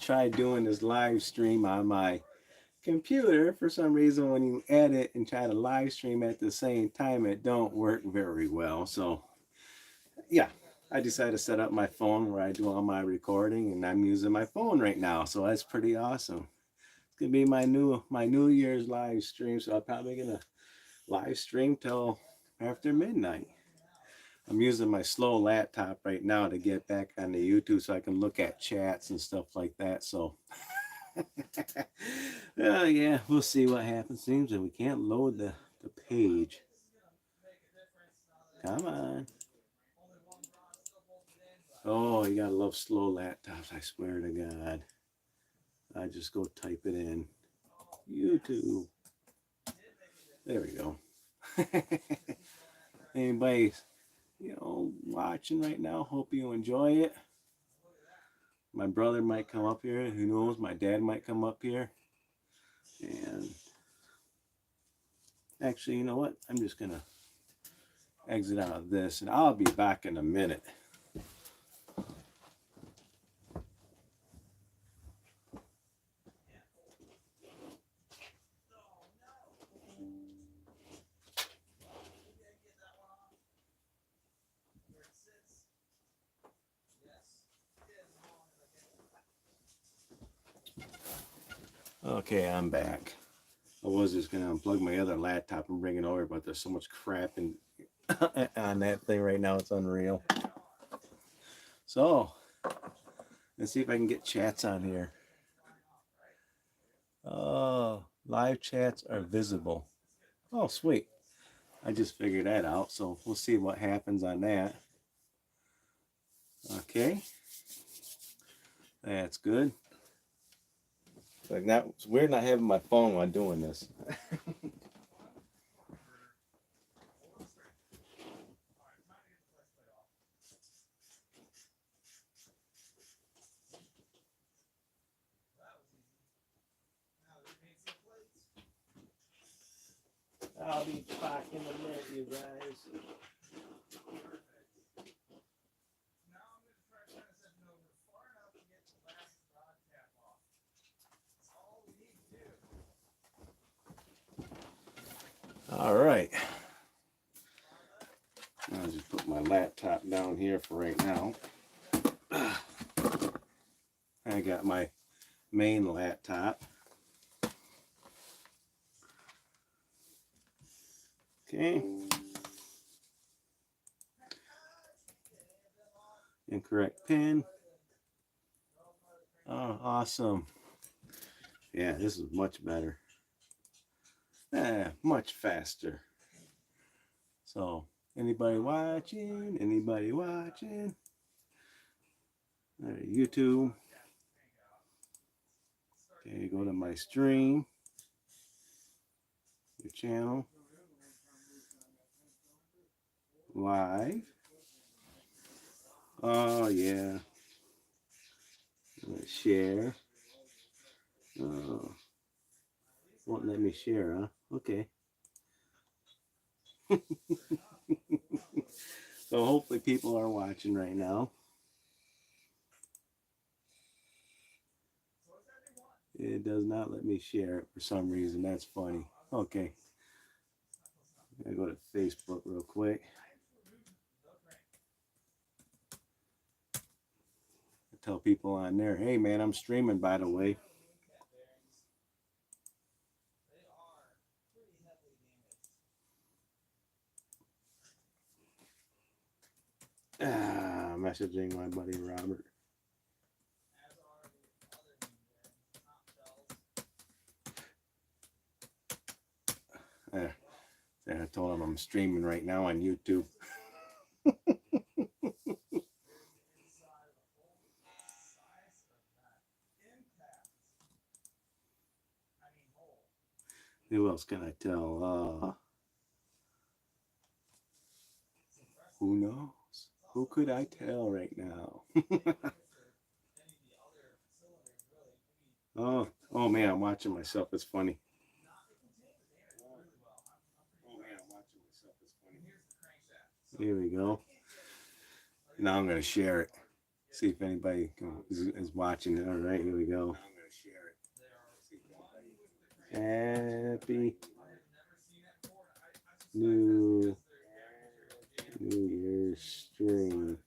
tried doing this live stream on my computer. For some reason, when you edit and try to live stream at the same time, it don't work very well. So yeah, I decided to set up my phone where I do all my recording, and I'm using my phone right now. So that's pretty awesome. It's gonna be my New Year's live stream. So I'm probably gonna live stream till after midnight. I'm using my slow laptop right now to get back on the YouTube so I can look at chats and stuff like that. So yeah, we'll see what happens. Seems that we can't load the page. Come on. Oh, you gotta love slow laptops, I swear to God. I just go type it in. YouTube. There we go. Anybody, watching right now, hope you enjoy it. My brother might come up here. Who knows? My dad might come up here. And actually, you know what? I'm just going to exit out of this, and I'll be back in a minute. Okay, I'm back. I was just going to unplug my other laptop and bring it over, but there's so much crap on that thing right now. It's unreal. So, let's see if I can get chats on here. Oh, live chats are visible. Oh, sweet. I just figured that out. So we'll see what happens on that. Okay. That's good. Like that, it's weird not having my phone while doing this. I'll be back in a minute, you guys. All right. I'll just put my laptop down here for right now. I got my main laptop. Okay. Incorrect pin. Oh, awesome. Yeah, this is much better. Much faster. So, anybody watching? Anybody watching? YouTube. Okay, go to my stream. Your channel. Live. Oh, yeah. Let's share. Oh, won't let me share, huh? Okay. So hopefully people are watching right now. It does not let me share it for some reason. That's funny. Okay. I go to Facebook real quick. I tell people on there, hey man, I'm streaming, by the way. Messaging my buddy Robert. I told him I'm streaming right now on YouTube. Who else can I tell? Who knows? Who could I tell right now? Oh man, I'm watching myself. It's funny. Here we go. Now I'm going to share it. See if anybody is watching it. All right, here we go. Happy New Year's stream.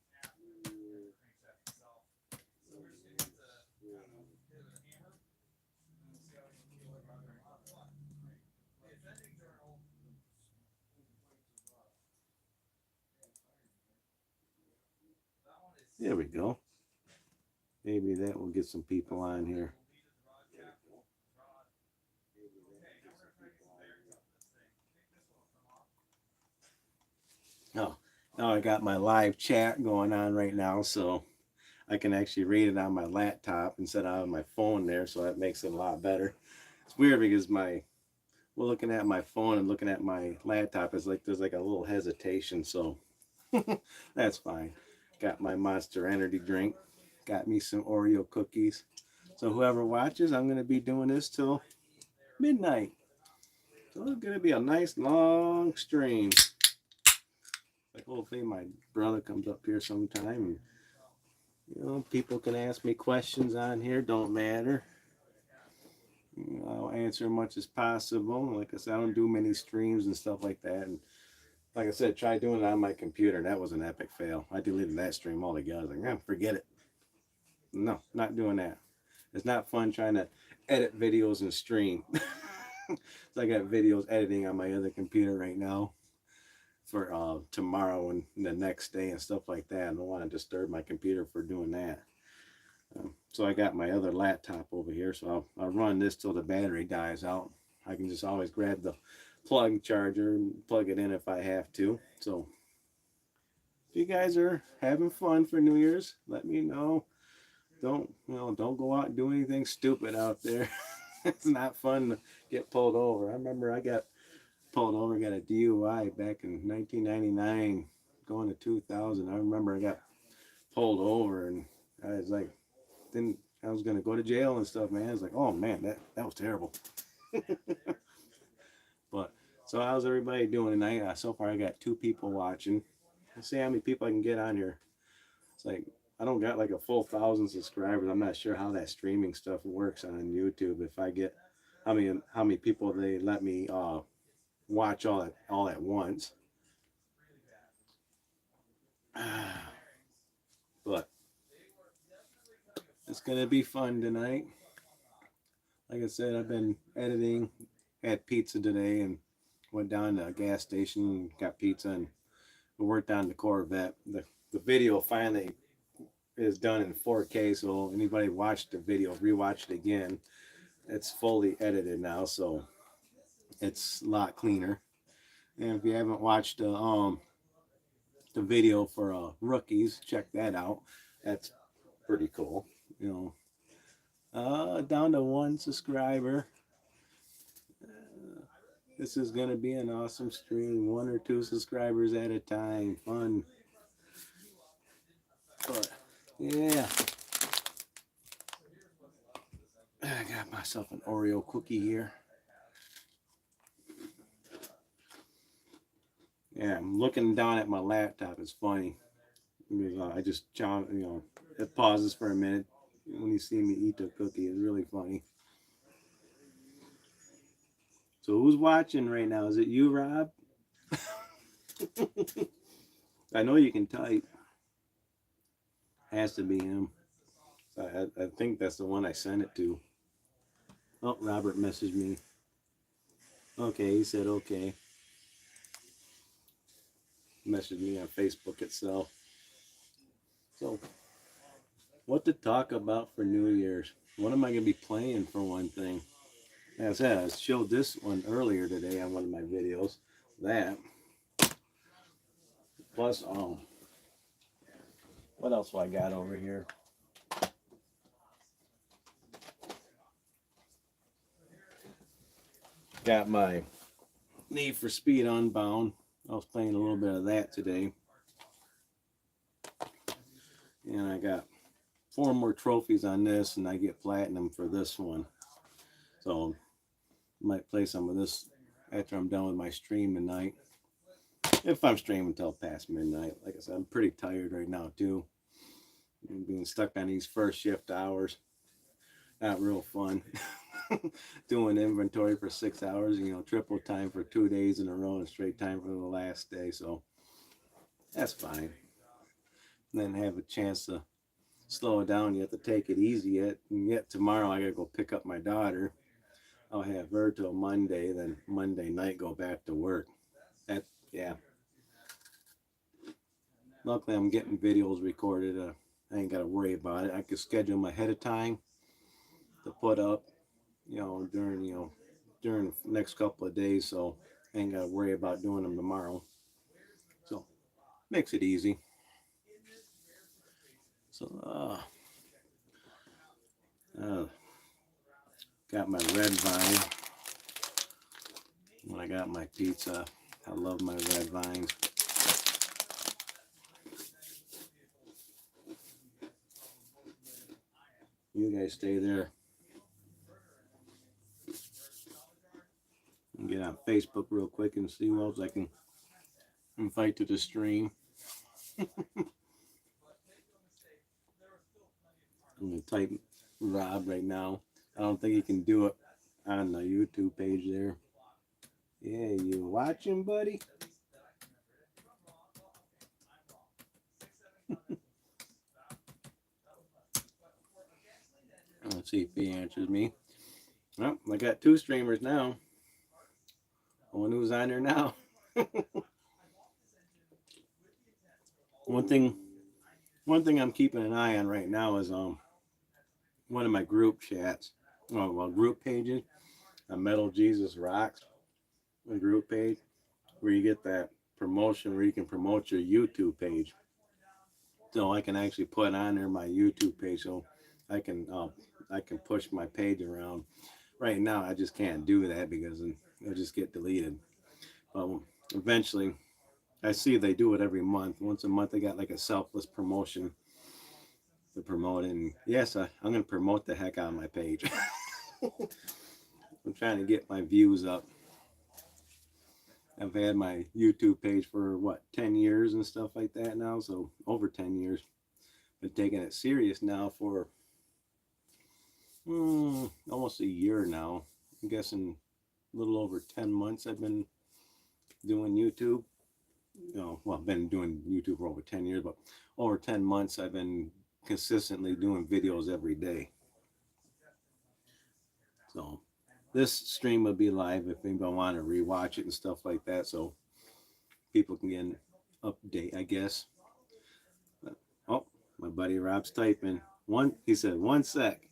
There we go. Maybe that will get some people on here. Oh, now I got my live chat going on right now, so I can actually read it on my laptop instead of on my phone there, so that makes it a lot better. It's weird because we're looking at my phone and looking at my laptop is like there's like a little hesitation, so that's fine. Got my Monster Energy drink, got me some Oreo cookies. So whoever watches, I'm gonna be doing this till midnight. So it's gonna be a nice long stream. Like hopefully my brother comes up here sometime and people can ask me questions on here, don't matter. I'll answer as much as possible. Like I said, I don't do many streams and stuff like that. And like I said, try doing it on my computer. That was an epic fail. I deleted that stream altogether. Like, forget it. No, not doing that. It's not fun trying to edit videos and stream. So I got videos editing on my other computer right now for tomorrow and the next day and stuff like that. I don't want to disturb my computer for doing that. So I got my other laptop over here, so I'll run this till the battery dies out. I can just always grab the plug charger and plug it in if I have to. So if you guys are having fun for New Year's, let me know. Don't go out and do anything stupid out there. It's not fun to get pulled over. I remember I got pulled over, got a DUI back in 1999, going to 2000. I remember I got pulled over and I was like, then I was gonna go to jail and stuff, man. I was like, oh man, that was terrible. But so how's everybody doing tonight? So far I got 2 people watching. Let's see how many people I can get on here. It's like I don't got like a full 1,000 subscribers. I'm not sure how that streaming stuff works on YouTube. If I get how many people they let me watch all at once. But it's gonna be fun tonight. Like I said, I've been editing. Had pizza today and went down to a gas station and got pizza and worked on the Corvette. The video finally is done in 4K, so anybody watched the video, rewatched it again. It's fully edited now, so it's a lot cleaner. And if you haven't watched the video for rookies, check that out. That's pretty cool. Down to 1 subscriber. This is gonna be an awesome stream. 1 or 2 subscribers at a time. Fun. But yeah, I got myself an Oreo cookie here. Yeah, I'm looking down at my laptop. It's funny. I just it pauses for a minute when you see me eat the cookie. It's really funny. So who's watching right now? Is it you, Rob? I know you can type. Has to be him. I think that's the one I sent it to. Oh, Robert messaged me. Okay, he said okay. Messaged me on Facebook itself. So, what to talk about for New Year's? What am I going to be playing for one thing? As I said, I showed this one earlier today on one of my videos. That. Plus, what else do I got over here? Got my Need for Speed Unbound. I was playing a little bit of that today. And I got 4 more trophies on this, and I get platinum for this one. So, I might play some of this after I'm done with my stream tonight. If I'm streaming until past midnight. Like I said, I'm pretty tired right now, too. Being stuck on these first shift hours, not real fun. Doing inventory for 6 hours, triple time for 2 days in a row and straight time for the last day. So that's fine. And then have a chance to slow it down. You have to take it easy yet. And yet tomorrow I gotta go pick up my daughter. I'll have her till Monday, then Monday night go back to work. That yeah. Luckily I'm getting videos recorded. I ain't gotta worry about it. I can schedule them ahead of time to put up, during the next couple of days, so I ain't gotta worry about doing them tomorrow. So makes it easy. So uh, got my red vine. When I got my pizza, I love my red vines. You guys stay there. And get on Facebook real quick and see who else I can invite to the stream. I'm gonna type Rob right now. I don't think he can do it on the YouTube page there. Yeah, you watching, buddy? Let's see if he answers me. Well, I got two streamers now. One who's on there now. One thing I'm keeping an eye on right now is one of my group chats, well group pages, a Metal Jesus Rocks, a group page where you get that promotion where you can promote your YouTube page. So I can actually put on there my YouTube page, so I can push my page around. Right now I just can't do that because it'll just get deleted. But eventually, I see they do it every month. Once a month they got like a selfless promotion to promote, and yes, I'm going to promote the heck out of my page. I'm trying to get my views up. I've had my YouTube page for 10 years and stuff like that now, so over 10 years. Been taking it serious now for almost a year now. I'm guessing a little over 10 months I've been doing YouTube. I've been doing YouTube for over 10 years, but over 10 months I've been consistently doing videos every day. So this stream will be live if anybody want to rewatch it and stuff like that, so people can get an update, I guess. But, my buddy Rob's typing. He said 1 sec.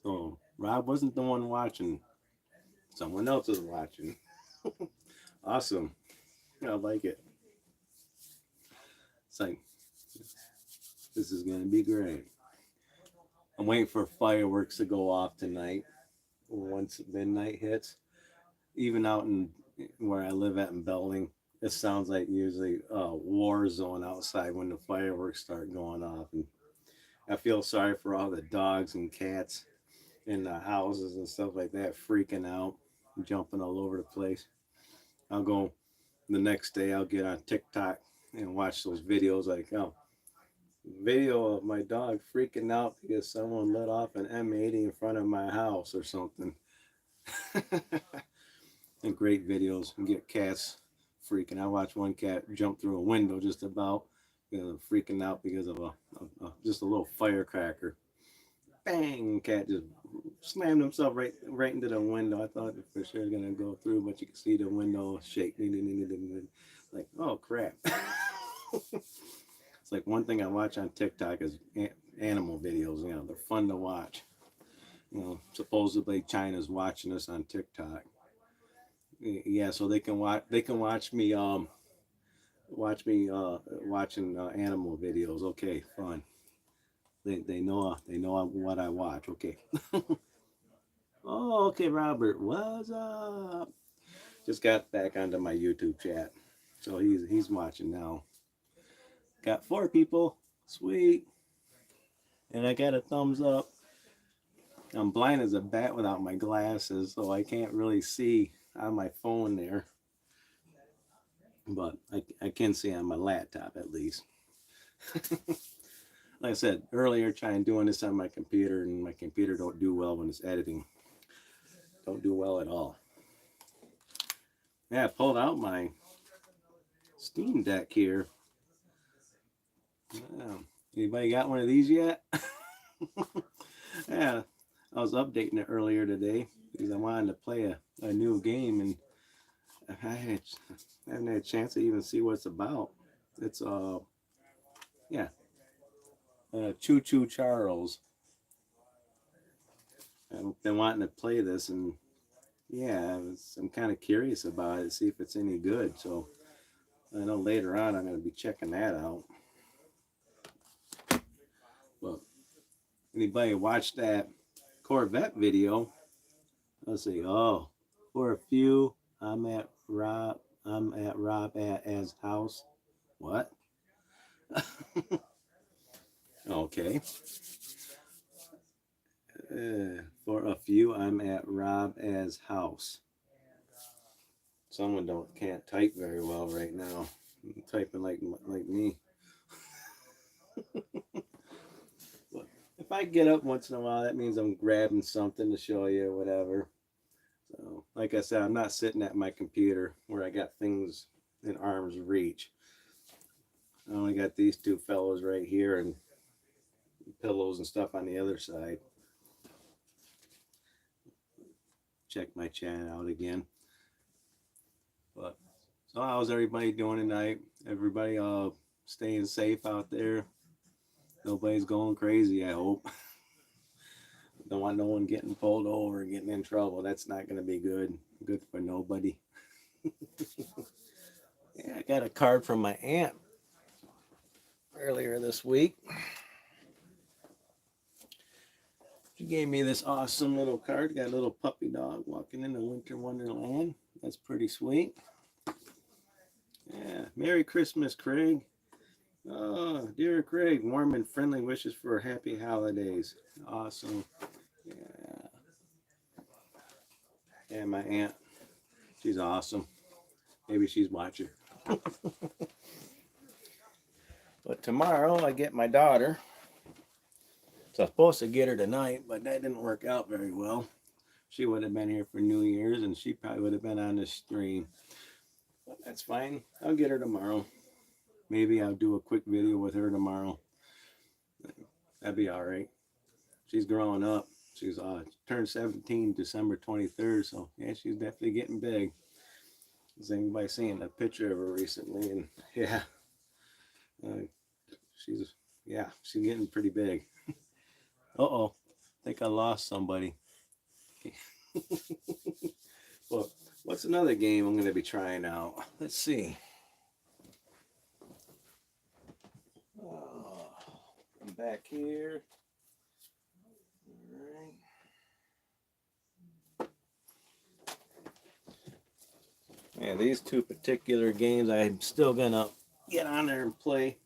So Rob wasn't the one watching. Someone else is watching. Awesome. I like it. It's like, this is going to be great. I'm waiting for fireworks to go off tonight once midnight hits. Even out in where I live at in Belding, it sounds like usually a war zone outside when the fireworks start going off. And I feel sorry for all the dogs and cats in the houses and stuff like that freaking out, jumping all over the place. I'll go the next day, I'll get on TikTok and watch those videos like, video of my dog freaking out because someone let off an M80 in front of my house or something. And great videos and get cats freaking. I watched one cat jump through a window just about, freaking out because of just a little firecracker. Bang! Cat just slammed himself right into the window. I thought for sure gonna go through, but you can see the window shake. Like, oh crap! It's like one thing I watch on TikTok is animal videos. They're fun to watch. Supposedly China's watching us on TikTok. Yeah, so they can watch me watching animal videos. Okay, fun. They know what I watch. Okay. Oh, okay, Robert. What's up? Just got back onto my YouTube chat, so he's watching now. Got 4 people. Sweet. And I got a thumbs up. I'm blind as a bat without my glasses, so I can't really see on my phone there. But I can see on my laptop at least. like I said earlier, trying doing this on my computer, and my computer don't do well when it's editing. Don't do well at all. Yeah, I pulled out my Steam Deck here. Anybody got one of these yet? Yeah, I was updating it earlier today because I wanted to play a new game, and I haven't had a chance to even see what it's about. It's yeah, Choo Choo Charles. I've been wanting to play this, and yeah, I'm kind of curious about it, see if it's any good. So I know later on I'm going to be checking that out. But anybody watched that Corvette video? Let's see. Oh, for a few, I'm at Rob as house. What? Okay. For a few, I'm at Rob as house. Someone can't type very well right now. I'm typing like me. But if I get up once in a while, that means I'm grabbing something to show you or whatever. So, like I said, I'm not sitting at my computer where I got things in arm's reach. I only got these two fellows right here and pillows and stuff on the other side. Check my chat out again. But so how's everybody doing tonight? Everybody staying safe out there? Nobody's going crazy, I hope. Don't want no one getting pulled over, getting in trouble. That's not going to be good. Good for nobody. Yeah, I got a card from my aunt earlier this week. She gave me this awesome little card. Got a little puppy dog walking in the winter wonderland. That's pretty sweet. Yeah, Merry Christmas, Craig. Oh, dear Craig, warm and friendly wishes for happy holidays. Awesome. Yeah. And my aunt, she's awesome. Maybe she's watching. But tomorrow I get my daughter. So I was supposed to get her tonight, but that didn't work out very well. She would have been here for New Year's, and she probably would have been on this stream. But that's fine. I'll get her tomorrow. Maybe I'll do a quick video with her tomorrow. That'd be all right. She's growing up. She's turned 17 December 23rd, so yeah, she's definitely getting big. Has anybody seen a picture of her recently? And yeah, she's getting pretty big. Uh-oh, I think I lost somebody. Well, what's another game I'm going to be trying out? Let's see. I'm back here. All right. Yeah, these two particular games I'm still going to get on there and play.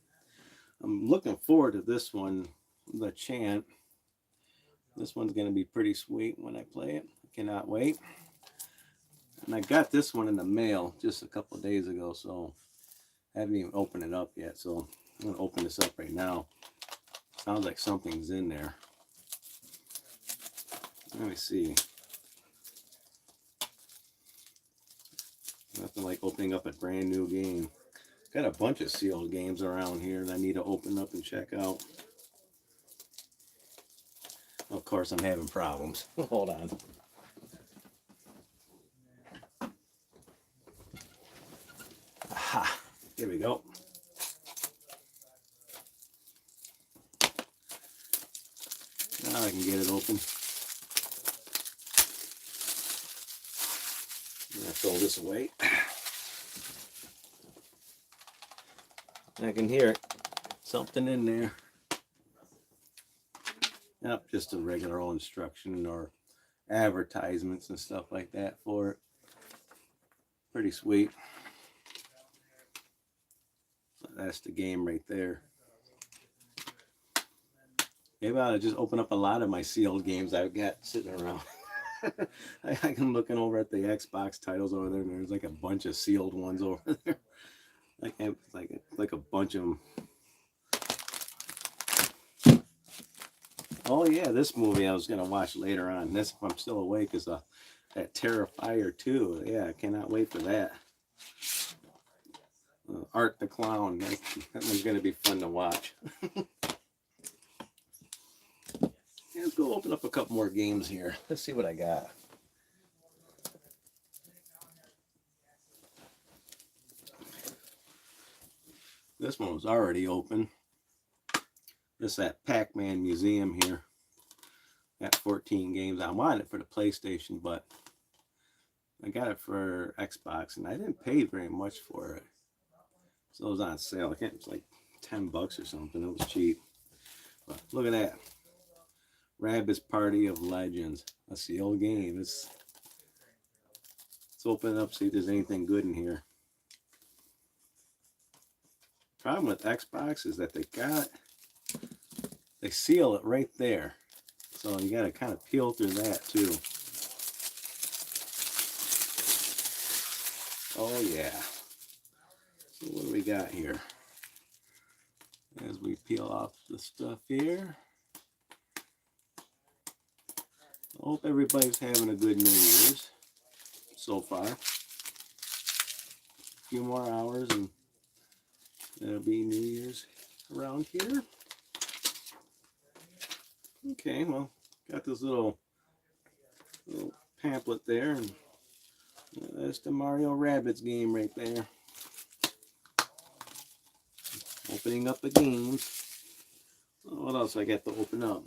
I'm looking forward to this one, the Chant. This one's going to be pretty sweet when I play it. I cannot wait. And I got this one in the mail just a couple of days ago, so I haven't even opened it up yet. So I'm going to open this up right now. Sounds like something's in there. Let me see. Nothing like opening up a brand new game. Got a bunch of sealed games around here that I need to open up and check out. Of course, I'm having problems. Hold on. Aha, here we go. Now I can get it open. I'm gonna throw this away. I can hear it. Something in there. Yep, just a regular old instruction or advertisements and stuff like that for it. Pretty sweet. That's the game right there. Maybe I'll just open up a lot of my sealed games I've got sitting around. I'm looking over at the Xbox titles over there, and there's like a bunch of sealed ones over there. Like a bunch of them. Oh yeah, this movie I was gonna watch later on. This, if I'm still awake, is that Terrifier 2. Yeah, I cannot wait for that. Art the Clown. That one's gonna be fun to watch. Yeah, let's go open up a couple more games here. Let's see what I got. This one was already open. This is that Pac-Man Museum here. Got 14 games. I wanted it for the PlayStation, but I got it for Xbox, and I didn't pay very much for it. So it was on sale. I think it was like $10 or something. It was cheap. But look at that. Rabbids Party of Legends. That's the old game. Let's open it up, see if there's anything good in here. Problem with Xbox is that they seal it right there. So you got to kind of peel through that too. Oh yeah. So what do we got here? As we peel off the stuff here. I hope everybody's having a good New Year's so far. A few more hours and it'll be New Year's around here. Okay, well, got this little pamphlet there, and that's the Mario Rabbids game right there. Opening up the games. What else I got to open up?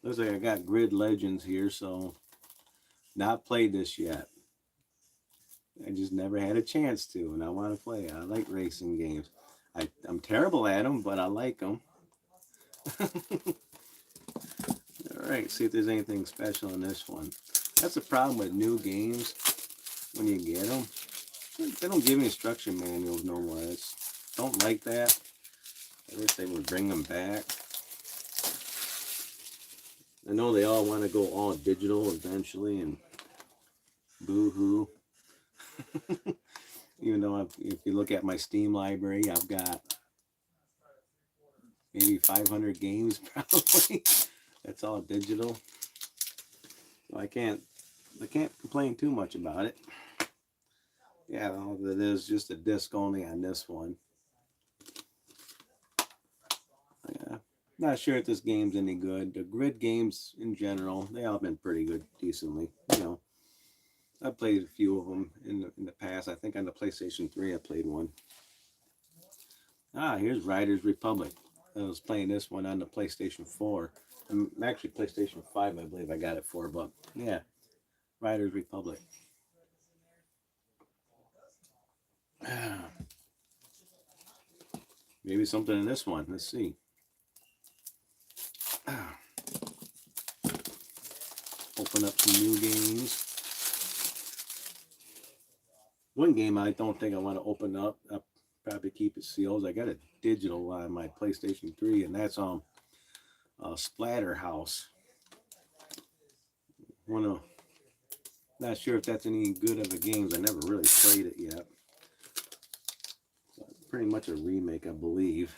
Looks like I got Grid Legends here, so not played this yet. I just never had a chance to, and I want to play. I like racing games. I'm terrible at them, but I like them. Alright, see if there's anything special in this one. That's the problem with new games when you get them. They don't give you instruction manuals no more. I don't like that. I wish they would bring them back. I know they all want to go all digital eventually, and boo-hoo. Even though if you look at my Steam library, I've got maybe 500 games probably. That's all digital. So I can't complain too much about it. Yeah, all that is just a disc only on this one. Yeah, not sure if this game's any good. The Grid games in general, they all been pretty good, decently. You know, I played a few of them in the past. I think on the PlayStation 3 I played one. Ah, here's Riders Republic. I was playing this one on the PlayStation 4. Actually PlayStation 5 I believe I got it for, but yeah, Riders Republic. Maybe something in this one. Let's see. Open up some new games. One game I don't think I want to open up. I'll probably keep it sealed. I got a digital on my PlayStation 3, and that's Splatterhouse. Not sure if that's any good of the games. I never really played it yet. Pretty much a remake, I believe.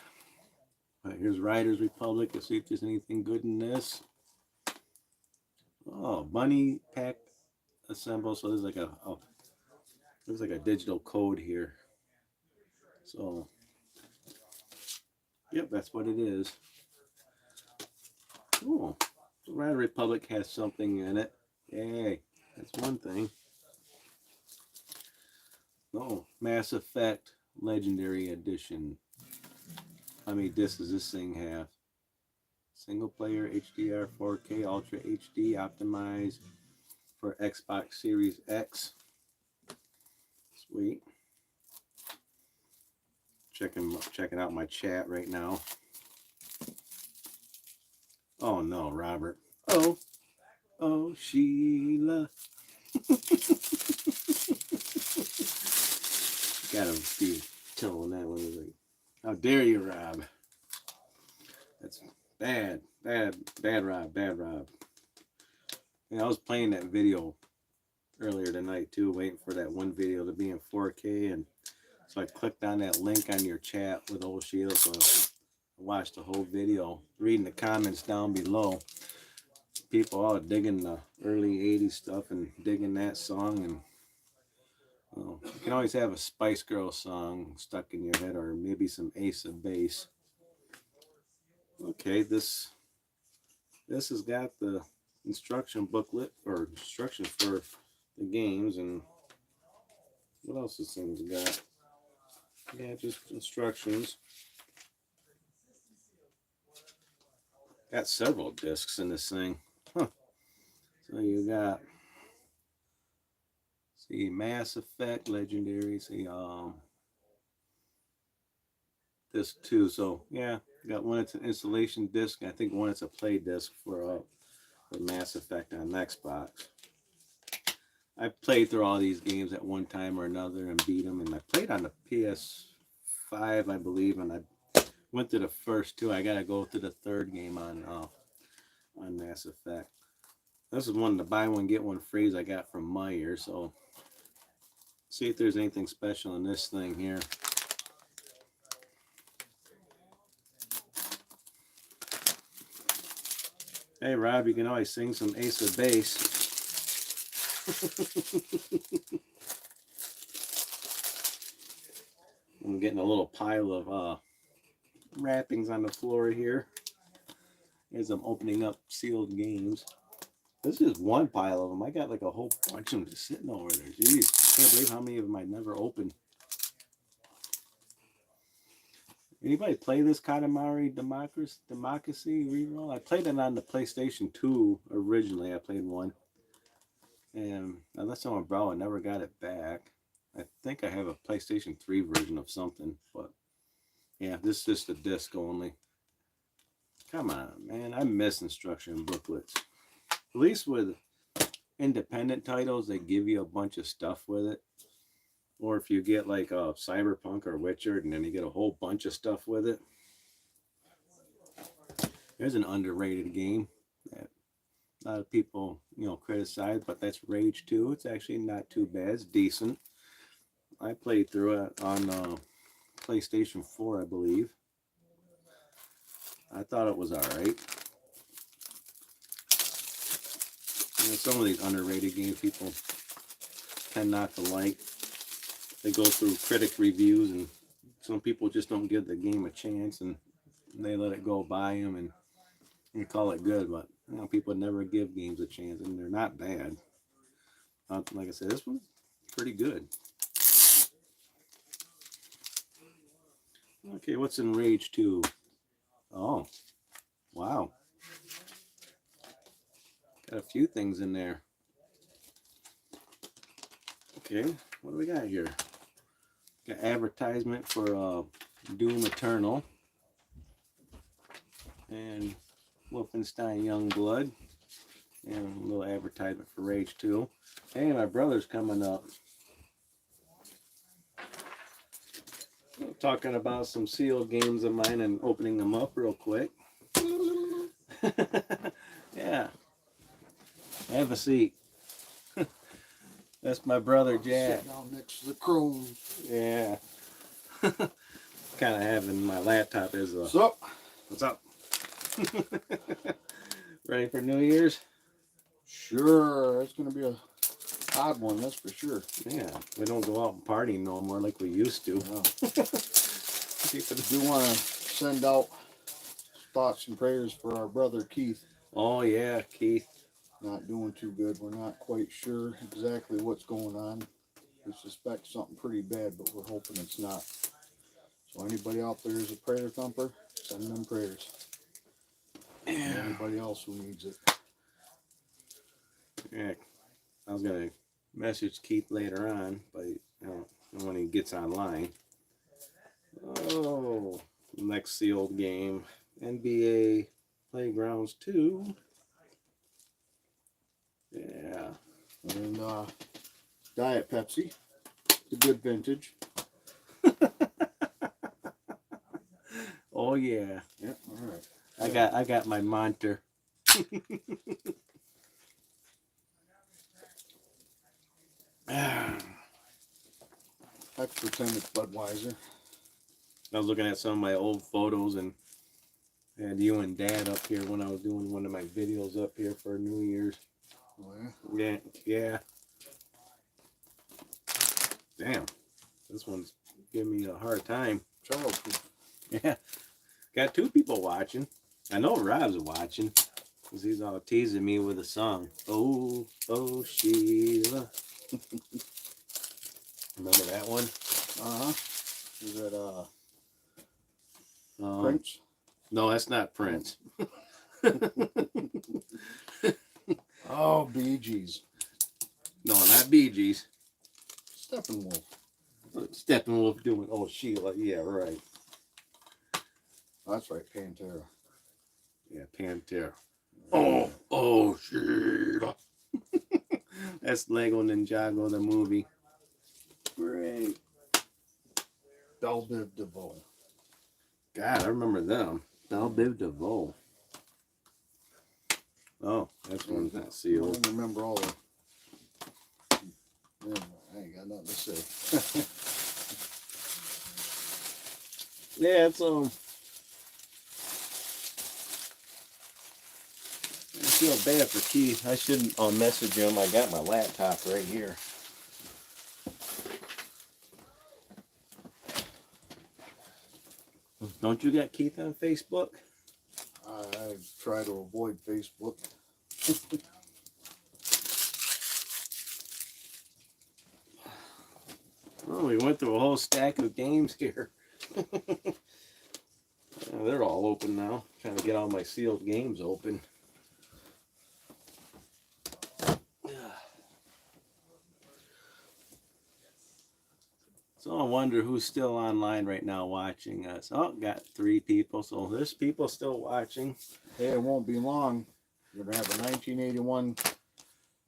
Right, here's Riders Republic. Let's see if there's anything good in this. Oh, Bunny Pack Assemble. So there's like a digital code here. So, yep, that's what it is. Oh, Rider Republic has something in it. Yay, that's one thing. Oh, Mass Effect Legendary Edition. How many discs does this thing have? Single player, HDR, 4K, Ultra HD, optimized for Xbox Series X. Sweet. Checking out my chat right now. Oh no, Robert. Oh, Sheila. Gotta be telling that one. Like, how dare you, Rob? That's bad, Rob, bad Rob. Yeah, I was playing that video earlier tonight too, waiting for that one video to be in 4K, and so I clicked on that link on your chat with old Sheila. So I watched the whole video, reading the comments down below. People all digging the early 80s stuff and digging that song. And well, you can always have a Spice Girl song stuck in your head, or maybe some Ace of Base. Okay, this has got the instruction booklet or instruction for the games. And what else this thing's got? Yeah, just instructions. Got several discs in this thing. Huh. So you got, see, Mass Effect, Legendary, see, disc 2. So yeah, got one, it's an installation disc. I think one it's a play disc for Mass Effect on Xbox. I played through all these games at one time or another and beat them. And I played on the PS5, I believe, and I went to the first two. I gotta go to the third game on Mass Effect. This is one of the buy one get one frees I got from Meijer. So see if there's anything special in this thing here. Hey Rob, you can always sing some Ace of Base. I'm getting a little pile of wrappings on the floor here as I'm opening up sealed games. This is one pile of them. I got like a whole bunch of them just sitting over there. Jeez, I can't believe how many of them I never opened. Anybody play this Katamari Damacy reroll? I played it on the PlayStation 2 originally. I played one. And I let someone borrow it, never got it back. I think I have a PlayStation 3 version of something, but yeah, this is just a disc only. Come on, man. I miss instruction booklets. At least with independent titles, they give you a bunch of stuff with it. Or if you get like a Cyberpunk or Witcher, and then you get a whole bunch of stuff with it. There's an underrated game that a lot of people, criticize, but that's Rage 2. It's actually not too bad. It's decent. I played through it on PlayStation 4, I believe. I thought it was alright. Some of these underrated games people tend not to like. They go through critic reviews, and some people just don't give the game a chance, and they let it go by them and call it good. But people never give games a chance, and they're not bad. Like I said, this one's pretty good. Okay, what's in Rage 2? Oh, wow. Got a few things in there. Okay, what do we got here? Got advertisement for Doom Eternal and Wolfenstein Youngblood, and a little advertisement for Rage 2. Hey, my brother's coming up. Talking about some sealed games of mine and opening them up real quick. Yeah. Have a seat. That's my brother Jack. Sitting down next to the crows. Yeah. Kind of having my laptop as a... What's up? What's up? Ready for New Year's? Sure. It's going to be a odd one, that's for sure. Yeah. We don't go out and party no more like we used to. No. I do want to send out thoughts and prayers for our brother Keith. Oh, yeah, Keith. Not doing too good. We're not quite sure exactly what's going on. We suspect something pretty bad, but we're hoping it's not. So anybody out there is a prayer thumper, send them prayers. And anybody else who needs it. Yeah. I was going to message Keith later on, but when he gets online. Oh, next sealed game. NBA Playgrounds 2. Yeah. And Diet Pepsi, the good vintage. Oh yeah. Yeah, all right. I got my Monter. I pretend it's Budweiser. I was looking at some of my old photos, and I had you and Dad up here when I was doing one of my videos up here for New Year's. Oh, yeah. Yeah. Damn. This one's giving me a hard time. Childproof. Yeah. Got two people watching. I know Rob's watching. Because he's all teasing me with a song. Oh, oh, Sheila. Remember that one? Uh-huh. Is that Um, Prince? No, that's not Prince. Oh, Bee Gees. No, not Bee Gees. Steppenwolf. Steppenwolf doing Oh Sheila. Yeah, right. That's right, Pantera. Yeah, Pantera. Oh, oh Sheila. That's Lego Ninjago, the movie. Great. Belle Biv DeVoe. God, I remember them. Belle Biv DeVoe. Oh, that's one's not I sealed. don't remember all the. Yeah, I ain't got nothing to say. Yeah, it's I feel bad for Keith. I shouldn't message him. I got my laptop right here. Don't you got Keith on Facebook? I try to avoid Facebook. Oh, we went through a whole stack of games here. They're all open now. Trying to get all my sealed games open. So I wonder who's still online right now watching us. Oh, got 3 people. So there's people still watching. Hey, it won't be long. We're gonna have a 1981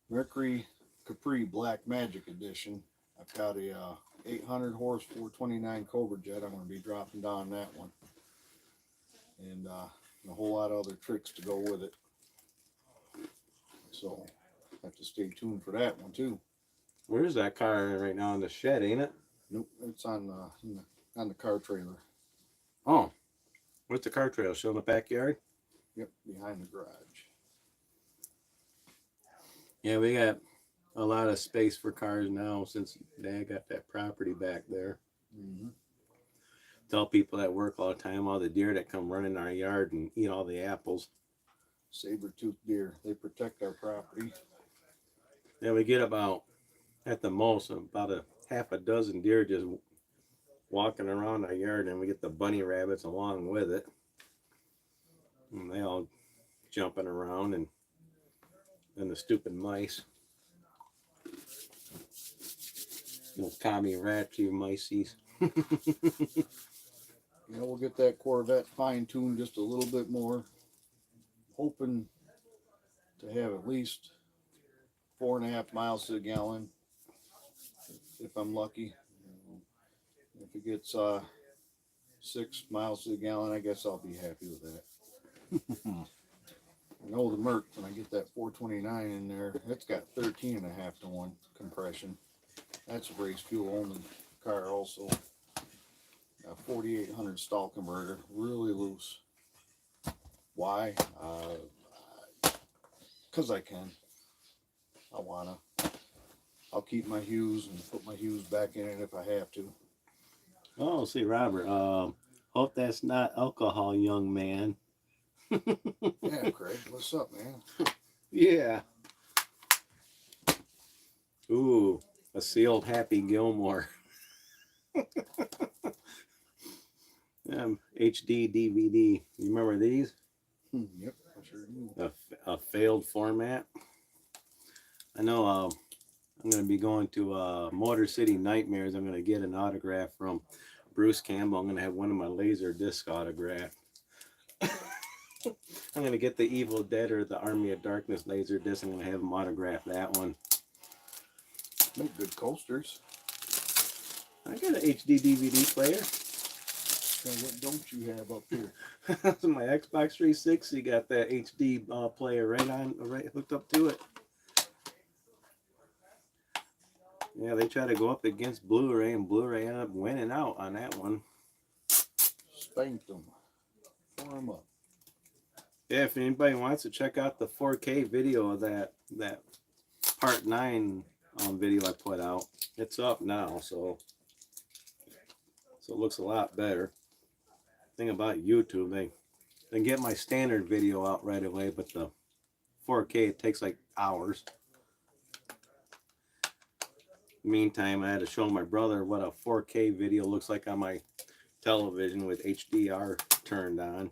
Mercury Capri Black Magic Edition. I've got a 800 horse 429 Cobra Jet. I'm gonna be dropping down that one, and a whole lot of other tricks to go with it. So have to stay tuned for that one too. Where's that car right now in the shed, ain't it? Nope, it's on the car trailer. Oh, where's the car trail? Show in the backyard? Yep, behind the garage. Yeah, we got a lot of space for cars now since Dad got that property back there. Mm-hmm. Tell people that work all the time, all the deer that come run in our yard and eat all the apples. Saber-toothed deer. They protect our property. Then we get about, at the most, about a half a dozen deer just walking around our yard, and we get the bunny rabbits along with it. And they all jumping around, and the stupid mice. Those commie ratchy mices. You know, we'll get that Corvette fine-tuned just a little bit more. Hoping to have at least 4.5 miles to the gallon, if I'm lucky. If it gets 6 miles to the gallon, I guess I'll be happy with that. I know the Merc, when I get that 429 in there, it's got 13.5 to 1 compression. That's a race fuel only car also. A 4800 stall converter, really loose. Why? Because I can. I wanna. I'll keep my Hughes and put my Hughes back in it if I have to. Oh, see, Robert. Hope that's not alcohol, young man. Yeah, Craig, what's up, man? Yeah. Ooh, a sealed Happy Gilmore. HD DVD. You remember these? Yep, I sure do. A failed format. I know. I'm going to be going to Motor City Nightmares. I'm going to get an autograph from Bruce Campbell. I'm going to have one of my laser disc autographed. I'm going to get the Evil Dead or the Army of Darkness laser disc. I'm going to have him autograph that one. Make good coasters. I got an HD DVD player. What don't you have up here? My Xbox 360 got that HD player right hooked up to it. Yeah, they try to go up against Blu-ray, and Blu-ray ended up winning out on that one. Spanked them. Tore them up. Yeah, if anybody wants to check out the 4K video of that part 9 video I put out, it's up now, so it looks a lot better. Thing about YouTube, they get my standard video out right away, but the 4K it takes like hours. Meantime, I had to show my brother what a 4K video looks like on my television with HDR turned on.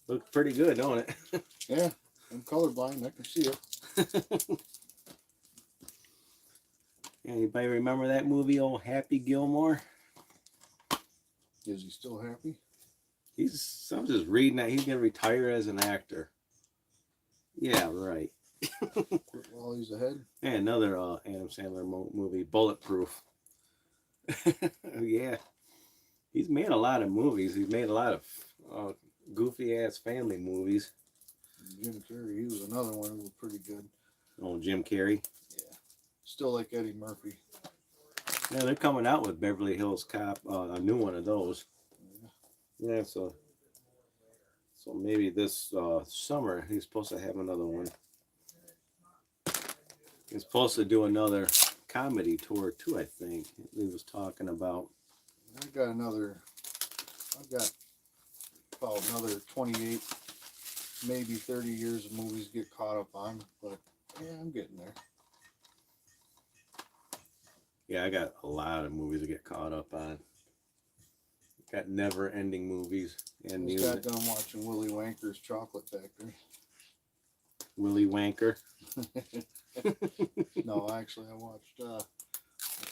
Looks pretty good, don't it? Yeah, I'm colorblind. I can see it. Anybody remember that movie, old Happy Gilmore? Is he still happy? I was just reading that he's gonna retire as an actor. Yeah, right. Quit while he's ahead. And another Adam Sandler movie, Bulletproof. Yeah, he's made a lot of movies. He's made a lot of goofy ass family movies. Jim Carrey, he was another one who was pretty good. Oh, Jim Carrey. Yeah, still like Eddie Murphy. Yeah, they're coming out with Beverly Hills Cop, a new one of those. Yeah, so maybe this summer he's supposed to have another one. He's supposed to do another comedy tour too, I think. He was talking about. I've got about another 28, maybe 30 years of movies to get caught up on, but yeah, I'm getting there. Yeah, I got a lot of movies to get caught up on. Got never-ending movies and I just music. got done watching Willy Wanker's Chocolate Factory. Willy Wanker. No, actually, I watched, what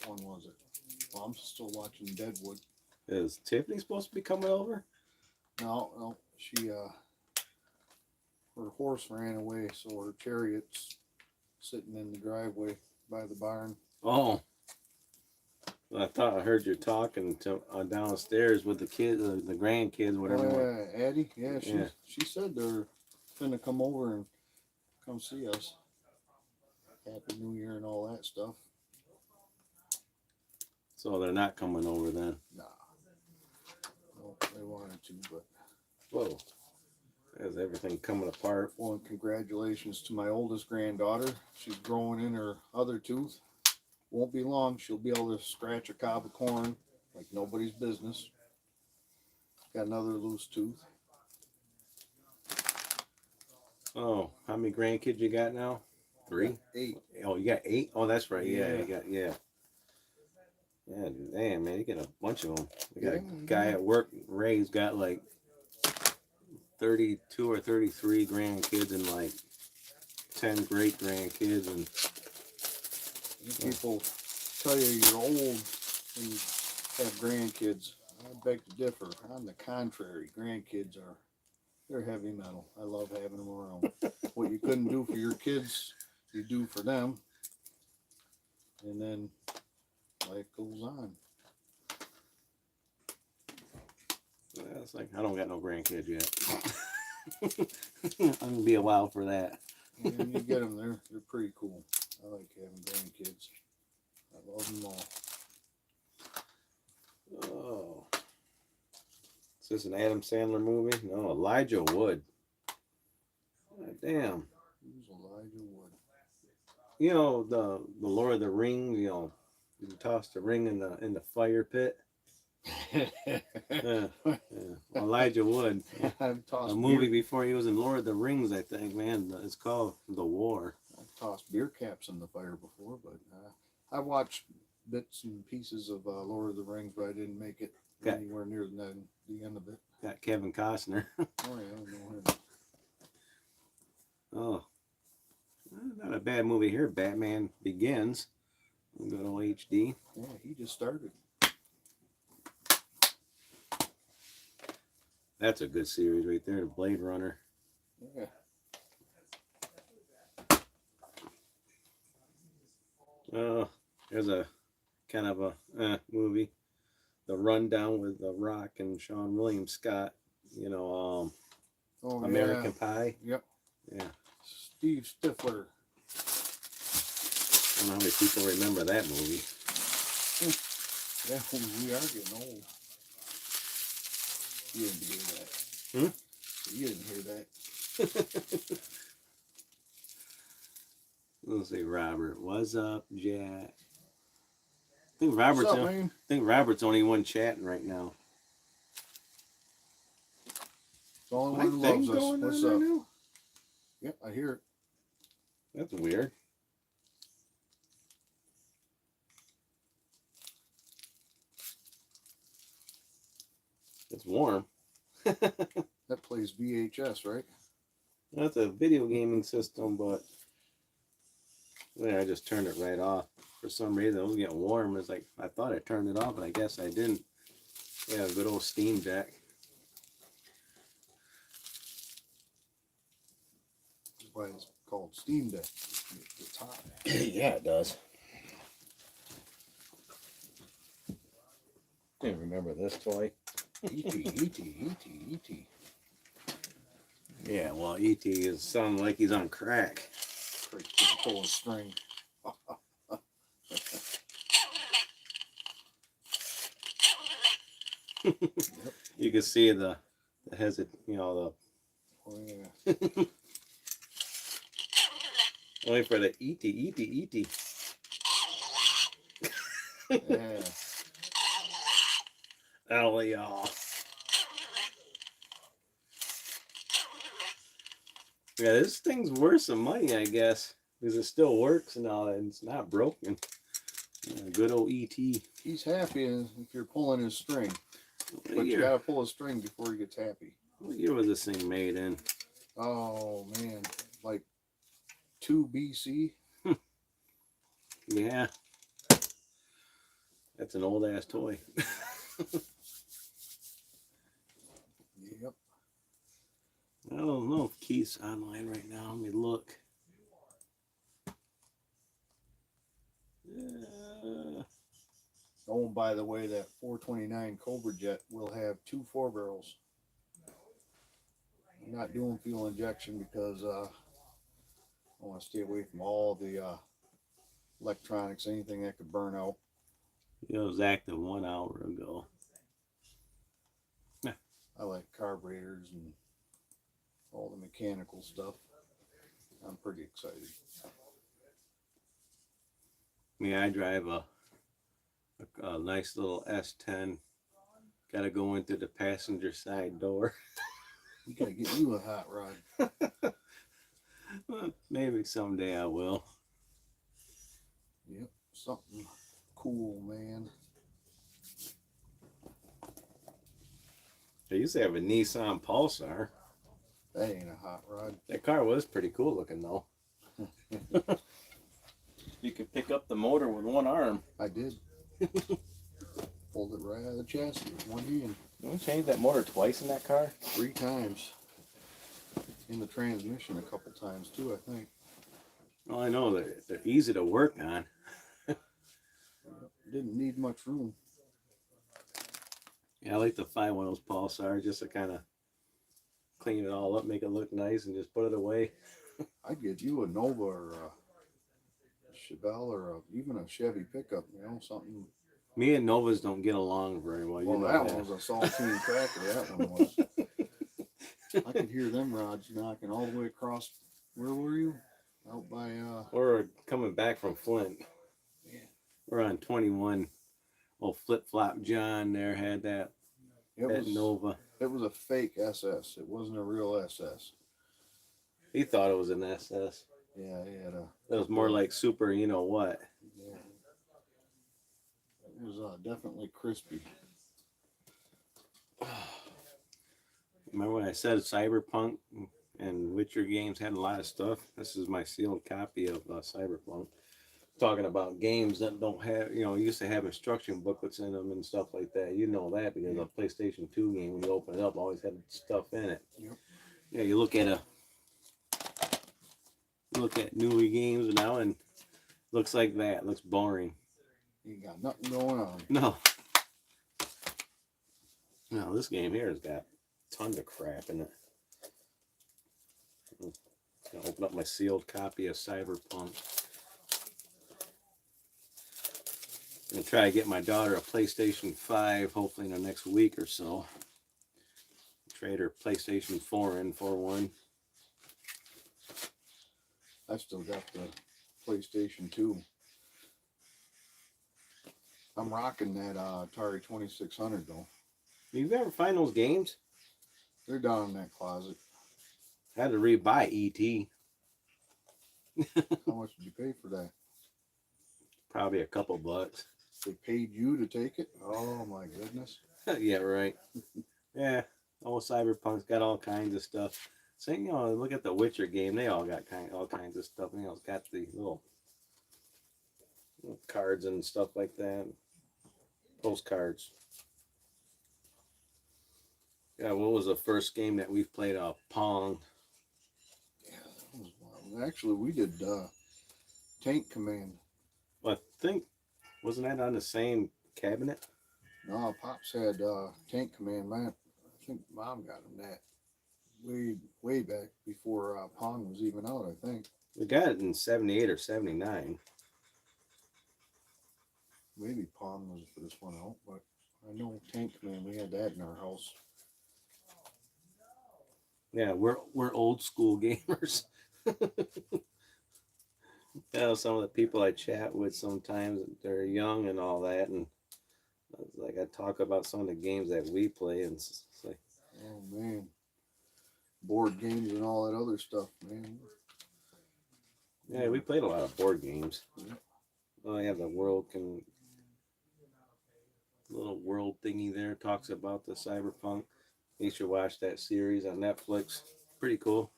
one was it? Well, I'm still watching Deadwood. Is Tiffany supposed to be coming over? No, she, her horse ran away, so her chariot's sitting in the driveway by the barn. Oh. Well, I thought I heard you talking to downstairs with the kids, the grandkids, whatever. Yeah, Addie, yeah, Yeah. she said they're gonna come over and come see us. Happy New Year and all that stuff. So they're not coming over then. Nah. No, they wanted to, but. Whoa. There's everything coming apart. Well, and congratulations to my oldest granddaughter. She's growing in her other tooth. Won't be long. She'll be able to scratch a cob of corn like nobody's business. Got another loose tooth. Oh, how many grandkids you got now? 3? 8. Oh, you got 8? Oh, that's right. Yeah, Yeah. you got, yeah. Yeah, damn, man, you got a bunch of them. We got Yeah, a guy at work, Ray's got like 32 or 33 grandkids and like 10 great grandkids. And You people tell you you're old when you have grandkids. I beg to differ. On the contrary, grandkids they're heavy metal. I love having them around. What you couldn't do for your kids, you do for them. And then life goes on. it's like, I don't got no grandkids yet. I'm gonna be a while for that. And when you get them, they're pretty cool. I like having grandkids. I love them all. Oh. Is this an Adam Sandler movie? No, Elijah Wood. God damn. Who's Elijah Wood? You know the Lord of the Rings. You toss the ring in the fire pit. Yeah. Elijah Wood. I've tossed A movie before he was in Lord of the Rings, I think. Man, it's called The War. I've tossed beer caps in the fire before, but I watched bits and pieces of Lord of the Rings, but I didn't make it anywhere near the end of it. Got Kevin Costner. Oh yeah, I know him. Oh, not a bad movie here. Batman Begins. Good old HD. Yeah, he just started. That's a good series right there. The Blade Runner. Yeah. Oh, there's a kind of a movie. The Rundown with The Rock and Sean William Scott. You know, Oh, American Pie. Yep. Yeah. Steve Stifler. I don't know how many people remember that movie. Yeah, we are getting old. You didn't hear that. Hmm? You didn't hear that. Let's see, Robert. What's up, Jack? What's up, man? I think Robert's only one chatting right now. The only My one who thing's loves us. going What's on up? right now? Yep, I hear it. That's weird. It's warm. That plays VHS, right? That's a video gaming system, but yeah, I just turned it right off. For some reason, it was getting warm. It's like I thought I turned it off, but I guess I didn't. Yeah, good old Steam Deck. That's why it's called Steam Deck. It's hot. Yeah, it does. Can't remember this toy. E.T. Yeah, well, E.T. is sounding like he's on crack. Pretty pull a string. You can see the Oh, yeah. only for the E.T. Yeah. Oh, y'all. Yeah, this thing's worth some money, I guess, because it still works and all, and it's not broken. Yeah, good old E.T. He's happy if you're pulling his string. What But you year, gotta pull his string before he gets happy. what year was this thing made in? Oh man, like 2 BC. Yeah. That's an old ass toy. Yep. I don't know if Keith's online right now. Let me look. Oh, and by the way, that 429 Cobra Jet will have 2 4-barrels. I'm not doing fuel injection because I want to stay away from all the electronics, anything that could burn out. It was active 1 hour ago. I like carburetors and all the mechanical stuff. I'm pretty excited. Yeah, I drive a nice little S10. Got to go into the passenger side door. You gotta get you a hot rod. Well, maybe someday I will. Yep, something cool, man. I used to have a Nissan Pulsar. That ain't a hot rod. That car was pretty cool looking though. You could pick up the motor with one arm. I did. Pulled it right out of the chassis with one hand. You changed that motor twice in that car? 3 times. In the transmission a couple times too, I think. Well, I know they're easy to work on. Didn't need much room. Yeah, I like to find one of those Pulsars just to kind of clean it all up, make it look nice, and just put it away. I'd get you a Nova or a Chevelle or even a Chevy pickup, something. Me and Novas don't get along very well. Well, that one was a saltine cracker, that one was. I could hear them rods knocking all the way across. Where were you? Out by We're coming back from Flint. Yeah. We're on 21. Old Flip Flop John there had that Nova. It was a fake SS. It wasn't a real SS. He thought it was an SS. Yeah, he had a. It was more like super, you know what? Yeah. It was definitely crispy. Remember when I said Cyberpunk and Witcher games had a lot of stuff? This is my sealed copy of Cyberpunk. Talking about games that don't have, used to have instruction booklets in them and stuff like that. You know that because a PlayStation 2 game, when you open it up, always had stuff in it. Yep. Yeah, you look at newer games now and looks like that. Looks boring. You got nothing going on. No, this game here has got tons of crap in it. I'll open up my sealed copy of Cyberpunk. I'm going to try to get my daughter a PlayStation 5 hopefully in the next week or so. Trade her PlayStation 4 in for one. I still got the PlayStation 2. I'm rocking that Atari 2600 though. Do you ever find those games? They're down in that closet. I had to rebuy E.T. How much did you pay for that? Probably a couple bucks. They paid you to take it? Oh my goodness. Yeah, right. Yeah, old Cyberpunk's got all kinds of stuff. So, you know, look at the Witcher game. They all got all kinds of stuff. You know, it's got the little cards and stuff like that. Postcards. Yeah, what was the first game that we've played? Pong. Yeah, that was wild. Actually, we did Tank Command. Well, I think, wasn't that on the same cabinet? No, Pops had Tank Command. Man, I think Mom got him that way back before Pong was even out, I think. We got it in 78 or 79. Maybe Pong was the first one out, but I know Tank Command, we had that in our house. Yeah, we're old school gamers. You know, some of the people I chat with sometimes, they're young and all that, and like I talk about some of the games that we play, and it's like, Oh man, board games and all that other stuff, man. yeah, we played a lot of board games. Yeah. Oh, yeah, the little world thingy there talks about the Cyberpunk. You should watch that series on Netflix. Pretty cool.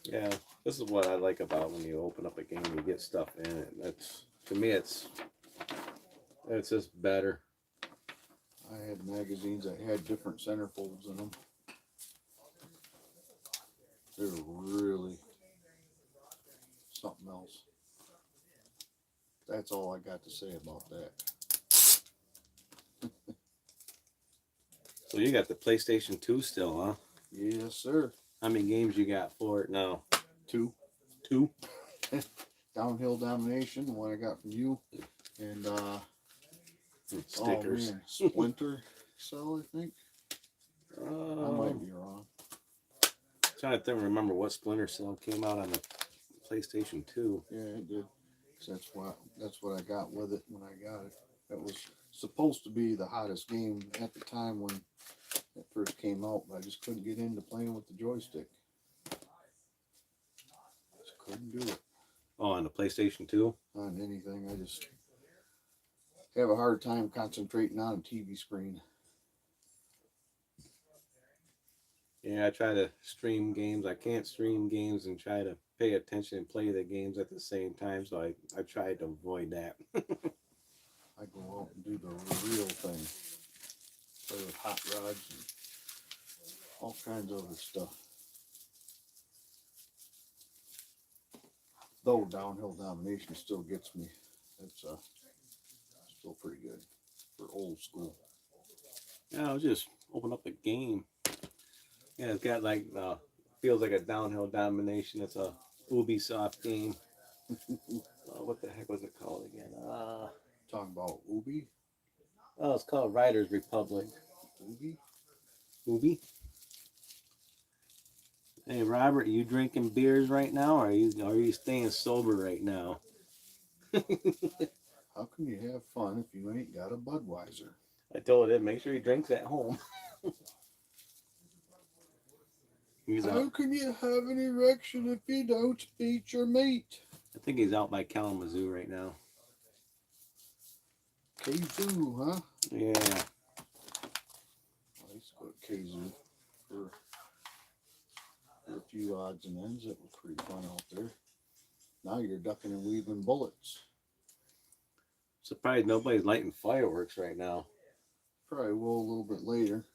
Yeah, this is what I like about when you open up a game and you get stuff in it. That's, to me, it's just better. I had magazines that had different centerfolds in them. They're really something else. That's all I got to say about that. So you got the PlayStation 2 still, huh? Yes, sir. How many games you got for it now? 2. 2? Downhill Domination, the one I got from you. And Stickers. Oh, man. Splinter Cell, I think. I might be wrong. Trying to remember what Splinter Cell came out on the PlayStation 2. Yeah, it did. That's what I got with it when I got it. It was supposed to be the hottest game at the time when it first came out, but I just couldn't get into playing with the joystick. Just couldn't do it. Oh, on the PlayStation 2? On anything. I just have a hard time concentrating on a TV screen. Yeah, I try to stream games. I can't stream games and try to pay attention and play the games at the same time, so I try to avoid that. I go out and do the real thing. Play with hot rods and all kinds of other stuff. Though Downhill Domination still gets me. It's still pretty good for old school. Yeah, I'll just open up the game. Yeah, it's got like feels like a Downhill Domination. It's a Ubisoft game. What the heck was it called again? Talking about Ubi? Oh, it's called Riders Republic. Ubi? Ubi? Hey Robert, are you drinking beers right now, or are you staying sober right now? How can you have fun if you ain't got a Budweiser? I told him, make sure he drinks at home. How can you have an erection if you don't beat your mate? I think he's out by Kalamazoo right now. Kazoo, huh? Yeah. I used to go to Kazoo for a few odds and ends. It was pretty fun out there. Now you're ducking and weaving bullets. Surprised nobody's lighting fireworks right now. Probably will a little bit later.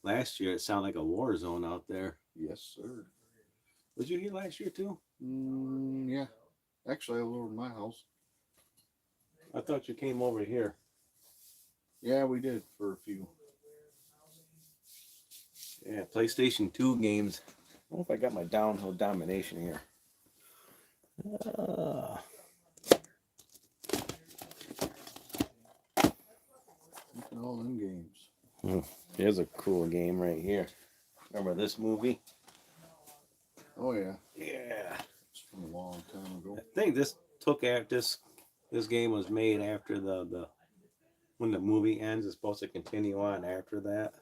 Last year it sounded like a war zone out there. Yes, sir. Was you here last year too? Yeah. Actually, I was over at my house. I thought you came over here. Yeah, we did for a few. Yeah, PlayStation 2 games. I don't know if I got my Downhill Domination here. Look at all them games. Here's a cool game right here. Remember this movie? Oh yeah, Yeah. it's from a long time ago. I think this took after this game was made after the when the movie ends. It's supposed to continue on after that.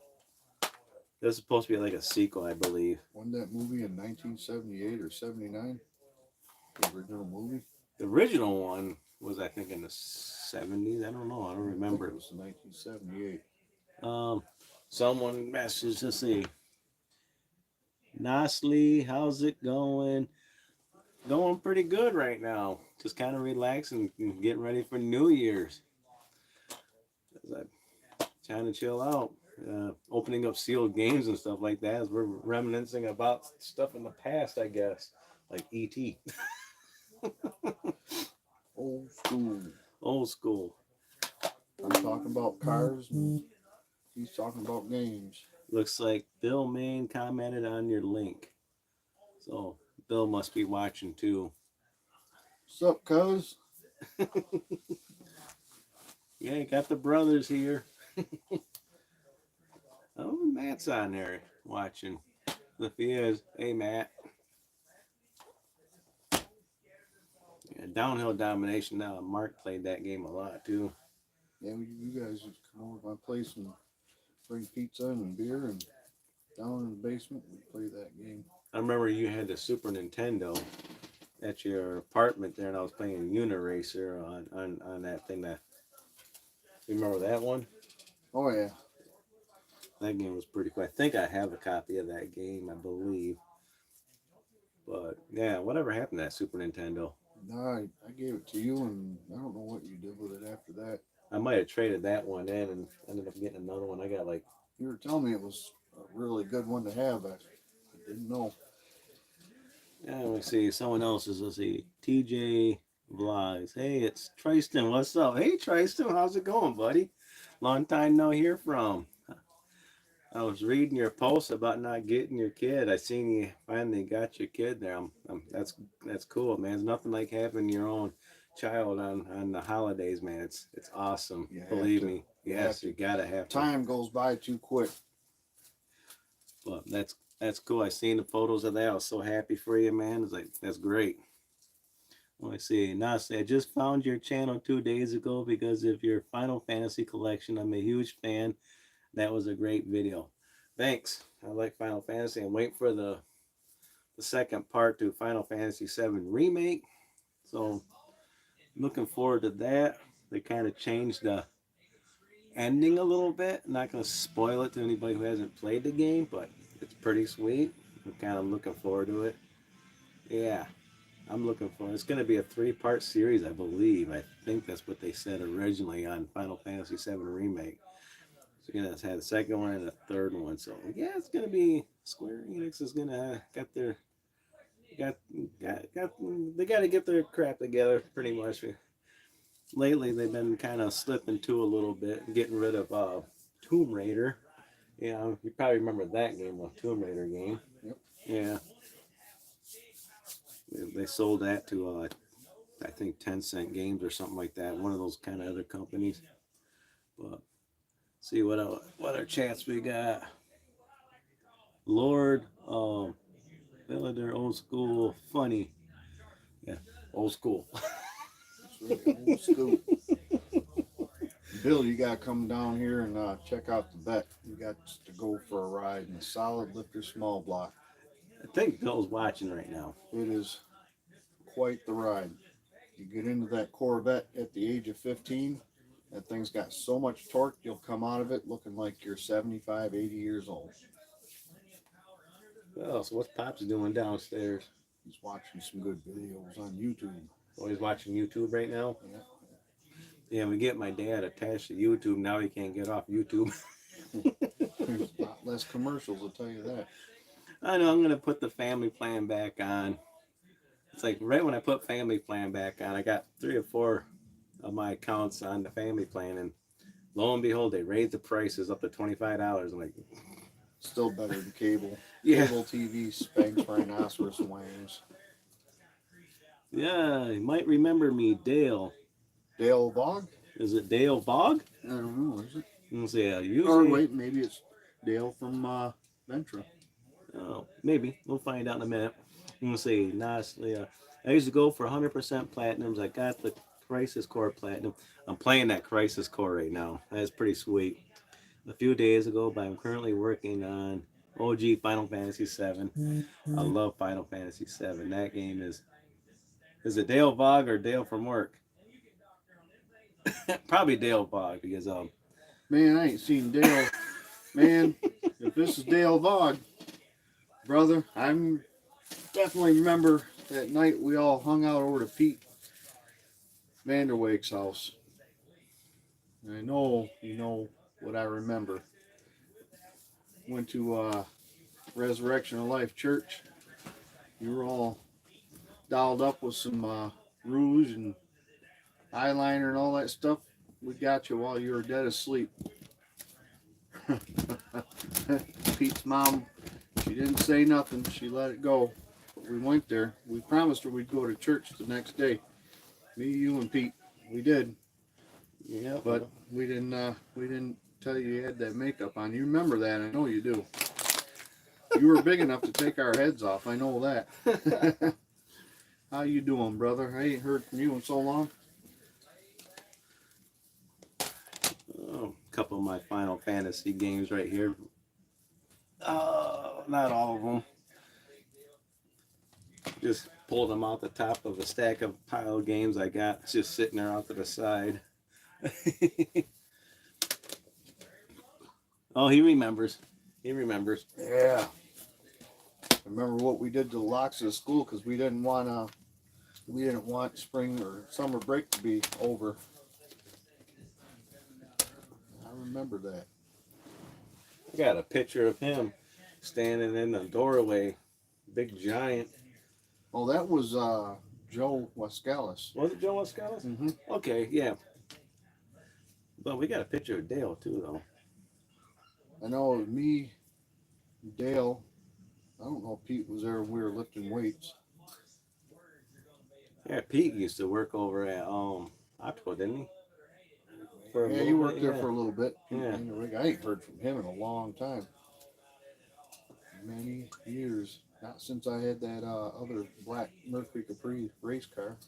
This is supposed to be like a sequel, I believe. Wasn't that movie in 1978 or 79? The original movie? The original one was, I think, in the 70s. I don't know. I don't I think remember. it was 1978. Someone messaged to see. Nosley, how's it going? Going pretty good right now. Just kind of relaxing and getting ready for New Year's. I'm trying to chill out. Opening up sealed games and stuff like that as we're reminiscing about stuff in the past, I guess. Like E.T. Old school. Old school. I'm talking about cars and he's talking about games. Looks like Bill Main commented on your link. So Bill must be watching too. What's up, cuz? Yeah, got the brothers here. Oh, Matt's on there watching. If he is, hey Matt. Yeah, Downhill Domination now. Mark played that game a lot too. Yeah, you guys just come over to my place and bring pizza and beer and down in the basement we play that game. I remember you had the Super Nintendo at your apartment there, and I was playing Uniracer on that thing. That you remember that one? Oh yeah. That game was pretty cool. I think I have a copy of that game, I believe. But yeah, whatever happened to that Super Nintendo? No, I gave it to you and I don't know what you did with it after that. I might have traded that one in and ended up getting another one. I got like. You were telling me it was a really good one to have. I didn't know. Yeah, let me see. Someone else is, let's see. TJ Vlogs. Hey, it's Tristan. What's up? Hey, Tristan. How's it going, buddy? Long time no hear from. I was reading your post about not getting your kid. I seen you finally got your kid there. That's cool, man. There's nothing like having your own child on the holidays, man. It's awesome. Believe me. Yes, you gotta have to. Time goes by too quick. But that's cool. I seen the photos of that. I was so happy for you, man. It's like that's great. Let me see. Nasi, I just found your channel 2 days ago because of your Final Fantasy collection. I'm a huge fan. That was a great video. Thanks. I like Final Fantasy. I'm waiting for the second part to Final Fantasy VII Remake. So looking forward to that. They kind of changed the ending a little bit. I'm not going to spoil it to anybody who hasn't played the game, but it's pretty sweet. I'm kind of looking forward to it. Yeah, I'm looking forward. It's going to be a 3-part series, I believe. I think that's what they said originally on Final Fantasy VII Remake. So you're going to have the second one and the third one. So yeah, it's going to be Square Enix is going to they got to get their crap together pretty much. Lately, they've been kind of slipping to a little bit, getting rid of Tomb Raider. Yeah, you probably remember that game, the Tomb Raider game. Yep. Yeah. They sold that to, I think, Tencent Games or something like that. One of those kind of other companies. But see what other chats we got. Lord, Villager, old school, funny. Yeah, old school. That's right, old school. Bill, you got to come down here and check out the vet. You got to go for a ride in the solid lifter small block. I think Bill's watching right now. It is quite the ride. You get into that Corvette at the age of 15, that thing's got so much torque, you'll come out of it looking like you're 75, 80 years old. Well, so what's Pops doing downstairs? He's watching some good videos on YouTube. Oh, he's watching YouTube right now? Yeah. Yeah, we get my dad attached to YouTube. Now he can't get off YouTube. There's a lot less commercials, I'll tell you that. I know, I'm going to put the family plan back on. It's like right when I put family plan back on, I got 3 or 4 of my accounts on the family plan, and lo and behold, they raised the prices up to $25. I'm like, still better than cable. Yeah. Cable TV spanks rhinoceros wangs. Yeah, you might remember me, Dale. Dale Vog? Is it Dale Vog? I don't know, is it? Let's see, usually... Or wait, maybe it's Dale from Ventra. Oh, maybe. We'll find out in a minute. I'm gonna say honestly, I used to go for 100% platinums. I got the Crisis Core Platinum. I'm playing that Crisis Core right now. That's pretty sweet. A few days ago, but I'm currently working on OG Final Fantasy VII. I love Final Fantasy VII. That game is it Dale Vog or Dale from work? Probably Dale Vog because Man, I ain't seen Dale. Man, if this is Dale Vaughn, brother, I'm definitely remember that night we all hung out over to Pete Vanderwake's house. And I know you know what I remember. Went to Resurrection of Life Church. You were all dolled up with some rouge and eyeliner and all that stuff. We got you while you were dead asleep. Pete's mom, she didn't say nothing. She let it go. But we went there. We promised her we'd go to church the next day. Me, you, and Pete. We did. yeah, But we didn't tell you had that makeup on. You remember that? I know you do. You were big enough to take our heads off. I know that. How you doing, brother? I ain't heard from you in so long. a couple of my Final Fantasy games right here. Not all of them. Just pulled them out the top of a stack of pile of games I got. It's just sitting there off to the side. Oh, he remembers. He remembers. Yeah. Remember what we did to the locks of the school because we didn't want spring or summer break to be over. I remember that. I got a picture of him standing in the doorway, big giant. Oh, that was Joe Wascalis. Was it Joe Wascalis? Mm-hmm. Okay, yeah. But we got a picture of Dale too, though. I know it was me, Dale. I don't know if Pete was there when we were lifting weights. Yeah, Pete used to work over at Optical, didn't he? For a Yeah, little he worked bit, there yeah. for a little bit. Yeah. I ain't heard from him in a long time. Many years. Not since I had that other black Mercury Capri race car.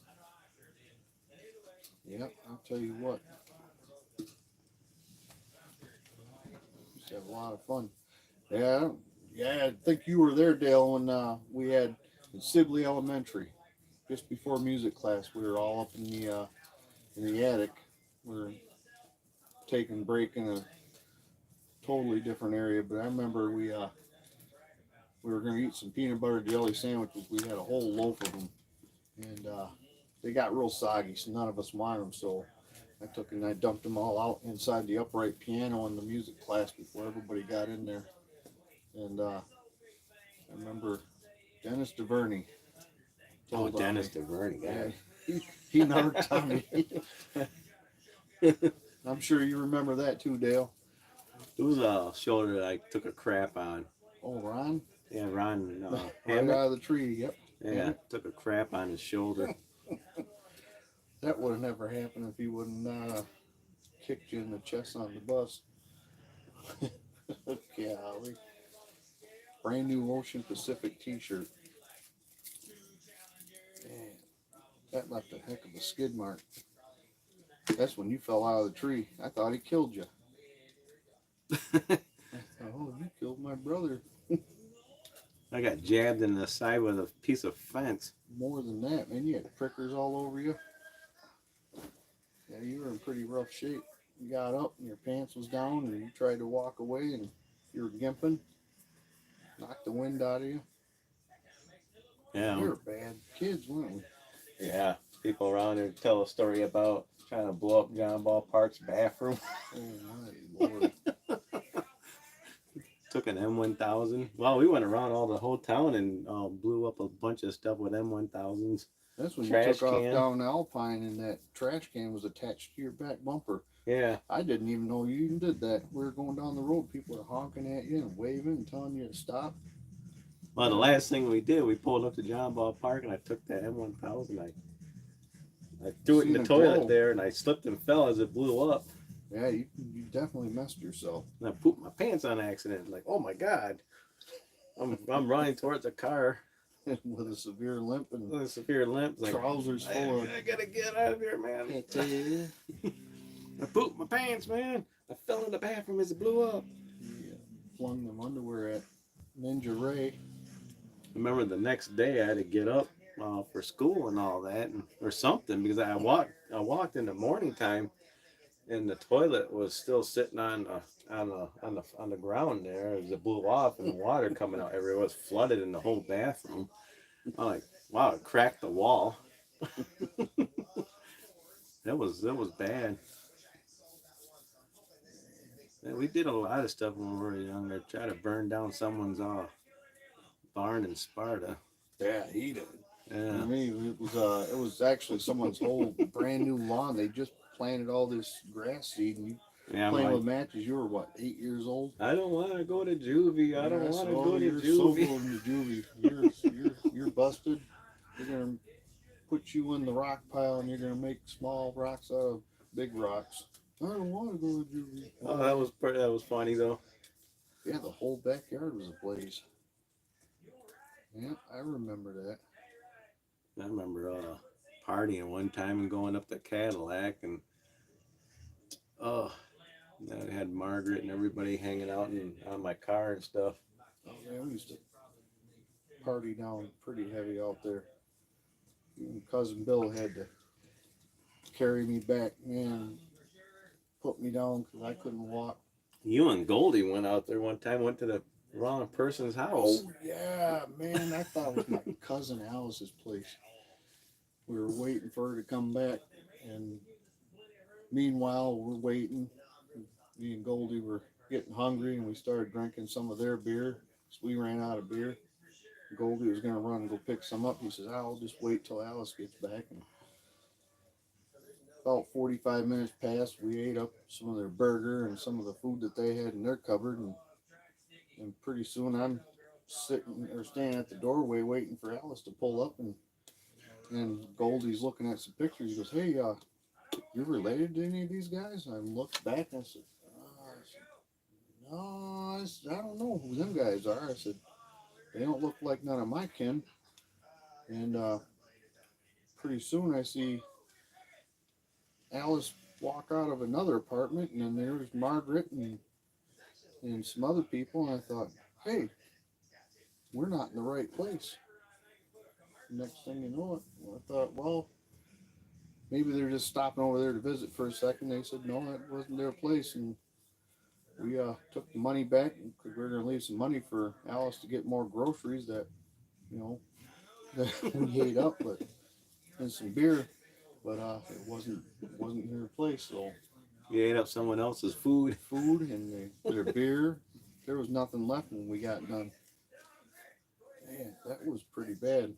Yep, I'll tell you what. Used to have a lot of fun. Yeah, I think you were there, Dale, when we had in Sibley Elementary, just before music class. We were all up in the attic. We were taking a break in a totally different area, but I remember we were going to eat some peanut butter jelly sandwiches. We had a whole loaf of them, and they got real soggy, so none of us wanted them. So I took and I dumped them all out inside the upright piano in the music class before everybody got in there. And I remember Dennis DeVerney. Oh, Dennis DeVerney, yeah. He never told me. I'm sure you remember that too, Dale. It was a shoulder that I took a crap on. Oh, Ron? Yeah, Ron. Right Hammett. out of the tree, yep. Yeah, took a crap on his shoulder. That would have never happened if he wouldn't kicked you in the chest on the bus. Golly. Brand new Ocean Pacific t-shirt. Man, that left a heck of a skid mark. That's when you fell out of the tree. I thought he killed you. I thought, oh, you killed my brother. I got jabbed in the side with a piece of fence. More than that, man. You had prickers all over you. Yeah, you were in pretty rough shape. You got up and your pants was down and you tried to walk away and you were gimping. Knocked the wind out of you. Yeah. We were bad kids, weren't we? Yeah. People around here tell a story about trying to blow up John Ballpark's bathroom. Oh my Lord. Took an M1000. Well, we went around all the whole town and blew up a bunch of stuff with M1000s. That's when Trash you took can. off down Alpine and that trash can was attached to your back bumper. Yeah. I didn't even know you even did that. We were going down the road, people were honking at you and waving and telling you to stop. Well, the last thing we did, we pulled up to John Ballpark and I took that M1000. I threw it in the toilet there and I slipped and fell as it blew up. Yeah, you definitely messed yourself. And I pooped my pants on accident. Like, oh my God. I'm running towards the car. with a severe limp and With a severe limp. Like, trousers full of. I gotta get out of here, man. I pooped my pants, man. I fell in the bathroom as it blew up. He flung them underwear at Ninja Ray. I remember the next day I had to get up for school and all that, or something, because I walked in the morning time, and the toilet was still sitting on the ground there as it blew off, and the water coming out everywhere. It was flooded in the whole bathroom. I'm like, wow, it cracked the wall. That was bad. Yeah, we did a lot of stuff when we were younger. Try to burn down someone's barn in Sparta. Yeah, he did. I Yeah, mean, it was actually someone's whole brand new lawn. They just planted all this grass seed, and you yeah. I'm playing like, with matches. You were what, 8 years old? I don't want to go to juvie. I don't Yeah, want to so go to you're so juvie. going to juvie. You're busted. They're gonna put you in the rock pile, and you're gonna make small rocks out of big rocks. I don't want to go to juvie. Oh, that was funny though. Yeah, the whole backyard was ablaze. Yeah, I remember that. I remember partying one time and going up to Cadillac, and oh, I had Margaret and everybody hanging out on my car and stuff. Oh man, we used to party down pretty heavy out there. Even cousin Bill had to carry me back, man, put me down because I couldn't walk. You and Goldie went out there one time. Went to the wrong person's house. Oh yeah, man, I thought it was my cousin Alice's place. We were waiting for her to come back, and meanwhile we're waiting. Me and Goldie were getting hungry, and we started drinking some of their beer. So we ran out of beer. Goldie was gonna run and go pick some up. He says, "I'll just wait till Alice gets back." And about 45 minutes passed. We ate up some of their burger and some of the food that they had in their cupboard, and pretty soon I'm sitting or standing at the doorway waiting for Alice to pull up, and Goldie's looking at some pictures. He goes, "Hey, you're related to any of these guys?" And I looked back and I said, "No, I don't know who them guys are." I said, "They don't look like none of my kin." And pretty soon I see Alice walk out of another apartment, and then there's Margaret and some other people, and I thought, hey, we're not in the right place. Next thing you know it, I thought, well, maybe they're just stopping over there to visit for a second. They said, no, that wasn't their place, and we took the money back because we were going to leave some money for Alice to get more groceries that, you know, that we ate up, but and some beer, but it wasn't her place. So You ate up someone else's food. and their beer, there was nothing left when we got done. Man, that was pretty bad.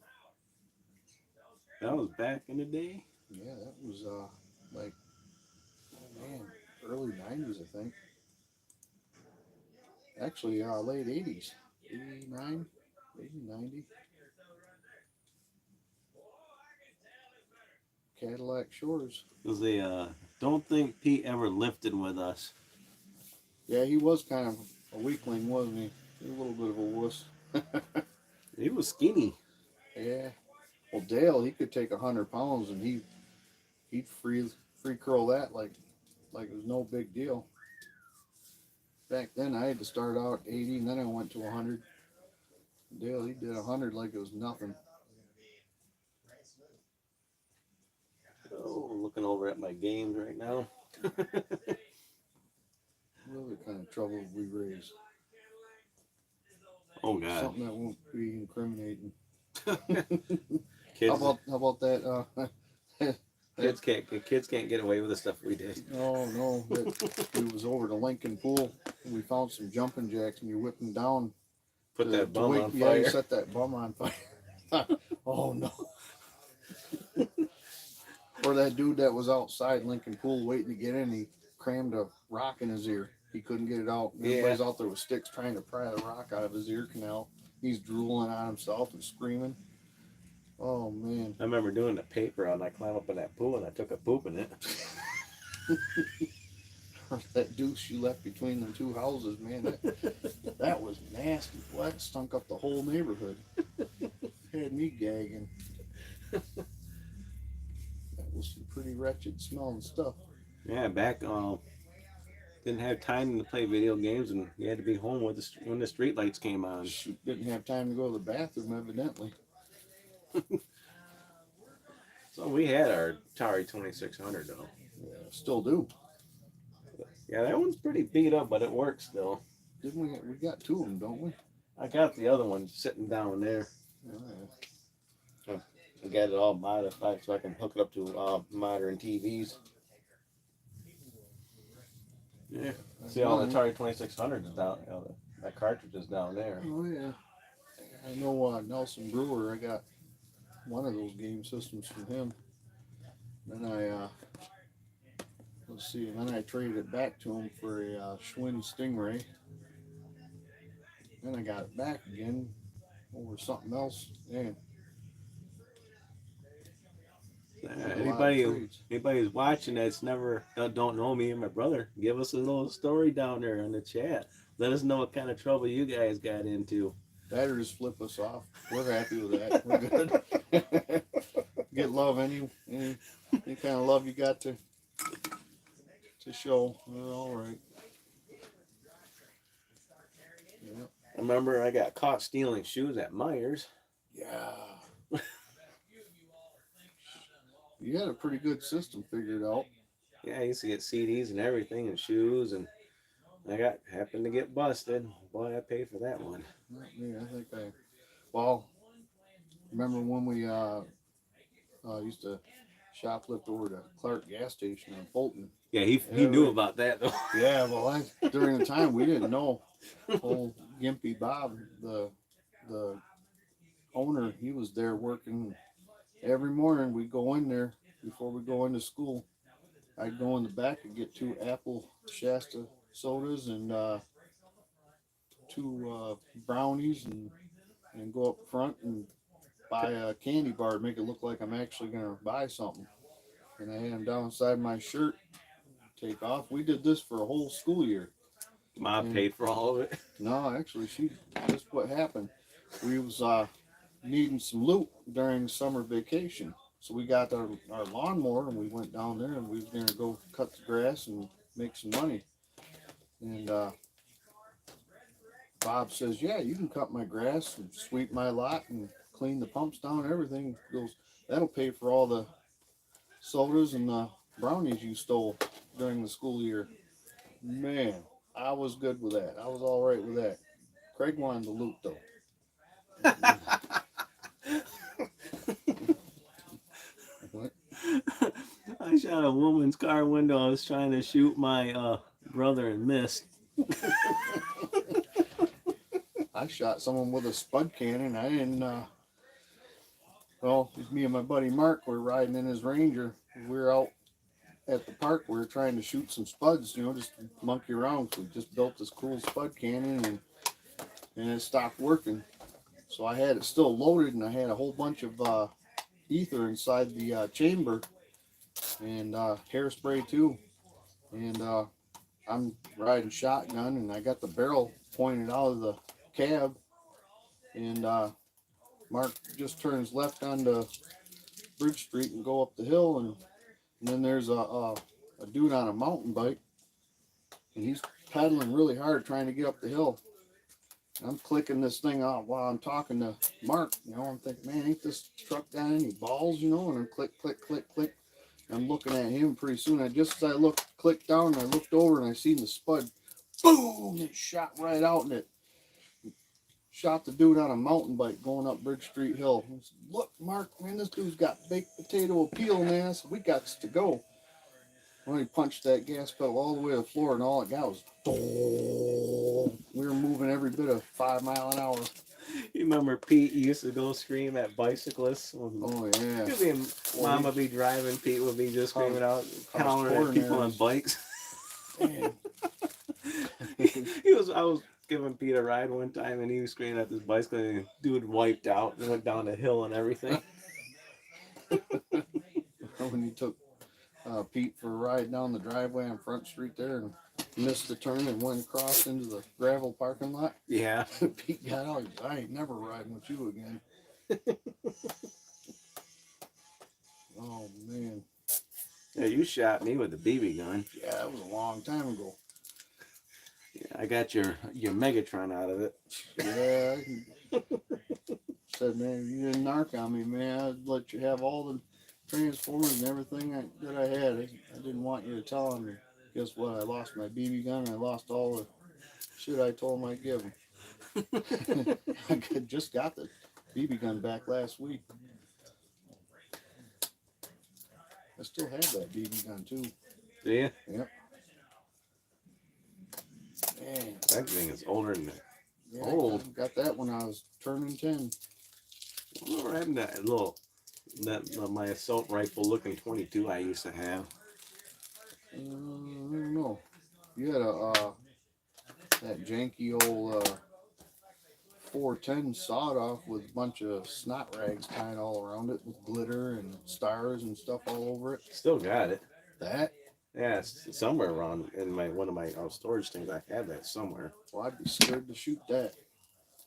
That was back in the day. Yeah, that was like, oh man, early 90s, I think. Actually, late 80s, 89, maybe 90. Cadillac Shores. Cause they don't think Pete ever lifted with us. Yeah, he was kind of a weakling, wasn't he? He was a little bit of a wuss. He was skinny. Yeah. Well, Dale, he could take 100 pounds and he'd free curl that like it was no big deal. Back then, I had to start out 80, and then I went to 100. Dale, he did 100 like it was nothing. Oh, looking over at my games right now. What other kind of trouble we raise? Oh God. Something that won't be incriminating. Kids, How about that? kids can't get away with the stuff we did. No, we was over to Lincoln Pool, and we found some jumping jacks, and you whip them down. Put that bum on Yeah, you fire. set that bum on fire. Oh no. Or that dude that was outside Lincoln Pool waiting to get in, he crammed a rock in his ear. He couldn't get it out. Everybody's out there with sticks trying to pry the rock out of his ear canal. He's drooling on himself and screaming. Oh man. I remember doing the paper on. I climbed up in that pool and I took a poop in it. That douche you left between them two houses, man, that was nasty. Well, that stunk up the whole neighborhood. had me gagging. That was some pretty wretched smelling stuff. Yeah, back didn't have time to play video games, and you had to be home with when the street lights came on. Shoot, didn't have time to go to the bathroom, evidently. So we had our Atari 2600 though. Yeah, still do. Yeah, that one's pretty beat up, but it works still. Didn't we? We got two of them, don't we? I got the other one sitting down there. Yeah. I got it all modified so I can hook it up to modern TVs. Yeah. See, all the Atari 2600 is down. That cartridge is down there. Oh yeah. I know Nelson Brewer. I got one of those game systems from him. Then let's see. Then I traded it back to him for a Schwinn Stingray. Then I got it back again over something else. And Anybody who's watching that's never don't know me and my brother, give us a little story down there in the chat. Let us know what kind of trouble you guys got into. that or just flip us off. We're happy with that. We're good. Get love any kind of love you got to show. We're all right. Yeah. I remember I got caught stealing shoes at Myers. Yeah. You had a pretty good system figured out. Yeah, I used to get CDs and everything and shoes, and I happened to get busted. Boy, I paid for that one. Yeah, I think well, remember when we used to shoplift over to Clark gas station in Fulton? Yeah, he knew about that though. Yeah, well, during the time we didn't know. Old Gimpy Bob, the owner, he was there working. Every morning we'd go in there before we go into school. I'd go in the back and get 2 apple Shasta sodas and 2 brownies and go up front and buy a candy bar to make it look like I'm actually going to buy something. And I had them down inside my shirt, take off. We did this for a whole school year. Mom paid for all of it. No, actually, just what happened. We was needing some loot during summer vacation. So we got our lawnmower and we went down there and we was going to go cut the grass and make some money. And Bob says, yeah, you can cut my grass and sweep my lot and clean the pumps down and everything. He goes, that'll pay for all the sodas and the brownies you stole during the school year. Man, I was good with that. I was all right with that. Craig wanted the loot though. What? I shot a woman's car window. I was trying to shoot my brother and missed. I shot someone with a spud cannon. I didn't. Well, me and my buddy Mark were riding in his Ranger. We were out at the park. We were trying to shoot some spuds, just monkey around. So we just built this cool spud cannon, and it stopped working. So I had it still loaded, and I had a whole bunch of ether inside the chamber, and hairspray too. And I'm riding shotgun, and I got the barrel pointed out of the cab, and Mark just turns left onto Bridge Street and go up the hill, and then there's a dude on a mountain bike, and he's pedaling really hard trying to get up the hill. I'm clicking this thing off while I'm talking to Mark. I'm thinking, man, ain't this truck got any balls? And I'm click, click, click, click. I'm looking at him. Pretty soon, as I clicked down, and I looked over, and I seen the spud. Boom! It shot right out, and it shot the dude on a mountain bike going up Bridge Street Hill. I said, look, Mark, man, this dude's got baked potato appeal, man. I said, we got to go. When he punched that gas pedal all the way to the floor, and all it got was, we were moving every bit of 5 miles an hour. You remember Pete used to go scream at bicyclists? Oh, yeah. Mom would be driving, Pete would be just screaming out, hollering at people on bikes. Man. I was giving Pete a ride one time, and he was screaming at this bicycle, and the dude wiped out and went down the hill and everything. When you took Pete for a ride down the driveway on Front Street there and missed the turn and went across into the gravel parking lot. Yeah. Pete got out. I ain't never riding with you again. Oh man. Yeah, you shot me with a BB gun. Yeah, that was a long time ago. Yeah, I got your Megatron out of it. Yeah. Said, man, if you didn't narc on me, man, I'd let you have all the Transformers and everything that I had. I didn't want you to tell him. Guess what? I lost my BB gun. And I lost all the shit I told him I'd give him. Just got the BB gun back last week. I still have that BB gun too. Do you? Yep. Man, That thing is older than that. yeah, Old. I got that when I was turning 10. What happened to that little my assault rifle looking 22 I used to have? I don't know. You had that janky old 410 sawed off with a bunch of snot rags tied all around it with glitter and stars and stuff all over it. Still got it. That? Yeah, it's somewhere around in one of my storage things. I have that somewhere. Well, I'd be scared to shoot that.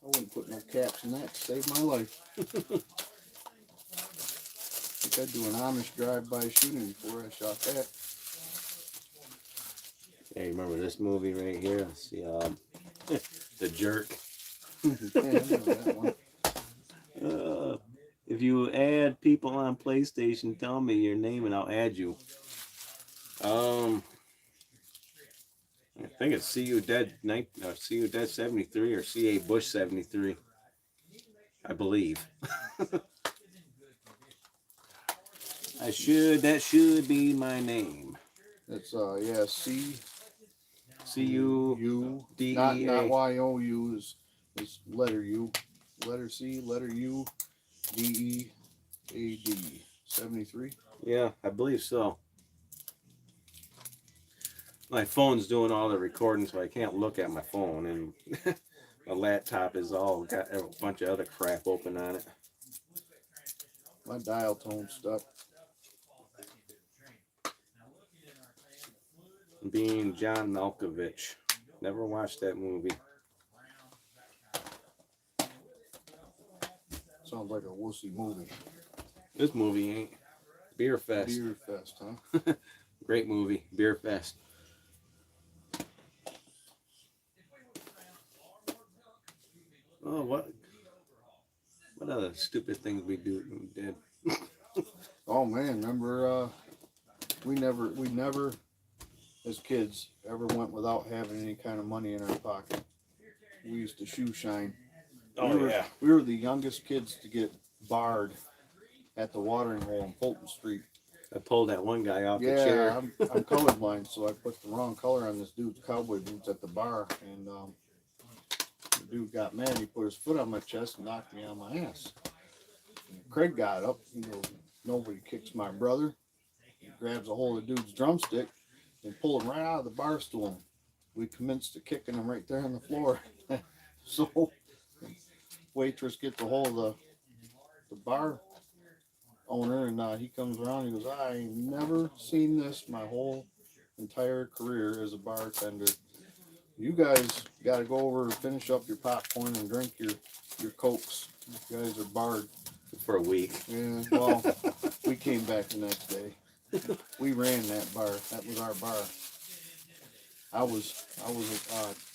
I wouldn't put no caps in that to save my life. I think I'd do an Amish drive-by shooting before I shot that. Hey, remember this movie right here? Let's see, The Jerk. Yeah, I remember that one. If you add people on PlayStation, tell me your name and I'll add you. I think it's See You Dead 73 or CA Bush 73. I believe. That should be my name. It's yeah, C CU U D not E not A. YOU is letter U, letter C, letter U, DEAD 73. Yeah, I believe so. My phone's doing all the recording, so I can't look at my phone, and my laptop is all got a bunch of other crap open on it. My dial tone stuck. Being John Malkovich. Never watched that movie. Sounds like a wussy movie. This movie ain't. Beer Fest. Beer Fest, huh? Great movie. Beer Fest. Oh, what other stupid things we did? Oh man, remember we never as kids ever went without having any kind of money in our pocket. We used to shoe shine. Oh, We were the youngest kids to get barred at the watering hole on Fulton Street. I pulled that one guy off the Yeah, chair. I'm colorblind, so I put the wrong color on this dude's cowboy boots at the bar, and the dude got mad. He put his foot on my chest and knocked me on my ass. And Craig got up. He goes, "Nobody kicks my brother." He grabs a hold of the dude's drumstick and pulled him right out of the bar stool. We commenced to kicking him right there on the floor. So waitress gets a hold of the bar owner, and he comes around. He goes, "I ain't never seen this my whole entire career as a bartender. You guys got to go over and finish up your popcorn and drink your cokes. You guys are barred For a week. Yeah, well, we came back the next day. We ran that bar. That was our bar. I was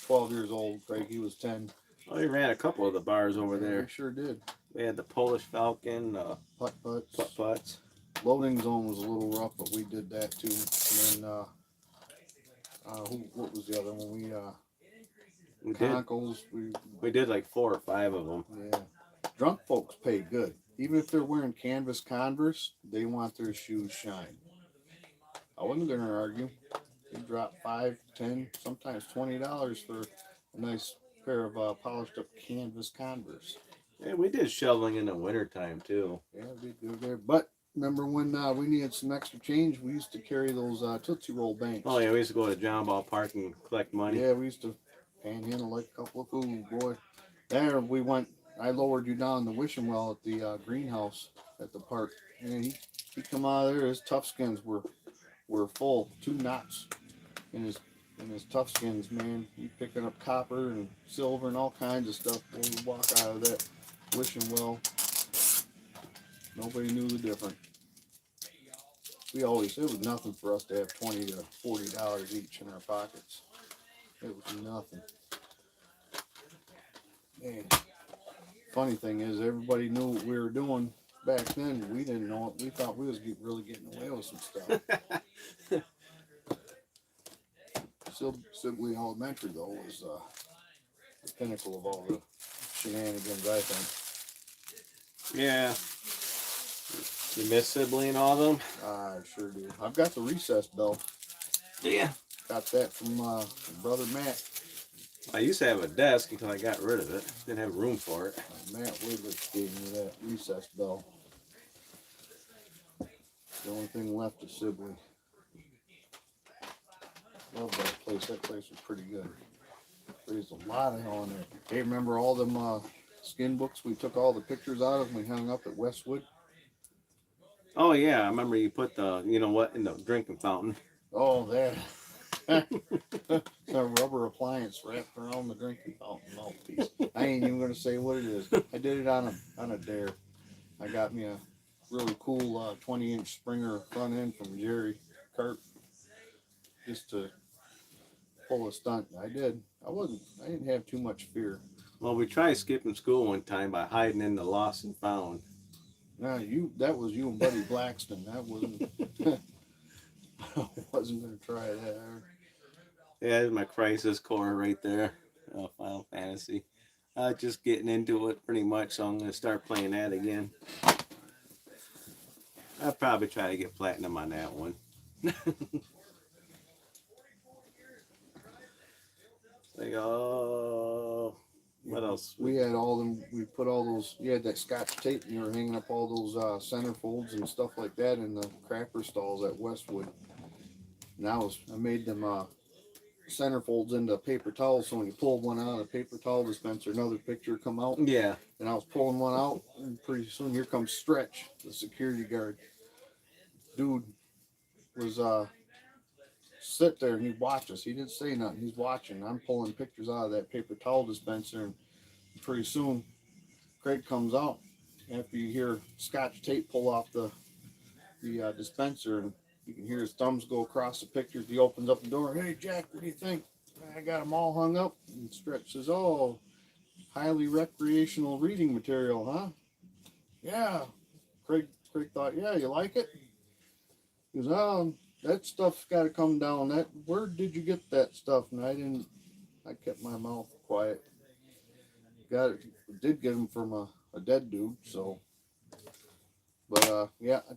12 years old. Craig, he was 10. Oh, we ran a couple of the bars over there. We sure did. We had the Polish Falcon, Putt-putts. putt-putts. Loading zone was a little rough, but we did that too. And then, what was the other one? We did. Conkles. We did like 4 or 5 of them. Yeah. Drunk folks pay good. Even if they're wearing canvas Converse, they want their shoes shine. I wasn't going to argue. They drop $5, $10, sometimes $20 for a nice pair of polished up canvas Converse. Yeah, we did shoveling in the wintertime too. Yeah, we did there. But remember when we needed some extra change, we used to carry those Tootsie Roll banks. Oh yeah, we used to go to John Ball Park and collect money. Yeah, we used to panhandle like a couple of fools, boy. There we went. I lowered you down the wishing well at the greenhouse at the park, and he come out of there. His tough skins were full, 2 knots in his tough skins, man. He picking up copper and silver and all kinds of stuff when we walk out of that wishing well. Nobody knew the difference. It was nothing for us to have $20 to $40 each in our pockets. It was nothing. Man, funny thing is, everybody knew what we were doing back then. We didn't know it. We thought we was really getting away with some stuff. Sibley Elementary, though, was the pinnacle of all the shenanigans, I think. Yeah. You miss Sibley and all them? I sure do. I've got the recess bell. Yeah. Got that from brother Matt. I used to have a desk until I got rid of it. Didn't have room for it. Matt Woodrich gave me that recess bell. The only thing left is Sibley. Love that place. That place was pretty good. There's a lot of on there. Hey, remember all them skin books we took all the pictures out of and we hung up at Westwood? Oh yeah, I remember you put the, you know what, in the drinking fountain. Oh, that. A rubber appliance wrapped around the drinking fountain mouthpiece. I ain't even gonna say what it is. I did it on a dare. I got me a really cool 20-inch Springer front end from Jerry Carp just to pull a stunt. I did. I didn't have too much fear. Well, we tried skipping school one time by hiding in the lost and found. No, that was you and Buddy Blackston. That wasn't. I wasn't gonna try that. Yeah, there's my Crisis Core right there. Final Fantasy. Just getting into it pretty much, so I'm going to start playing that again. I'll probably try to get platinum on that one. Like, oh, what else? We had all them. We put all those. You had that Scotch tape, and you were hanging up all those centerfolds and stuff like that in the crapper stalls at Westwood. And I made them centerfolds into paper towels. So when you pulled one out of the paper towel dispenser, another picture come out. Yeah. And I was pulling one out, and pretty soon here comes Stretch, the security guard. Dude was sit there and he'd watch us. He didn't say nothing. He's watching. I'm pulling pictures out of that paper towel dispenser, and pretty soon Craig comes out after you hear Scotch tape pull off the dispenser, and you can hear his thumbs go across the pictures. He opens up the door. Hey, Jack, what do you think? I got them all hung up. And Stretch says, oh, highly recreational reading material, huh? Yeah. Craig thought, yeah, you like it? He goes, oh, that stuff's got to come down. Where did you get that stuff? And I kept my mouth quiet. Did get him from a dead dude, so. But, yeah, I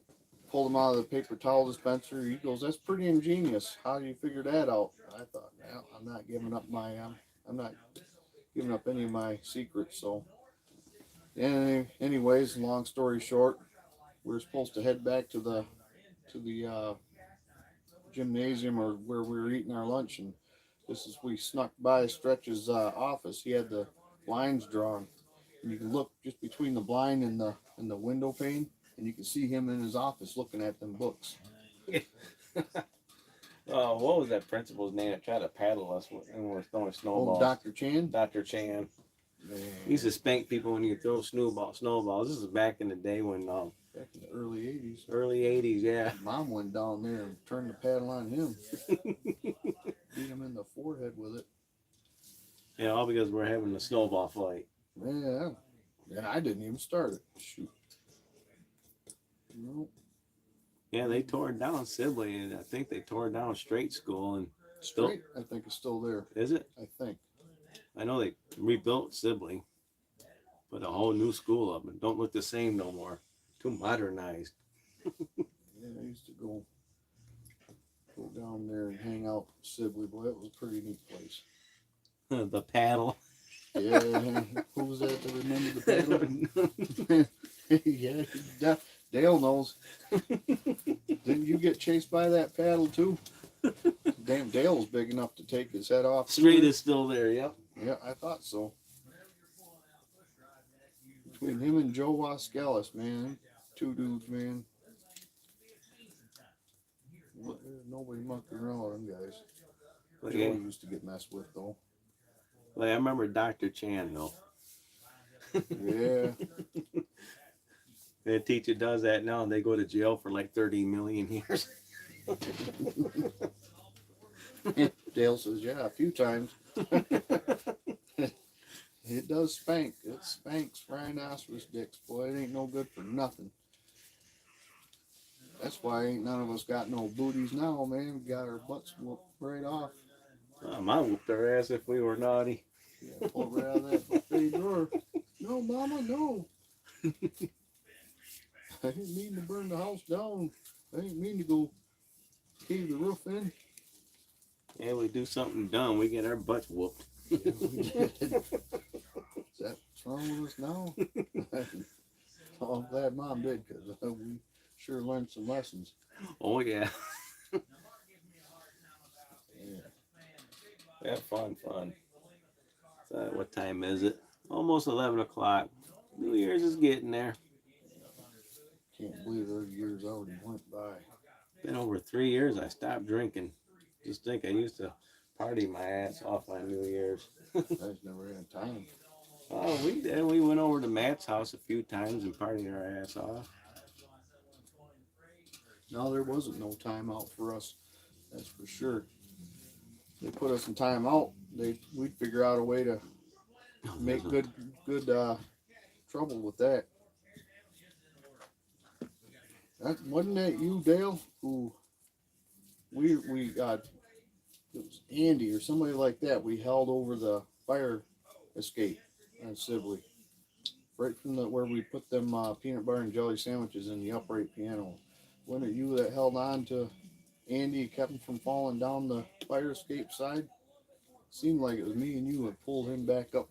pulled him out of the paper towel dispenser. He goes, that's pretty ingenious. How do you figure that out? I thought, well, I'm not giving up any of my secrets, so. Anyways, long story short, we were supposed to head back to the gymnasium or where we were eating our lunch, and we snuck by Stretch's office. He had the blinds drawn, and you can look just between the blind and the window pane, and you can see him in his office looking at them books. What was that principal's name that tried to paddle us when we were throwing snowballs? Oh, Dr. Chan? Dr. Chan. Man. He used to spank people when you throw snowballs. This is back in the day when Back in the early 80s. Early 80s, yeah. Mom went down there and turned the paddle on him. Beat him in the forehead with it. Yeah, all because we're having a snowball fight. Yeah. Yeah, I didn't even start it. Shoot. Nope. Yeah, they tore down Sibley, and I think they tore down Straight School. And Straight, I think, is still there. Is it? I think. I know they rebuilt Sibley. Put a whole new school up. And don't look the same no more. Too modernized. Yeah, I used to go down there and hang out with Sibley. Boy, that was a pretty neat place. The paddle. Yeah, who was that to remember the paddle? Yeah, Dale knows. Didn't you get chased by that paddle too? Damn, Dale's big enough to take his head off. Straight is still there, yep. Yeah, I thought so. Between him and Joe Wascalis, man. Two dudes, man. Nobody mucking around with them guys. But Joe yeah, used to get messed with, though. like, I remember Dr. Chan, though. Yeah. The teacher does that now, and they go to jail for like 30 million years. Dale says, yeah, a few times. It does spank. It spanks rhinoceros dicks. Boy, it ain't no good for nothing. That's why ain't none of us got no booties now, man. We got our butts whooped right off. Mom whooped our ass if we were naughty. Yeah, pull right out of that buffet drawer. No, Mama, no. I didn't mean to burn the house down. I didn't mean to go cave the roof in. Yeah, we do something dumb, we get our butts whooped. Yeah, we did. Is that what's wrong with us now? Oh, I'm glad Mom did, because we sure learned some lessons. Oh yeah. Yeah. Yeah, fun. So what time is it? Almost 11 o'clock. New Year's is getting there. Can't believe 30 years already went by. Been over 3 years I stopped drinking. Just think I used to party my ass off on New Year's. I just never had time. Oh, we did. We went over to Matt's house a few times and partied our ass off. No, there wasn't no time out for us. That's for sure. They put us in time out. We'd figure out a way to make good trouble with that. Wasn't that you, Dale? Who we it was Andy or somebody like that. We held over the fire escape on Sibley, right from where we put them peanut butter and jelly sandwiches in the upright piano. Wasn't it you that held on to Andy, kept him from falling down the fire escape side? Seemed like it was me and you that pulled him back up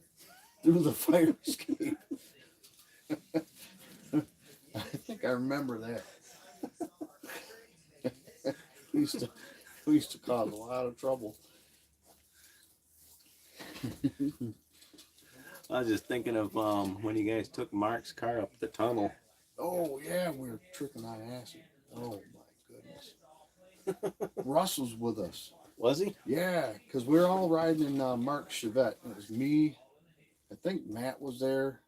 through the fire escape. I think I remember that. we used to cause a lot of trouble. I was just thinking of when you guys took Mark's car up the tunnel. Oh yeah, we were tripping on acid. Oh my goodness. Russ was with us. Was he? Yeah, because we were all riding in Mark's Chevette. It was me. I think Matt was there.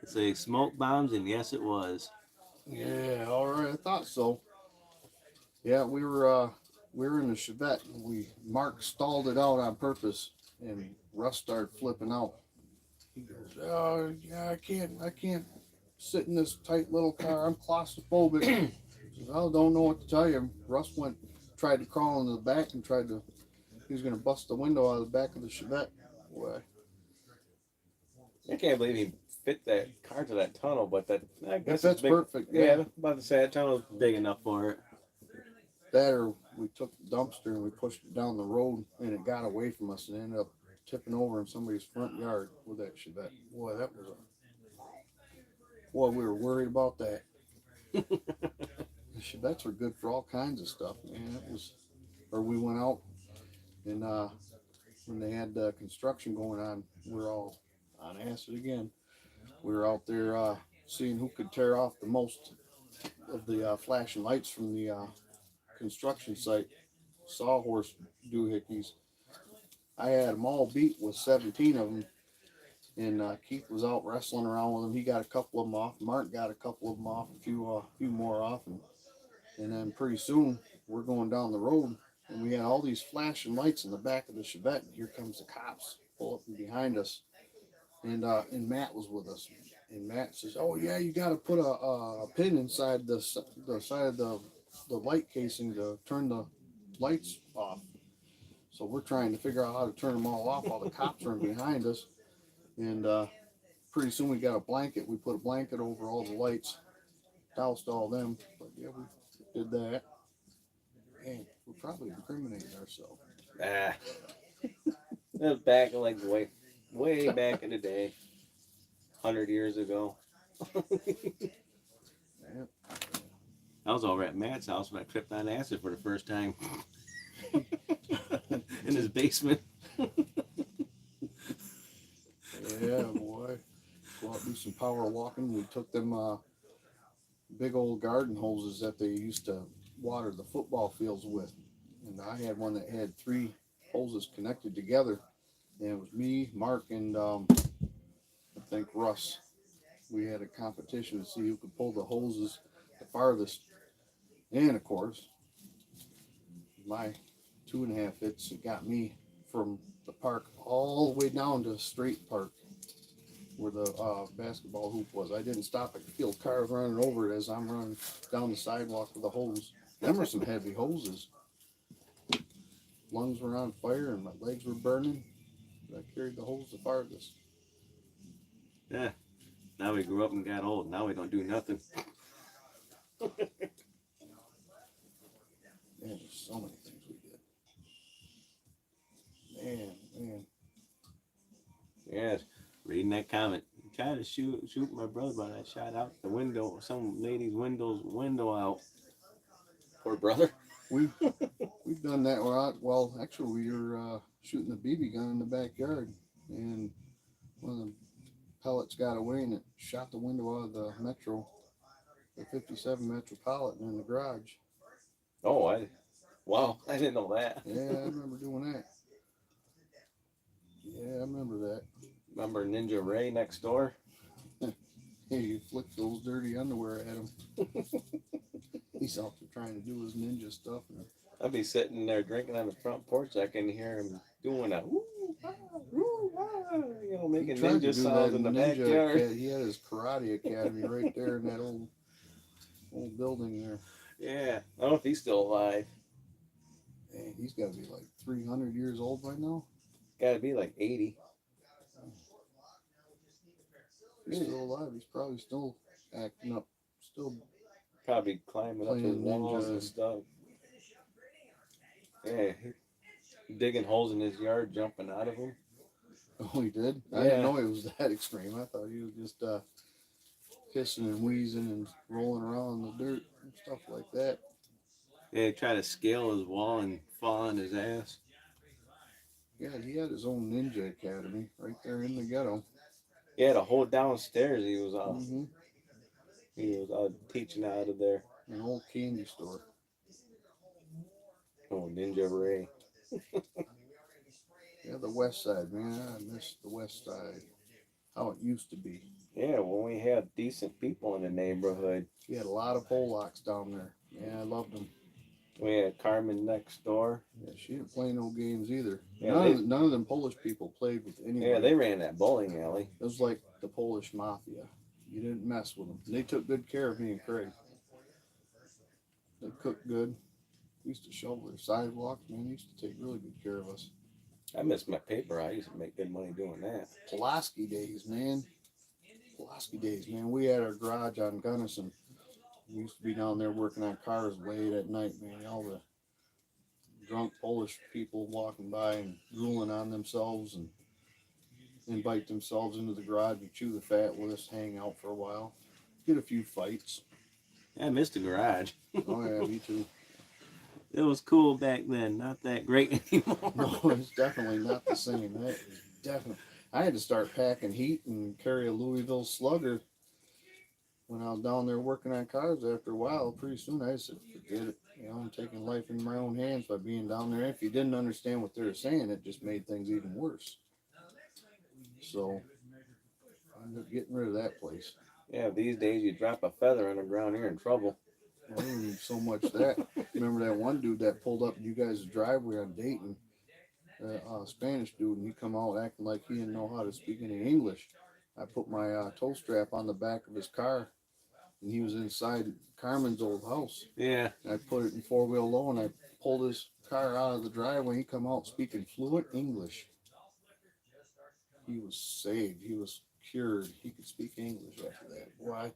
It's a smoke bombs, and yes, it was. Yeah, all right. I thought so. Yeah, we were in the Chevette. And Mark stalled it out on purpose, and Russ started flipping out. He goes, "Oh yeah, I can't sit in this tight little car. I'm claustrophobic." He says, "I don't know what to tell you." Russ tried to crawl into the back and he was gonna bust the window out of the back of the Chevette. Boy. I can't believe he fit that car to that tunnel, but I guess That's big, perfect. Yeah, about to say that tunnel's big enough for it. That or we took the dumpster and we pushed it down the road and it got away from us and ended up tipping over in somebody's front yard with that Chevette. Boy, we were worried about that. The Chevettes were good for all kinds of stuff, man. We went out and when they had construction going on, we were all on acid again. We were out there seeing who could tear off the most of the flashing lights from the construction site. Sawhorse doohickeys. I had them all beat with 17 of them, and Keith was out wrestling around with them. He got a couple of them off. Mark got a couple of them off. A few more off, and then pretty soon we're going down the road, and we had all these flashing lights in the back of the Chevette. And here comes the cops pull up from behind us, and Matt was with us. And Matt says, "Oh yeah, you got to put a pin inside the side of the light casing to turn the lights off." So we're trying to figure out how to turn them all off while the cops are behind us. And pretty soon we got a blanket. We put a blanket over all the lights, doused all them. But yeah, we did that. And we're probably incriminating ourselves. That was back like way back in the day, 100 years ago. Yeah. I was over at Matt's house when I tripped on acid for the first time in his basement. Yeah, boy. Go out and do some power walking. We took them big old garden hoses that they used to water the football fields with. And I had one that had 3 hoses connected together. And it was me, Mark, and I think Russ. we had a competition to see who could pull the hoses the farthest. And of course, my 2.5 hits got me from the park all the way down to Straight Park where the basketball hoop was. I didn't stop. I could feel cars running over it as I'm running down the sidewalk with the hose. Them are some heavy hoses. Lungs were on fire and my legs were burning. I carried the hose the farthest. Yeah. Now we grew up and got old. Now we don't do nothing. Man, there's so many things we did. Man. Yes. Reading that comment. Tried to shoot my brother, but I shot out the window. Some lady's window out. Poor brother. We've done that. Well, actually, we were shooting the BB gun in the backyard, and one of the pellets got away and it shot the window out of the the 57 Metropolitan in the garage. Oh, wow, I didn't know that. Yeah, I remember doing that. Yeah, I remember that. Remember Ninja Ray next door? Hey, you flicked those dirty underwear at him. He's out there trying to do his ninja stuff. I'd be sitting there drinking on the front porch. I can hear him doing a woo, ah, woo, ah, making ninja sounds in the backyard. He had his karate academy right there in that old building there. Yeah, I don't know if he's still alive. Man, he's got to be like 300 years old by now. Got to be like 80. He's still alive. He's probably still acting up. Still probably climbing up his walls and stuff. Yeah, digging holes in his yard, jumping out of them. Oh, he did? I didn't know he was that extreme. I thought he was just hissing and wheezing and rolling around in the dirt and stuff like that. Yeah, he tried to scale his wall and fall on his ass. Yeah, he had his own ninja academy right there in the ghetto. He had a whole downstairs. He was teaching out of there. An old candy store. Oh, Ninja Ray. Yeah, the west side, man. I miss the west side. How it used to be. Yeah, when we had decent people in the neighborhood. We had a lot of Polacks down there. Yeah, I loved them. We had Carmen next door. Yeah, she didn't play no games either. Yeah, none of them Polish people played with anybody. Yeah, they ran that bowling alley. It was like the Polish mafia. You didn't mess with them. They took good care of me and Craig. They cooked good. We used to shovel their sidewalks, man. They used to take really good care of us. I miss my paper. I used to make good money doing that. Pulaski days, man. Pulaski days, man. We had our garage on Gunnison. We used to be down there working on cars late at night, man. All the drunk Polish people walking by and drooling on themselves and invite themselves into the garage and chew the fat with us, hang out for a while. Get a few fights. I missed the garage. Oh, yeah, me too. It was cool back then. Not that great anymore. No, it's definitely not the same. That is definitely. I had to start packing heat and carry a Louisville Slugger when I was down there working on cars. After a while, pretty soon I said, forget it. You know, I'm taking life in my own hands by being down there. If you didn't understand what they were saying, it just made things even worse. So I ended up getting rid of that place. Yeah, these days you drop a feather on the ground, you're in trouble. I didn't need so much that. Remember that one dude that pulled up in you guys' driveway on Dayton, Spanish dude, and he come out acting like he didn't know how to speak any English. I put my toe strap on the back of his car, and he was inside Carmen's old house. Yeah. And I put it in four-wheel low, and I pulled his car out of the driveway. He come out speaking fluent English. He was saved. He was cured. He could speak English after that. Boy, I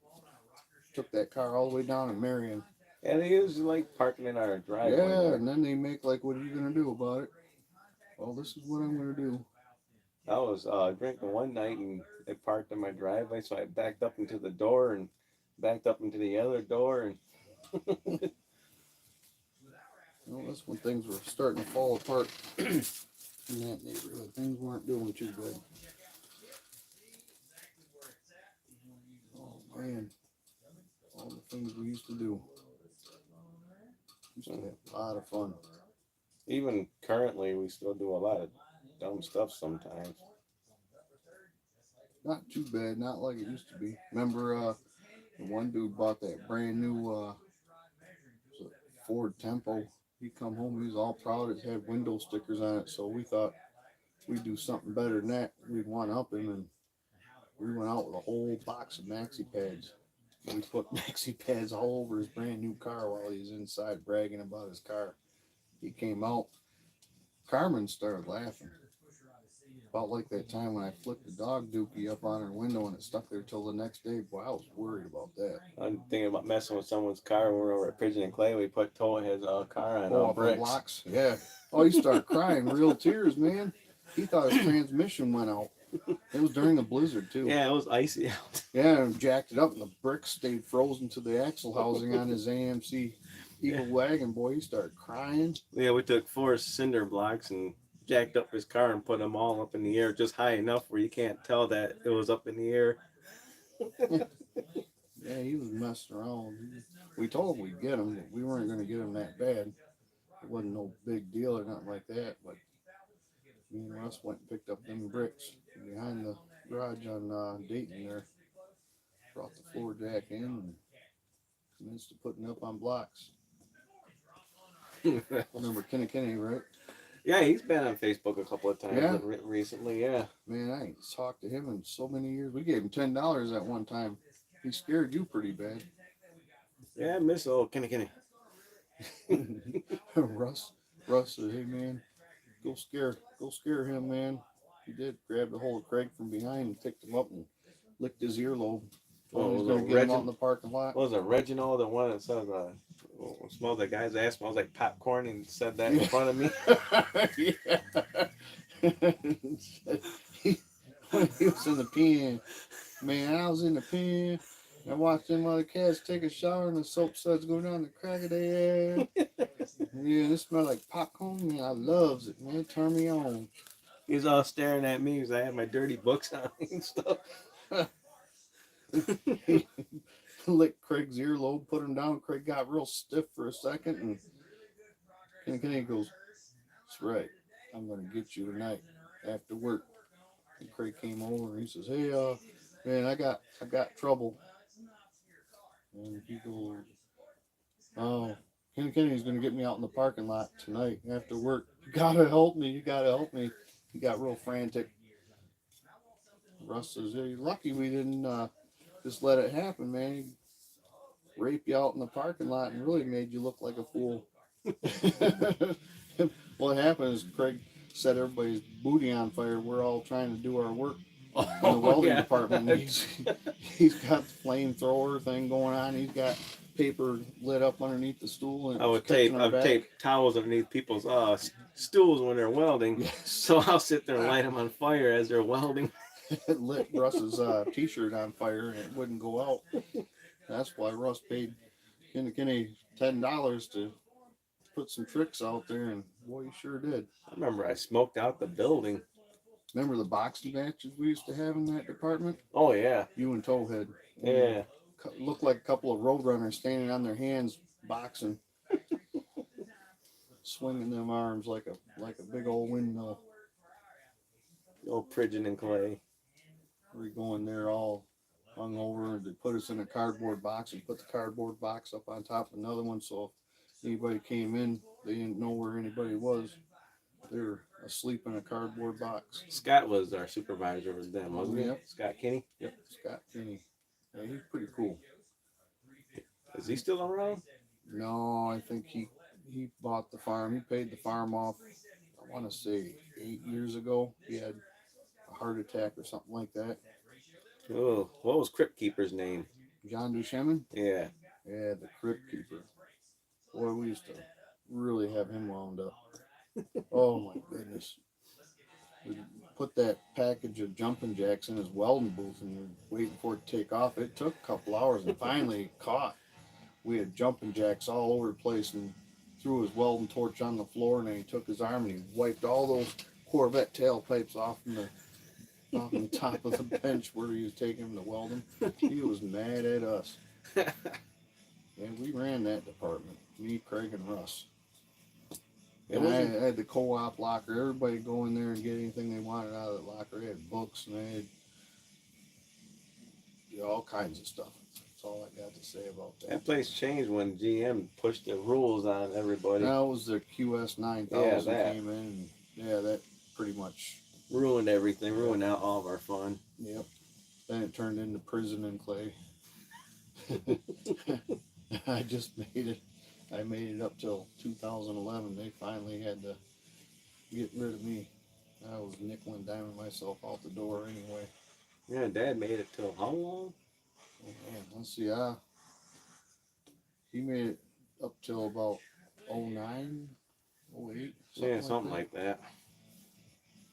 took that car all the way down to Marion. And he was like parking in our driveway. Yeah, and then they make like, what are you going to do about it? Well, this is what I'm going to do. I was drinking one night and they parked in my driveway, so I backed up into the door and backed up into the other door. And well, that's when things were starting to fall apart in that neighborhood. Things weren't doing too good. Oh, man. All the things we used to do. Used to have a lot of fun. Even currently, we still do a lot of dumb stuff sometimes. not too bad, not like it used to be. Remember, the one dude bought that brand new was it Ford Tempo. He come home, he was all proud. It had window stickers on it, so we thought we'd do something better than that. We'd one up him, and we went out with a whole box of maxi pads. We put maxi pads all over his brand new car while he was inside bragging about his car. He came out. Carmen started laughing. About like that time when I flipped the dog dookie up on her window and it stuck there till the next day. Boy, I was worried about that. I'm thinking about messing with someone's car when we were over at Pigeon and Clay. We put tow his car on Oh, up on bricks. blocks? Yeah. Oh, he started crying, real tears, man. He thought his transmission went out. It was during the blizzard, too. Yeah, it was icy out. Yeah, and jacked it up, and the bricks stayed frozen to the axle housing on his AMC Eagle wagon. Boy, he started crying. Yeah, we took 4 cinder blocks and jacked up his car and put them all up in the air just high enough where you can't tell that it was up in the air. Yeah, he was messing around. We told him we'd get him, but we weren't going to get him that bad. It wasn't no big deal or nothing like that, but me and Russ went and picked up them bricks behind the garage on Dayton there. Brought the floor jack in and commenced to putting up on blocks. Remember Kenny, right? Yeah, he's been on Facebook a couple of times Yeah? recently, yeah. Man, I ain't talked to him in so many years. We gave him $10 at one time. He scared you pretty bad. Yeah, I miss old Kenny. Russ said, "Hey man, go scare him, man." He did. Grabbed a hold of Craig from behind and picked him up and licked his earlobe. Oh, He's was gonna it get him out in the parking lot. What was it, Reginald, the one that says, smells like guy's ass smells like popcorn, and said that in front of me? When he was in the pen, man, I was in the pen. I watched them other cats take a shower and the soap suds go down the crack of their ass. Yeah, this smell like popcorn. Man, I loves it, man. Turn me on. He was all staring at me because I had my dirty books on and stuff. Licked Craig's earlobe, put him down. Craig got real stiff for a second, and Kenny goes, "That's right. I'm gonna get you tonight after work." And Craig came over and he says, "Hey, man, I got trouble." And he goes, "Oh, Kenny's gonna get me out in the parking lot tonight after work. You gotta help me. You gotta help me." He got real frantic. Russ says, "Hey, you're lucky we didn't just let it happen, man. He raped you out in the parking lot and really made you look like a fool." What happened is Craig set everybody's booty on fire. We're all trying to do our work in the welding department. He's got the flamethrower thing going on. He's got paper lit up underneath the stool. And I've taped towels underneath people's stools when they're welding. Yes. So I'll sit there and light them on fire as they're welding. It lit Russ's t-shirt on fire and it wouldn't go out. That's why Russ paid Kenny $10 to put some tricks out there, and boy, he sure did. I remember I smoked out the building. Remember the boxing matches we used to have in that department? Oh, yeah. You and Towhead. Yeah. Looked like a couple of roadrunners standing on their hands boxing. Swinging them arms like a big old windmill. Old Pigeon and Clay. We're going there all hung over. They put us in a cardboard box and put the cardboard box up on top of another one, so if anybody came in, they didn't know where anybody was. They were asleep in a cardboard box. Scott was our supervisor with them, wasn't he? Yep. Scott Kinney? Yep, Scott Kinney. Yeah, he's pretty cool. Is he still around? No, I think he bought the farm. He paid the farm off, I want to say 8 years ago. He had a heart attack or something like that. Oh, what was Crypt Keeper's name? John Duchemin? Yeah. Yeah, the Crypt Keeper. Boy, we used to really have him wound up. Oh my goodness. We put that package of jumping jacks in his welding booth and we were waiting for it to take off. It took a couple hours and finally it caught. We had jumping jacks all over the place and threw his welding torch on the floor, and then he took his arm and he wiped all those Corvette tailpipes off the top of the bench where he was taking him to weld them. He was mad at us. And we ran that department. Me, Craig, and Russ. And I had the co-op locker. Everybody go in there and get anything they wanted out of the locker. They had books and they had Yeah, all kinds of stuff. That's all I got to say about that. That place changed when GM pushed the rules on everybody. Now it was the QS Yeah, 9000 that. came in. And yeah, that pretty much Ruined everything, ruined out all of our fun. Yep. Then it turned into prison and clay. I just made it. I made it up till 2011. They finally had to get rid of me. I was nickel and diming myself out the door anyway. Yeah, Dad made it till how long? Oh, man, let's see. He made it up till about 09, 08. Yeah, something like that.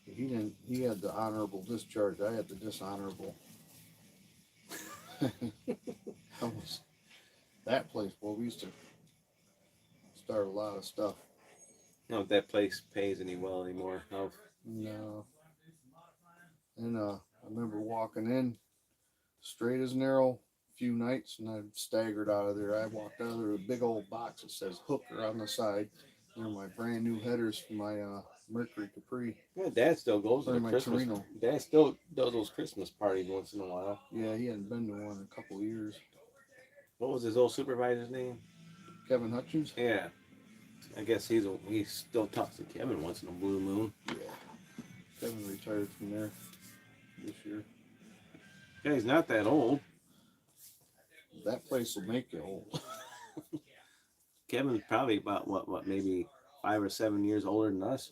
He didn't. He had the honorable discharge. I had the dishonorable. That place. Well, we used to start a lot of stuff. I don't know if that place pays any well anymore. Oh, No. And I remember walking in straight as an arrow a few nights, and I staggered out of there. I walked out of there with a big old box that says Hooker on the side. They're my brand new headers for my Mercury Capri. yeah, Dad still goes to Or the my Christmas. Torino. Dad still does those Christmas parties once in a while. Yeah, he hadn't been to one in a couple of years. What was his old supervisor's name? Kevin Hutchins? Yeah, I guess he still talks to Kevin once in a blue moon. Yeah. Kevin retired from there this year. Yeah, he's not that old. That place will make you old. Kevin's probably about what maybe 5 or 7 years older than us.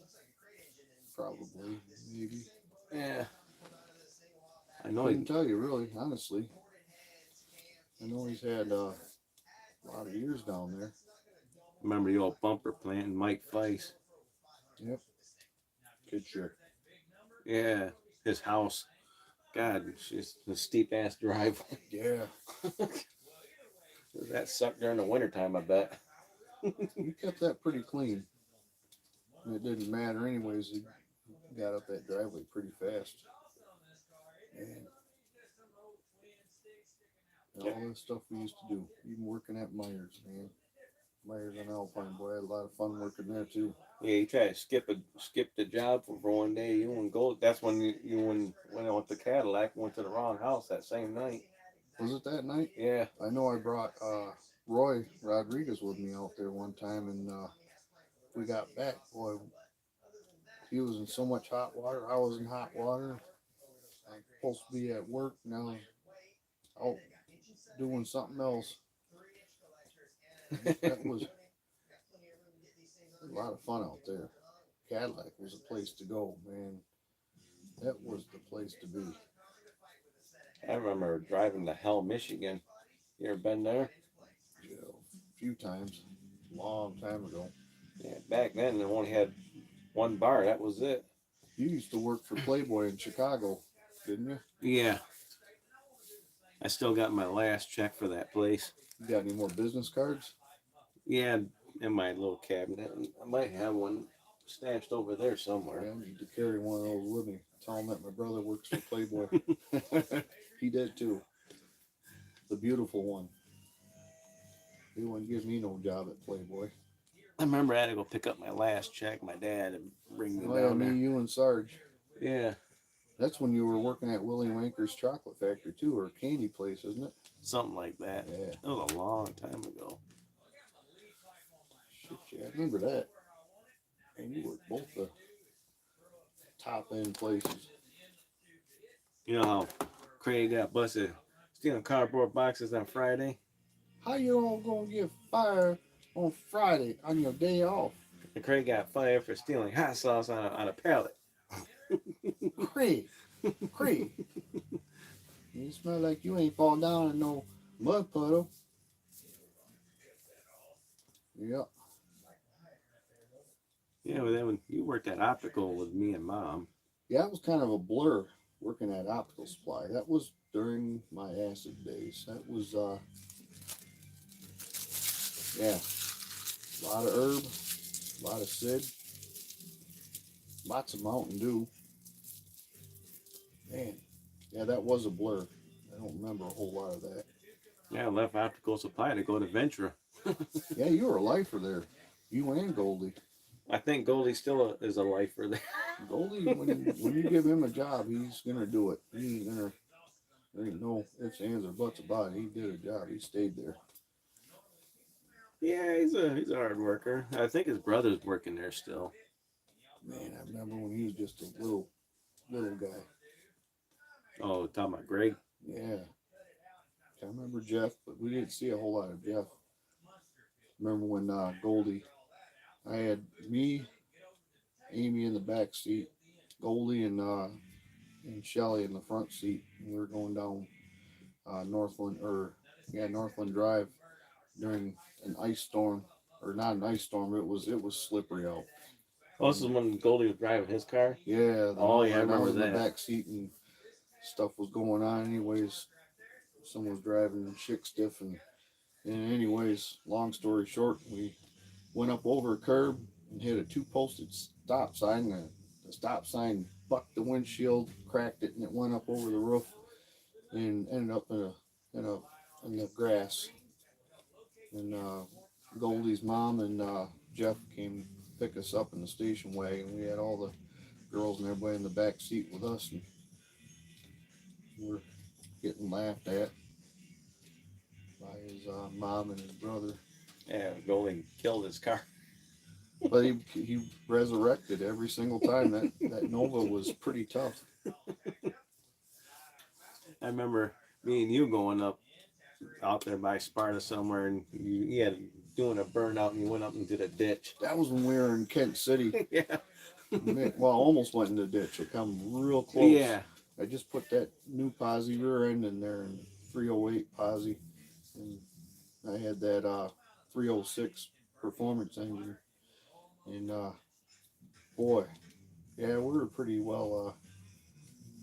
Probably, maybe. Yeah. I know Couldn't tell you really, honestly. I know he's had a lot of years down there. Remember the old bumper plant and Mike Feiss. Yep. Good shit. Yeah, his house. God, it's just a steep ass driveway. Yeah. That sucked during the wintertime, I bet. He kept that pretty clean. And it didn't matter anyways. He got up that driveway pretty fast. And all that stuff we used to do. Even working at Myers, man. Myers on Alpine, boy, I had a lot of fun working there too. Yeah, you try to skip the job for one day. You wouldn't go. That's when you went with the Cadillac, went to the wrong house that same night. Was it that night? Yeah. I know I brought Roy Rodriguez with me out there one time, and we got back. Boy, he was in so much hot water. I was in hot water. I'm supposed to be at work now. Out doing something else. That was a lot of fun out there. Cadillac was a place to go, man. That was the place to be. I remember driving to Hell, Michigan. You ever been there? Yeah, a few times. Long time ago. Yeah, back then they only had one bar. That was it. You used to work for Playboy in Chicago, didn't you? Yeah. I still got my last check for that place. You got any more business cards? Yeah, in my little cabinet. I might have one stashed over there somewhere. Yeah, I need to carry one of those with me. Tell him that my brother works for Playboy. He did too. The beautiful one. He wouldn't give me no job at Playboy. I remember I had to go pick up my last check. My dad and bring me Oh yeah, down me, there. you, and Sarge. Yeah, That's when you were working at Willie Wanker's Chocolate Factory too, or candy place, isn't it? something like that. Yeah. That was a long time ago. Shit, yeah, I remember that. And you worked both the top end places. You know how Craig got busted stealing cardboard boxes on Friday? How you all gonna get fired on Friday on your day off? And Craig got fired for stealing hot sauce on a pallet. Craig, you smell like you ain't fall down in no mud puddle. Yep. Yeah, well, then when you worked at Optical with me and Mom. Yeah, it was kind of a blur working at Optical Supply. That was during my acid days. That was, yeah, a lot of herb, a lot of Sid, lots of Mountain Dew. Man, yeah, that was a blur. I don't remember a whole lot of that. Yeah, I left Optical Supply to go to Ventura. Yeah, you were a lifer there. You and Goldie. I think Goldie still is a lifer there. Goldie, when you give him a job, he's gonna do it. He ain't gonna There ain't no ifs, ands, or buts about it. He did a job. He stayed there. Yeah, he's a hard worker. I think his brother's working there still. Man, I remember when he was just a little guy. Oh, talking about Greg. Yeah. I remember Jeff, but we didn't see a whole lot of Jeff. Remember when Goldie, I had me, Amy in the back seat, Goldie and Shelly in the front seat. And we were going down Northland Drive during an ice storm, or not an ice storm. It was slippery out. Oh, this is when Goldie was driving his car. Yeah. Oh yeah, I And I remember was in the that. back seat and stuff was going on. Anyways, someone was driving chick stiff and anyways, long story short, we went up over a curb and hit a two posted stop sign. The stop sign bucked the windshield, cracked it, and it went up over the roof and ended up in the grass. And Goldie's mom and Jeff came pick us up in the station wagon. We had all the girls and everybody in the back seat with us, and we were getting laughed at by his mom and his brother. Yeah, Goldie killed his car. But he resurrected every single time. That Nova was pretty tough. I remember me and you going up out there by Sparta somewhere, and you had doing a burnout, and you went up into the ditch. That was when we were in Kent City. Yeah. Well, almost went in the ditch. It come real close. Yeah. I just put that new Posse rear end in there, and 308 Posse, and I had that 306 performance engine, and boy, yeah, we were pretty well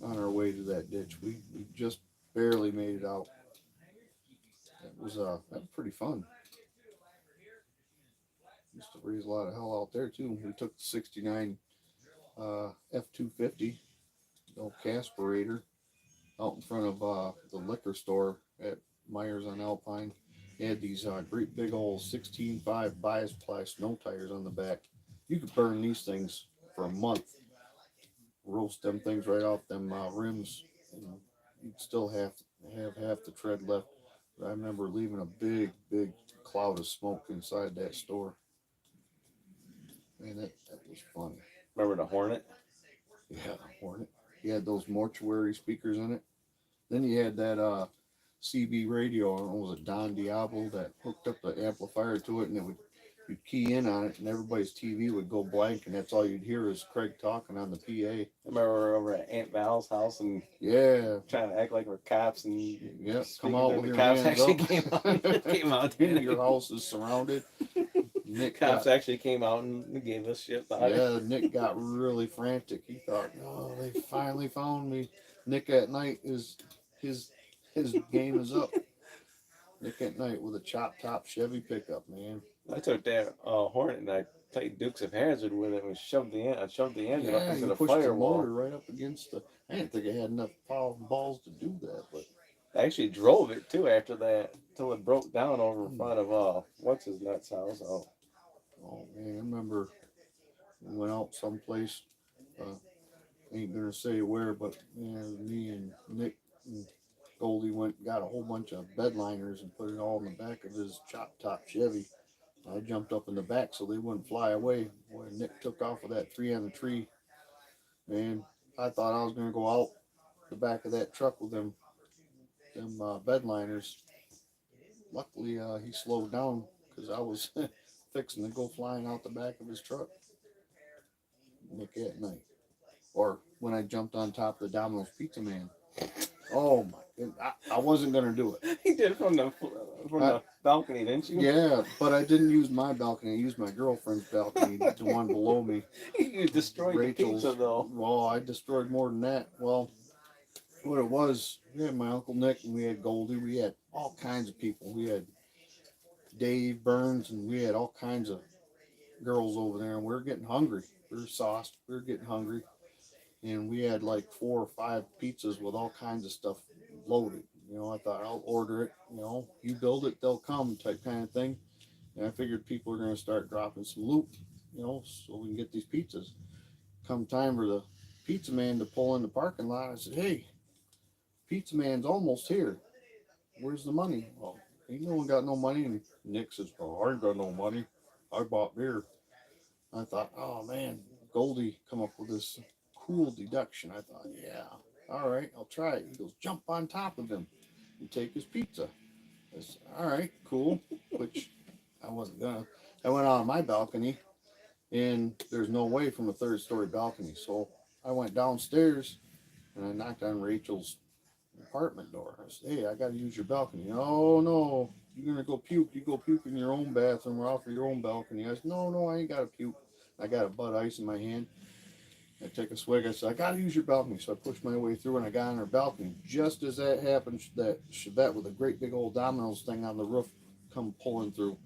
on our way to that ditch. We just barely made it out. That was pretty fun. Used to raise a lot of hell out there too. We took the '69 F-250, the old Casperator, out in front of the liquor store at Myers on Alpine. They had these great big old 16.5 bias ply snow tires on the back. You could burn these things for a month, roast them things right off them rims, and you'd still have half the tread left. But I remember leaving a big cloud of smoke inside that store. Man, that was fun. Remember the Hornet? Yeah, Hornet. You had those mortuary speakers in it. Then you had that CB radio, it was a Don Diablo that hooked up the amplifier to it, and you'd key in on it, and everybody's TV would go blank, and that's all you'd hear is Craig talking on the PA. I remember we were over at Aunt Val's house and Yeah, trying to act like we're cops, and yeah. Come speaking out to with the your cops hands actually up. came out there. Your house is surrounded. Nick Cops got, actually came out and gave us shit about it. yeah, Nick got really frantic. He thought, "Oh, they finally found me." Nick at night his game is up. Nick at night with a chop top Chevy pickup, man. I took that Hornet and I played Dukes of Hazzard with it and I shoved the engine up Yeah, into you the pushed the firewall. motor right up against the. I didn't think it had enough power and balls to do that, but I actually drove it too after that till it broke down over in front of what's his nuts house. oh man, I remember we went out someplace. Ain't gonna say where, but me and Nick and Goldie went and got a whole bunch of bed liners and put it all in the back of his chop top Chevy. I jumped up in the back so they wouldn't fly away. Boy, Nick took off with that tree on the tree. Man, I thought I was gonna go out the back of that truck with them bed liners. Luckily, he slowed down because I was fixing to go flying out the back of his truck. Nick at night, or when I jumped on top of the Domino's Pizza Man. Oh my! I wasn't gonna do it. He did from the balcony, didn't you? Yeah, but I didn't use my balcony. I used my girlfriend's balcony, the one below me. You destroyed Rachel's. the pizza though. Well, I destroyed more than that. Well, what it was, we had my Uncle Nick and we had Goldie. We had all kinds of people. We had Dave Burns and we had all kinds of girls over there, and we were getting hungry. We were sauced. We were getting hungry, and we had like 4 or 5 pizzas with all kinds of stuff loaded. I thought I'll order it. You build it, they'll come type kind of thing. And I figured people are going to start dropping some loot, so we can get these pizzas. Come time for the pizza man to pull in the parking lot, I said, "Hey, pizza man's almost here. Where's the money? Well, ain't no one got no money. And Nick says, "Oh, I ain't got no money. I bought beer." I thought, oh man, Goldie come up with this cool deduction. I thought, yeah, all right, I'll try it. He goes, jump on top of him and take his pizza. I said, all right, cool. Which I wasn't gonna. I went out on my balcony, and there's no way from a third story balcony. So I went downstairs and I knocked on Rachel's apartment door. I said, hey, I got to use your balcony. Oh, no, you're going to go puke. You go puke in your own bathroom or off of your own balcony. I said, no, no, I ain't got to puke. I got a Bud Ice in my hand. I take a swig. I said, I got to use your balcony. So I pushed my way through and I got on her balcony. Just as that happened, that Chevette with a great big old Domino's thing on the roof come pulling through.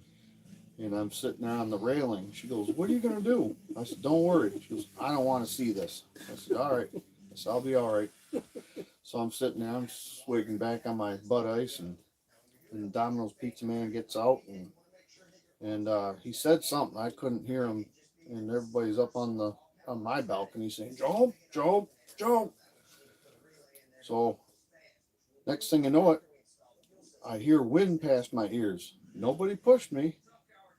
And I'm sitting there on the railing. She goes, what are you going to do? I said, don't worry. She goes, I don't want to see this. I said, all right. I said, I'll be all right. So I'm sitting there, I'm swigging back on my Bud Ice, and Domino's pizza man gets out, and he said something. I couldn't hear him, and everybody's up on my balcony saying, Joe, Joe, Joe. So next thing you know it, I hear wind past my ears. Nobody pushed me,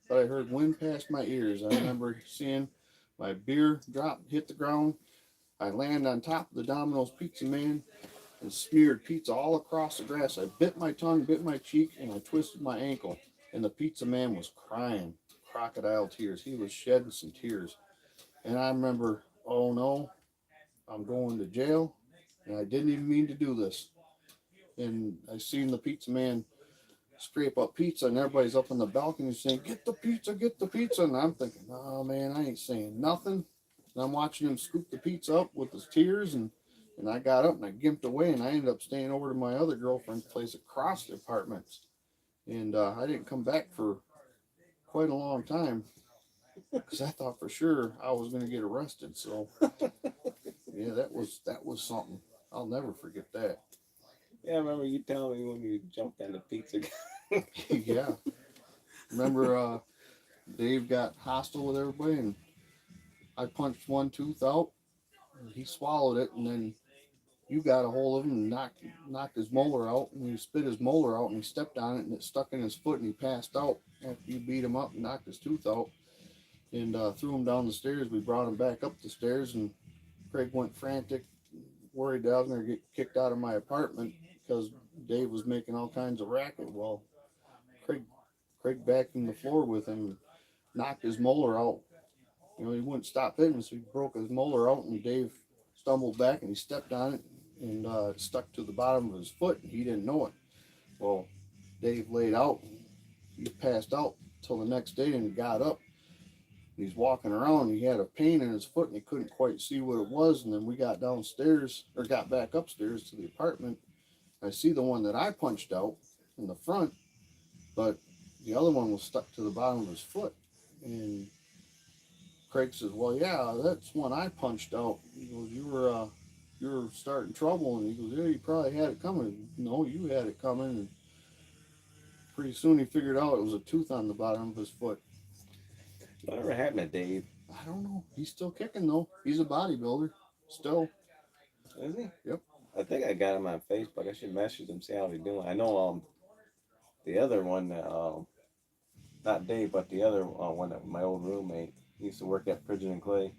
but I heard wind past my ears. I remember seeing my beer drop, hit the ground. I land on top of the Domino's pizza man and smeared pizza all across the grass. I bit my tongue, bit my cheek, and I twisted my ankle. And the pizza man was crying, crocodile tears. He was shedding some tears. And I remember, oh no, I'm going to jail. And I didn't even mean to do this. And I seen the pizza man scrape up pizza, and everybody's up on the balcony saying, get the pizza, get the pizza. And I'm thinking, oh man, I ain't saying nothing. And I'm watching him scoop the pizza up with his tears, and I got up and I gimped away, and I ended up staying over to my other girlfriend's place across the apartments. And I didn't come back for quite a long time because I thought for sure I was going to get arrested. So yeah, that was something. I'll never forget that. Yeah, I remember you telling me when you jumped on the pizza. Yeah. Remember Dave got hostile with everybody, and I punched one tooth out. And he swallowed it, and then you got a hold of him and knocked his molar out, and he spit his molar out, and he stepped on it, and it stuck in his foot, and he passed out after you beat him up and knocked his tooth out, and threw him down the stairs. We brought him back up the stairs, and Craig went frantic, worried that I was going to get kicked out of my apartment because Dave was making all kinds of racket. Well, Craig vacuumed the floor with him and knocked his molar out. You know, he wouldn't stop hitting, so he broke his molar out, and Dave stumbled back and he stepped on it, and it stuck to the bottom of his foot, and he didn't know it. Well, Dave laid out, and he passed out till the next day, and he got up. He's walking around, and he had a pain in his foot, and he couldn't quite see what it was. And then we got downstairs, or got back upstairs to the apartment. I see the one that I punched out in the front, but the other one was stuck to the bottom of his foot. And Craig says, well, yeah, that's one I punched out. He goes, you were starting trouble. And he goes, yeah, you probably had it coming. No, you had it coming. And pretty soon he figured out it was a tooth on the bottom of his foot. Whatever happened to Dave? I don't know. He's still kicking, though. He's a bodybuilder. Still. Is he? Yep. I think I got him on Facebook. I should message him, see how he's doing. I know the other one, not Dave, but the other one, that my old roommate, he used to work at Frigid and Clay.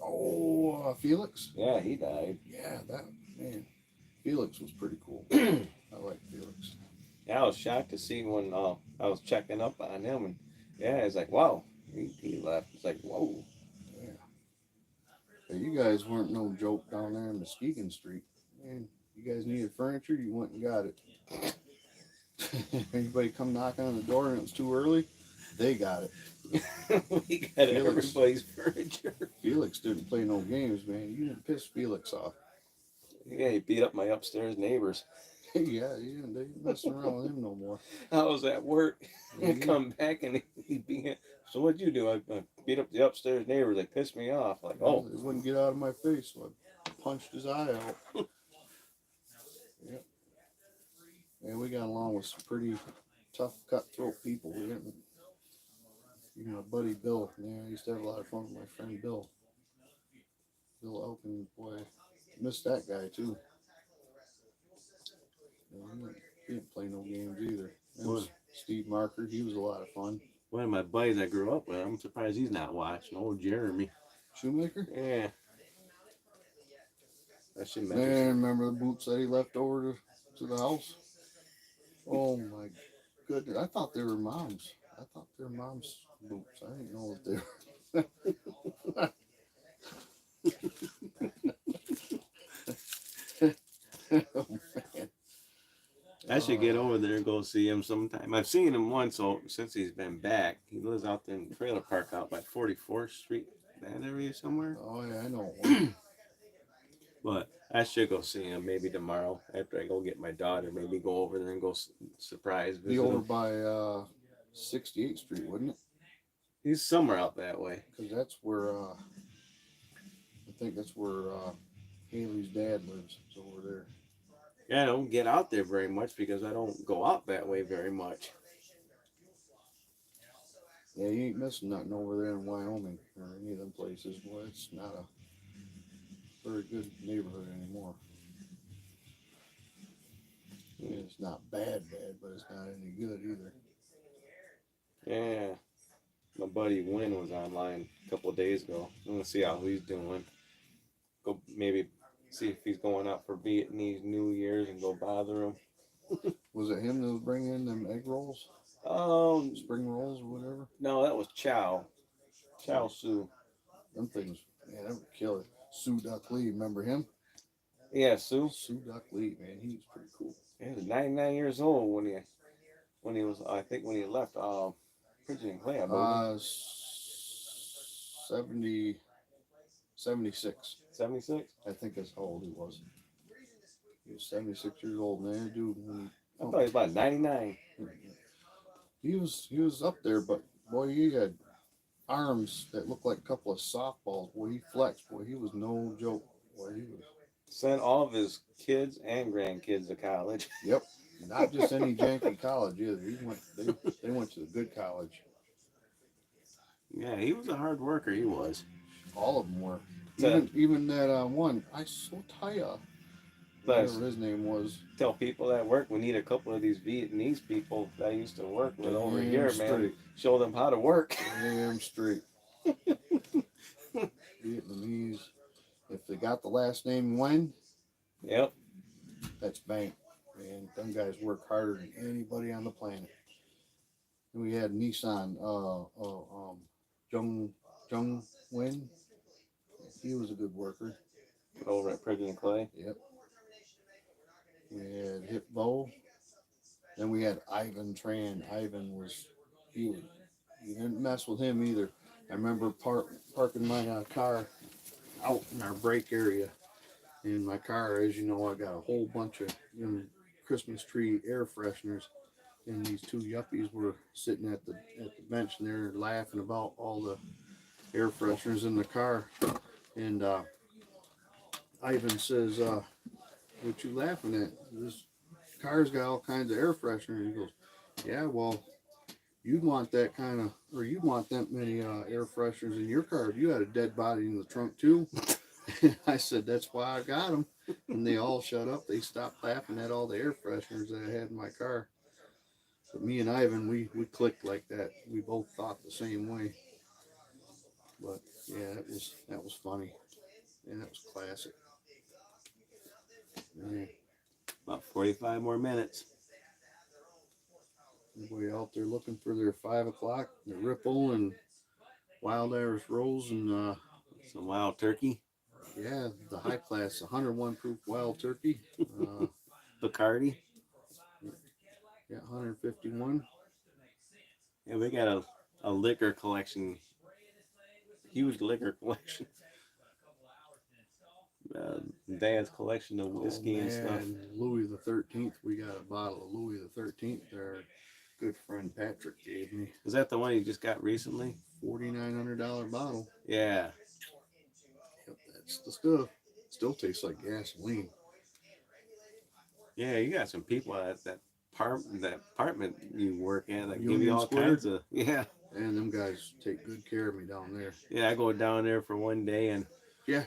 Oh, Felix? Yeah, he died. Yeah, that, man. Felix was pretty cool. I like Felix. Yeah, I was shocked to see when I was checking up on him, and yeah, it's like, wow, he left. It's like, whoa. Yeah. Hey, you guys weren't no joke down there in Muskegon Street. Man, you guys needed furniture, you went and got it. Anybody come knocking on the door and it was too early, they got it. We got Felix. everybody's furniture. Felix didn't play no games, man. You didn't piss Felix off. Yeah, he beat up my upstairs neighbors. Yeah, they ain't messing around with him no more. I was at work Yeah, and come back and he beat. So what'd you do? I beat up the upstairs neighbors. They pissed me off. Like, oh, It wouldn't get out of my face, so I punched his eye out. Yep. Yeah, we got along with some pretty tough, cutthroat people. We didn't. You know, buddy Bill. Yeah, I used to have a lot of fun with my friend Bill. Bill Elkin, boy, missed that guy too. He didn't play no games either. And Well, Steve Marker, he was a lot of fun. one of my buddies I grew up with, I'm surprised he's not watching. Old Jeremy. Shoemaker? Yeah. I should mention. Man, remember the boots that he left over to the house? Oh my goodness. I thought they were mom's. I thought they were mom's boots. I didn't know what they were. Oh man. I should get over there and go see him sometime. I've seen him once since he's been back. He lives out there in the trailer park out by 44th Street, that area somewhere. Oh yeah, I know. But I should go see him maybe tomorrow after I go get my daughter. Maybe go over there and go surprise Be visit over him. by 68th Street, wouldn't it? He's somewhere out that way. Because that's where I think that's where Haley's dad lives. It's over there. Yeah, I don't get out there very much because I don't go out that way very much. Yeah, you ain't missing nothing over there in Wyoming or any of them places. Boy, it's not a very good neighborhood anymore. Yeah, it's not bad, but it's not any good either. Yeah. My buddy Wynn was online a couple of days ago. I'm going to see how he's doing. Go maybe see if he's going out for Vietnamese New Year's and go bother him. Was it him that was bringing in them egg rolls? Spring rolls or whatever? No, that was Chow. Chow Su. Them things, man, that would kill it. Sue Duck Lee, remember him? Yeah, Sue. Sue Duck Lee, man, he was pretty cool. He was 99 years old when he was, I think when he left Pigeon and Clay, I believe. 76. 76? I think that's how old he was. He was 76 years old, man. Dude, I thought he was about 99. he was up there, but boy, he had arms that looked like a couple of softballs. Boy, he flexed. Boy, he was no joke. Boy, he was. Sent all of his kids and grandkids to college. Yep, not just any janky college either. They went to the good college. Yeah, he was a hard worker. He was. All of them were. So- Even that one, Isotaya, whatever his name was. Tell people that work, we need a couple of these Vietnamese people that I used to work with over here, man. Show them how to work. Damn straight. Vietnamese. If they got the last name Nguyen, Yep. that's bank. Man, them guys work harder than anybody on the planet. And we had Nissan, Jung Nguyen. He was a good worker. Over at Pigeon and Clay. Yep. We had Hip Bo. Then we had Ivan Tran. Ivan was, you didn't mess with him either. I remember parking my car out in our break area. In my car, as you know, I got a whole bunch of Christmas tree air fresheners. And these two yuppies were sitting at the bench and they're laughing about all the air fresheners in the car. And Ivan says, what you laughing at? This car's got all kinds of air freshener. And he goes, yeah, well, you'd want that kind of, or you'd want that many air fresheners in your car if you had a dead body in the trunk too. I said, that's why I got them. And they all shut up. They stopped laughing at all the air fresheners that I had in my car. But me and Ivan, we clicked like that. We both thought the same way. But yeah, that was funny. And that was classic. Yeah. About 45 more minutes. Everybody out there looking for their 5 o'clock, their Ripple and Wild Irish Rose and Some wild turkey. yeah, the high class 101 proof wild turkey. Bacardi. Yeah, 151. Yeah, we got a liquor collection. Huge liquor collection. Dad's collection of whiskey and stuff. Louis the 13th. We got a bottle of Louis the 13th there. Good friend Patrick gave me. Is that the one you just got recently? $4,900 bottle. Yeah. Yep, that's the stuff. Still tastes like gasoline. Yeah, you got some people at that apartment you work at that give Union you all Square? kinds of, yeah. And them guys take good care of me down there. Yeah, I go down there for one day and Yeah.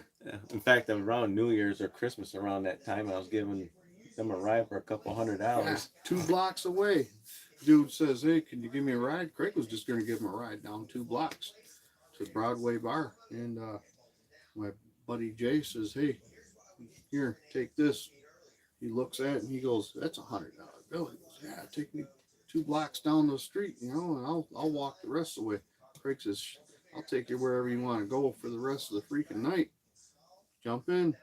in fact, around New Year's or Christmas around that time, I was giving them a ride for a couple $100. Yeah, 2 blocks away. Dude says, "Hey, can you give me a ride?" Craig was just going to give him a ride down 2 blocks to Broadway Bar. And my buddy Jay says, "Hey, here, take this." He looks at it and he goes, "That's $100 bill." He goes, "Yeah, take me 2 blocks down the street, and I'll walk the rest of the way." Craig says, "I'll take you wherever you want to go for the rest of the freaking night. Jump in,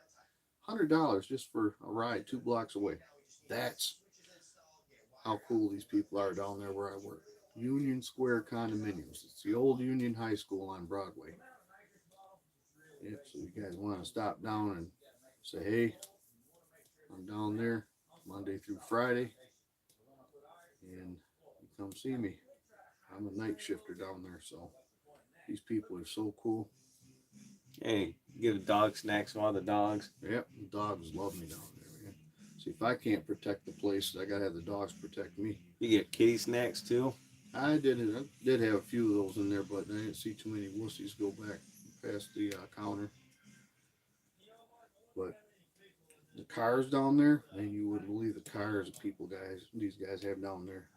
$100 just for a ride 2 blocks away." That's how cool these people are down there where I work. Union Square Condominiums. It's the old Union High School on Broadway. Yep, so you guys want to stop down and say, "Hey, I'm down there Monday through Friday, and you come see me." I'm a night shifter down there, so these people are so cool. Hey, give the dog snacks to all the dogs. Yep, the dogs love me down there, man. See, if I can't protect the place, I gotta have the dogs protect me. You get kitty snacks too. I did have a few of those in there, but I didn't see too many wussies go back past the counter. But the cars down there, man, you wouldn't believe the cars these guys have down there.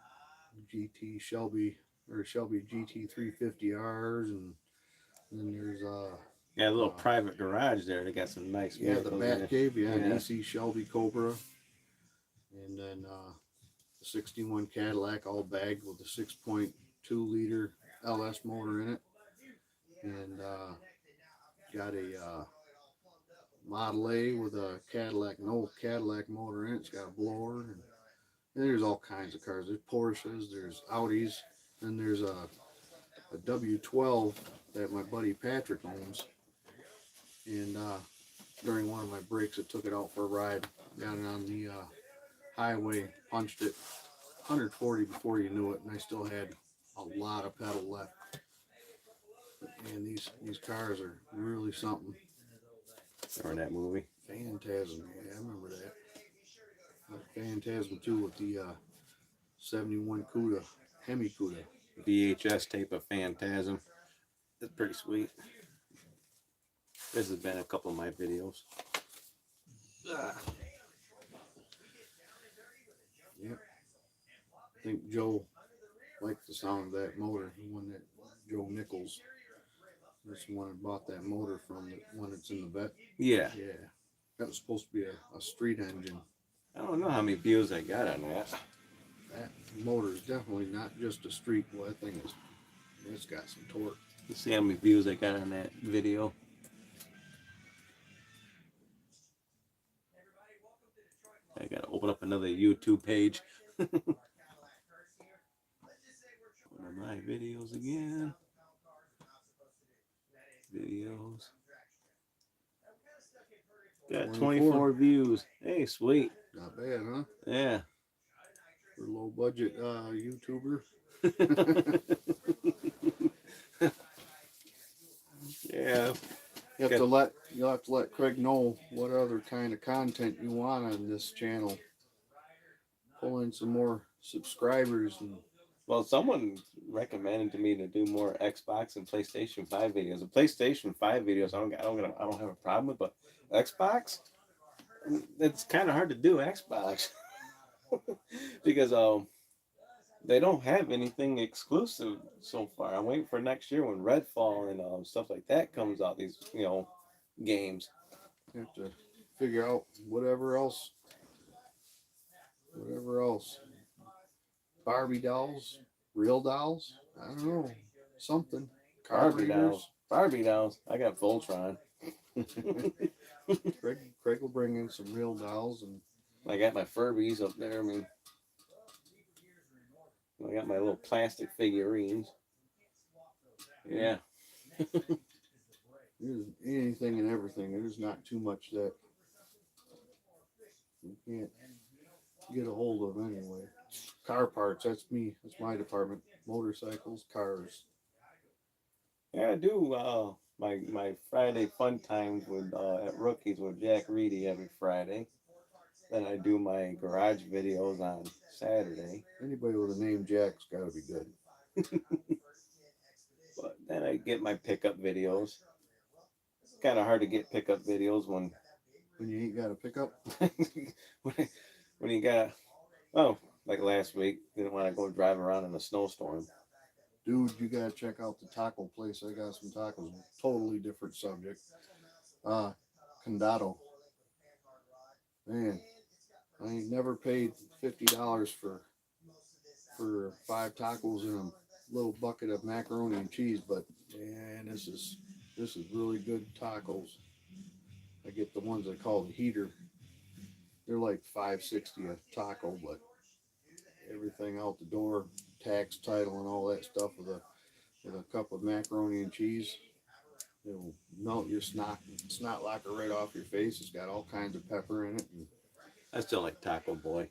Shelby GT 350Rs, and then there's Yeah, a little private garage there. They got some nice. the vehicles in Bat it. Cave, Yeah. an AC Shelby Cobra, and then the 61 Cadillac all bagged with a 6.2 liter LS motor in it, and got a Model A with a no Cadillac motor in it. It's got a blower, and there's all kinds of cars. There's Porsches, there's Audis, and there's a W12 that my buddy Patrick owns. And during one of my breaks, I took it out for a ride, got it on the highway, punched it 140 before you knew it, and I still had a lot of pedal left. And these cars are really something. Remember that movie? Phantasm, yeah, I remember that. Phantasm 2 with the 71 Cuda, Hemi Cuda. VHS tape of Phantasm. It's pretty sweet. This has been a couple of my videos. Yep. I think Joe liked the sound of that motor. The one that Joe Nichols. That's the one I bought that motor from, the one that's in the vet. Yeah. Yeah. That was supposed to be a street engine. I don't know how many views I got on that. That motor is definitely not just a street. Well, that thing is, it's got some torque. Let's see how many views I got on that video. I gotta open up another YouTube page. One of my videos again. Videos. Got 24 views. Hey, sweet. Not bad, huh? Yeah. For a low budget YouTuber. Yeah. You'll have to let Craig know what other kind of content you want on this channel. Pull in some more subscribers. And Well, someone recommended to me to do more Xbox and PlayStation 5 videos. The PlayStation 5 videos I don't have a problem with, but Xbox, it's kind of hard to do Xbox because they don't have anything exclusive so far. I'm waiting for next year when Redfall and stuff like that comes out. These games. you have to figure out whatever else. Barbie dolls, real dolls. I don't know, something. Barbie dolls. I got Voltron. Craig will bring in some real dolls, and I got my Furbies up there. I mean, I got my little plastic figurines. Yeah. there's anything and everything. There's not too much that you can't get a hold of anyway. Car parts, that's me. That's my department. Motorcycles, cars. Yeah, I do my Friday fun times with at Rookies with Jack Reedy every Friday. Then I do my garage videos on Saturday. Anybody with a name Jack's got to be good. But then I get my pickup videos. It's kind of hard to get pickup videos when you ain't got a pickup. when you got, oh, like last week, didn't want to go drive around in a snowstorm. Dude, you gotta check out the taco place. I got some tacos. Totally different subject. Condado. Man, I ain't never paid $50 for 5 tacos and a little bucket of macaroni and cheese, but man, this is really good tacos. I get the ones they call the heater. They're like $5.60 a taco, but everything out the door, tax, title, and all that stuff with a cup of macaroni and cheese. It'll melt your snot locker right off your face. It's got all kinds of pepper in it. And, I still like Taco Boy.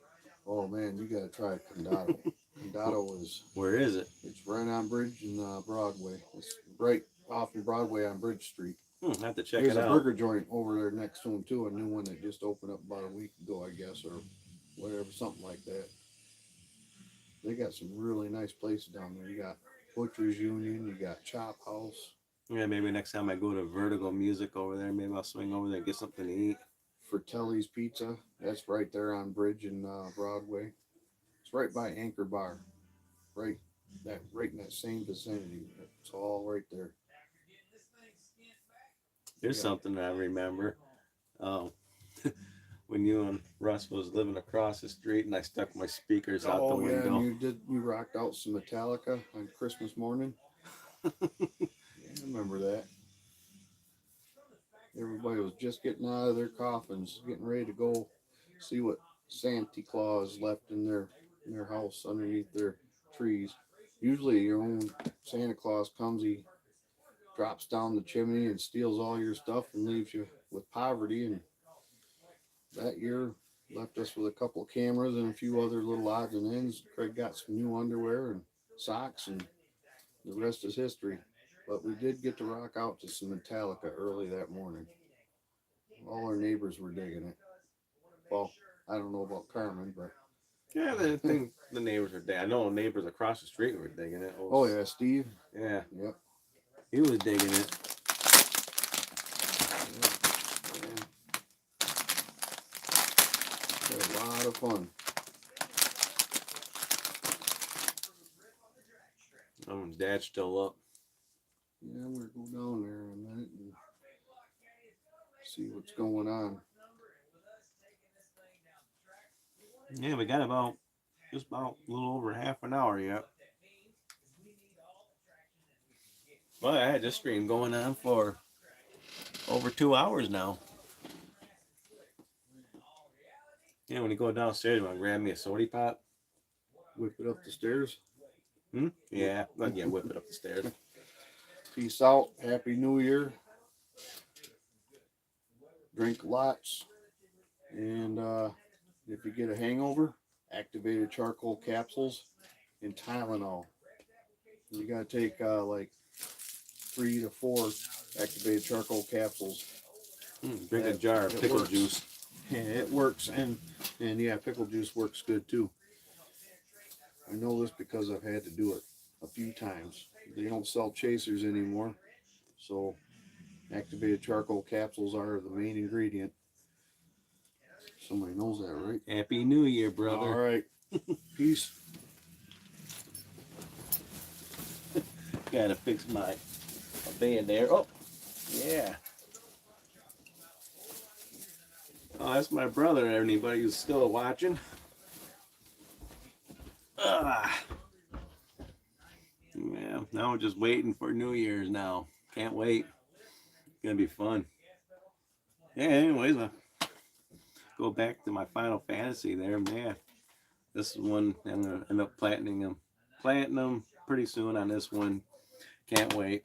oh man, you gotta try Condado. Condado is, Where is it? it's right on Bridge and Broadway. It's right off of Broadway on Bridge Street. I have to check There's it a out. burger joint over there next to them too, a new one that just opened up about a week ago, I guess, or whatever, something like that. They got some really nice places down there. You got Butcher's Union, you got Chop House, Yeah, maybe next time I go to Vertigo Music over there, maybe I'll swing over there and get something to eat. Fratelli's Pizza. That's right there on Bridge and Broadway. It's right by Anchor Bar, right in that same vicinity. It's all right there. There's Yeah. something I remember. Um, when you and Russ was living across the street, and I stuck my speakers out the Oh yeah, window. and you rocked out some Metallica on Christmas morning. Yeah, I remember that. Everybody was just getting out of their coffins, getting ready to go see what Santa Claus left in their house underneath their trees. Usually, your own Santa Claus comes, he drops down the chimney and steals all your stuff and leaves you with poverty. And that year left us with a couple of cameras and a few other little odds and ends. Craig got some new underwear and socks, and the rest is history. But we did get to rock out to some Metallica early that morning. All our neighbors were digging it. Well, I don't know about Carmen, but Yeah, I think the neighbors are digging. I know neighbors across the street were digging it. oh yeah, Steve. Yeah, Yep. he was digging it. Had a lot of fun. Dad's still up. Yeah, I'm gonna go down there in a minute and see what's going on. Yeah, we got just about a little over half an hour yet. Well, I had this stream going on for over 2 hours now. Yeah, when you go downstairs, you want to grab me a soda pop? Whip it up the stairs. Yeah, whip it up the stairs. Peace out. Happy New Year. Drink lots. And if you get a hangover, activated charcoal capsules and Tylenol. You gotta take like 3 to 4 activated charcoal capsules. Drink a jar of It pickle works. juice. Yeah, it works, and yeah, pickle juice works good too. I know this because I've had to do it a few times. They don't sell chasers anymore, so activated charcoal capsules are the main ingredient. Somebody knows that, right? Happy New Year, brother. All right. Peace. Gotta fix my band there. Oh, yeah. Oh, that's my brother. Anybody who's still watching. Yeah, now we're just waiting for New Year's now. Can't wait. It's gonna be fun. Yeah, anyways, go back to my Final Fantasy there, man. This is one I'm gonna end up platinum pretty soon on this one. Can't wait.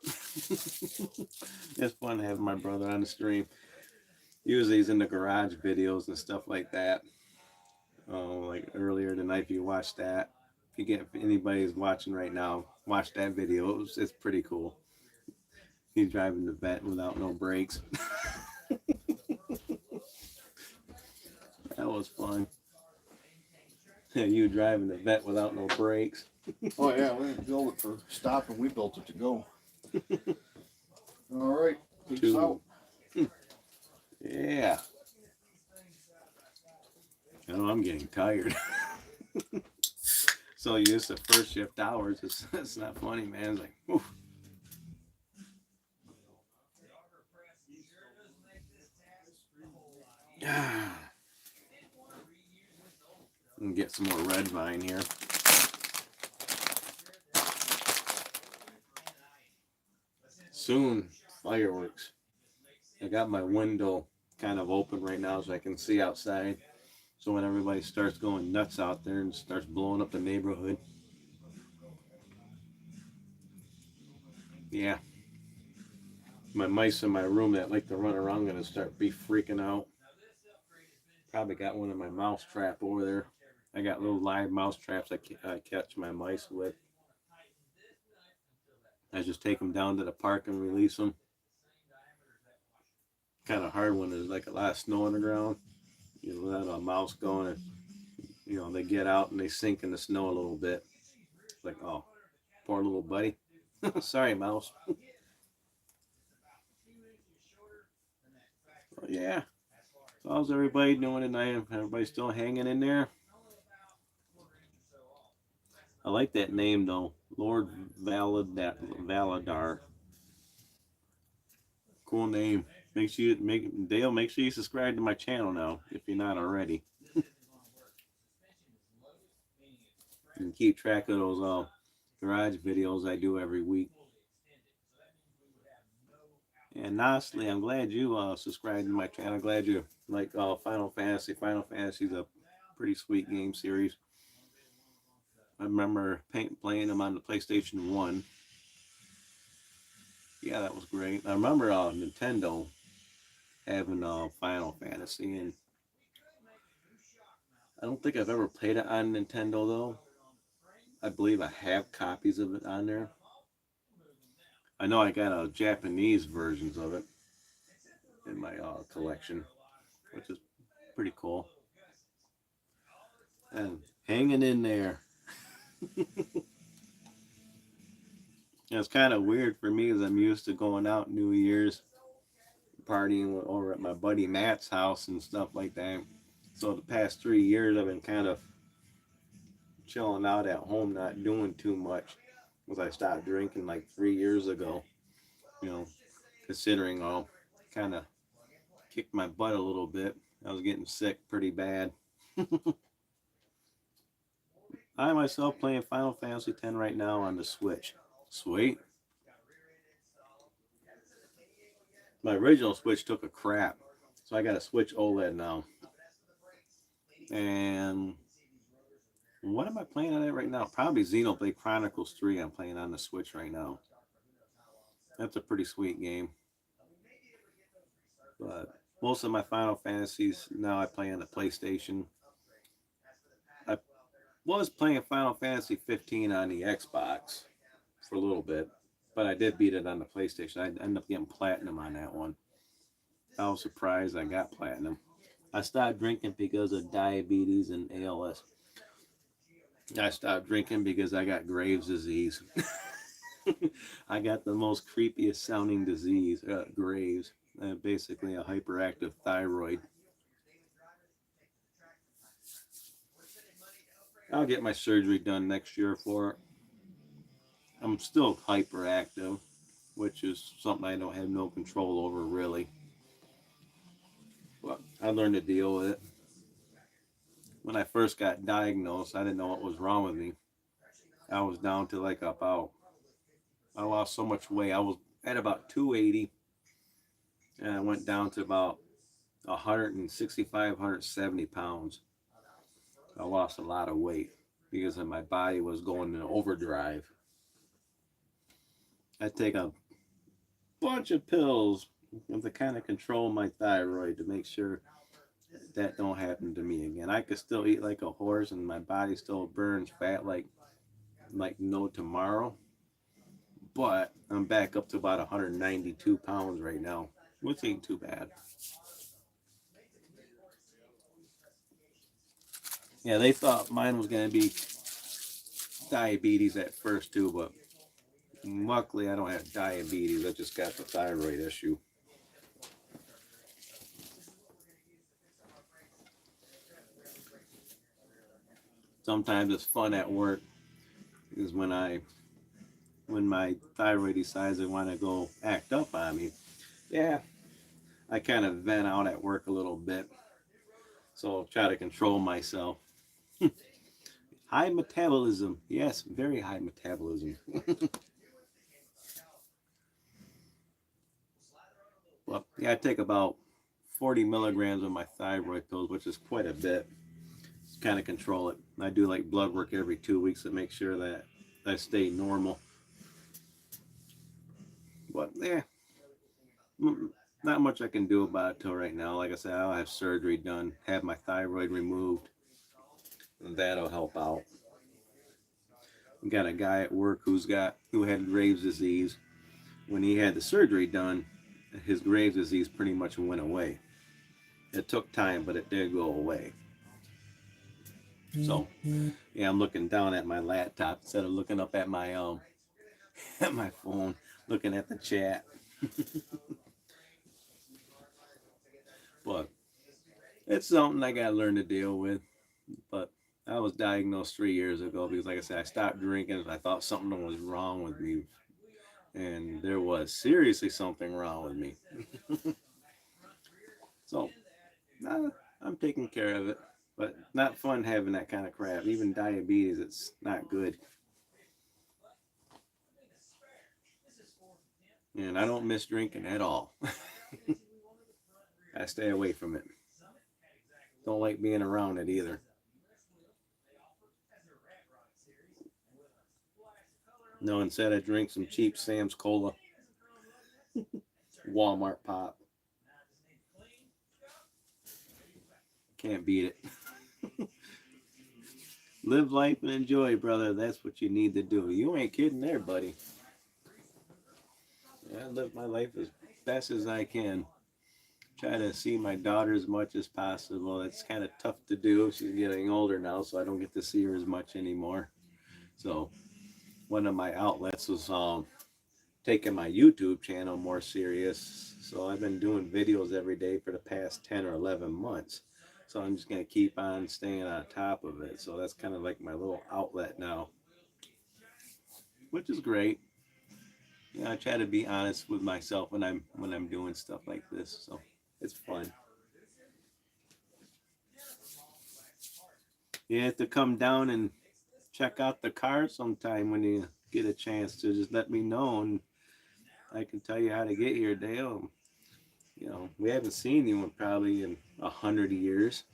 It's fun to have my brother on the stream. Usually he's in the garage videos and stuff like that. Like earlier tonight, if you watch that, if anybody's watching right now, watch that video. It's pretty cool. He's driving the vet without no brakes. That was fun. Yeah, you driving the vet without no brakes. Oh yeah, we didn't build it for stopping. We built it to go. All right. Peace out. Yeah. I know I'm getting tired. So used to first shift hours. It's not funny, man. It's like, oof. And get some more red vine here. Soon, fireworks. I got my window kind of open right now so I can see outside. So when everybody starts going nuts out there and starts blowing up the neighborhood. Yeah. My mice in my room that like to run around gonna start freaking out. Probably got one in my mouse trap over there. I got little live mouse traps I catch my mice with. I just take them down to the park and release them. Kind of hard when there's like a lot of snow on the ground. You know, let a mouse going and you know they get out and they sink in the snow a little bit. It's like, oh, poor little buddy. Sorry, mouse. But yeah. So how's everybody doing tonight? Everybody still hanging in there? I like that name though, Lord Valadar. Cool name. Dale. Make sure you subscribe to my channel now if you're not already. And keep track of those garage videos I do every week. And honestly, I'm glad you subscribed to my channel. I'm glad you like Final Fantasy. Final Fantasy is a pretty sweet game series. I remember playing them on the PlayStation 1. Yeah, that was great. I remember Nintendo having Final Fantasy, and I don't think I've ever played it on Nintendo though. I believe I have copies of it on there. I know I got Japanese versions of it in my collection, which is pretty cool. And hanging in there. It's kind of weird for me as I'm used to going out New Year's, partying over at my buddy Matt's house and stuff like that. So the past 3 years I've been kind of chilling out at home, not doing too much, because I stopped drinking like 3 years ago. You know, considering I'll kind of kicked my butt a little bit. I was getting sick pretty bad. I myself playing Final Fantasy X right now on the Switch. Sweet. My original Switch took a crap, so I got a Switch OLED now. And what am I playing on it right now? Probably Xenoblade Chronicles 3 I'm playing on the Switch right now. That's a pretty sweet game. But most of my Final Fantasies now I play on the PlayStation. I was playing Final Fantasy 15 on the Xbox for a little bit, but I did beat it on the PlayStation. I ended up getting platinum on that one. I was surprised I got platinum. I stopped drinking because of diabetes and ALS. I stopped drinking because I got Graves' disease. I got the most creepiest sounding disease, Graves. Basically a hyperactive thyroid. I'll get my surgery done next year for it. I'm still hyperactive, which is something I don't have no control over really. But I learned to deal with it. When I first got diagnosed, I didn't know what was wrong with me. I was down to like about, I lost so much weight. I was at about 280 and I went down to about 165, 170 pounds. I lost a lot of weight because my body was going in overdrive. I take a bunch of pills to kind of control my thyroid to make sure that don't happen to me again. I could still eat like a horse and my body still burns fat like no tomorrow. But I'm back up to about 192 pounds right now, which ain't too bad. Yeah, they thought mine was going to be diabetes at first too, but luckily I don't have diabetes. I just got the thyroid issue. sometimes it's fun at work is when my thyroid decides they want to go act up on me. Yeah, I kind of vent out at work a little bit. So I'll try to control myself. High metabolism. Yes, very high metabolism. Well, yeah, I take about 40 milligrams of my thyroid pills, which is quite a bit. Just kind of control it. I do like blood work every 2 weeks to make sure that I stay normal. But yeah, not much I can do about it till right now. Like I said, I'll have surgery done, have my thyroid removed, and that'll help out. We got a guy at work who had Graves' disease. When he had the surgery done, his Graves' disease pretty much went away. It took time, but it did go away. So yeah, I'm looking down at my laptop instead of looking up at my at my phone, looking at the chat. But it's something I gotta learn to deal with. But I was diagnosed 3 years ago because, like I said, I stopped drinking. I thought something was wrong with me, and there was seriously something wrong with me. So I'm taking care of it, but not fun having that kind of crap. Even diabetes, it's not good. And I don't miss drinking at all. I stay away from it. Don't like being around it either. No, instead I drink some cheap Sam's Cola, Walmart pop. Can't beat it. Live life and enjoy, brother. That's what you need to do. You ain't kidding there, buddy. Yeah, I live my life as best as I can. Try to see my daughter as much as possible. It's kind of tough to do. She's getting older now, so I don't get to see her as much anymore. So one of my outlets was taking my YouTube channel more serious. So I've been doing videos every day for the past 10 or 11 months. So I'm just going to keep on staying on top of it. So that's kind of like my little outlet now, which is great. Yeah, I try to be honest with myself when I'm doing stuff like this. So it's fun. You have to come down and check out the car sometime when you get a chance to just let me know, and I can tell you how to get here, Dale. We haven't seen you in probably in 100 years.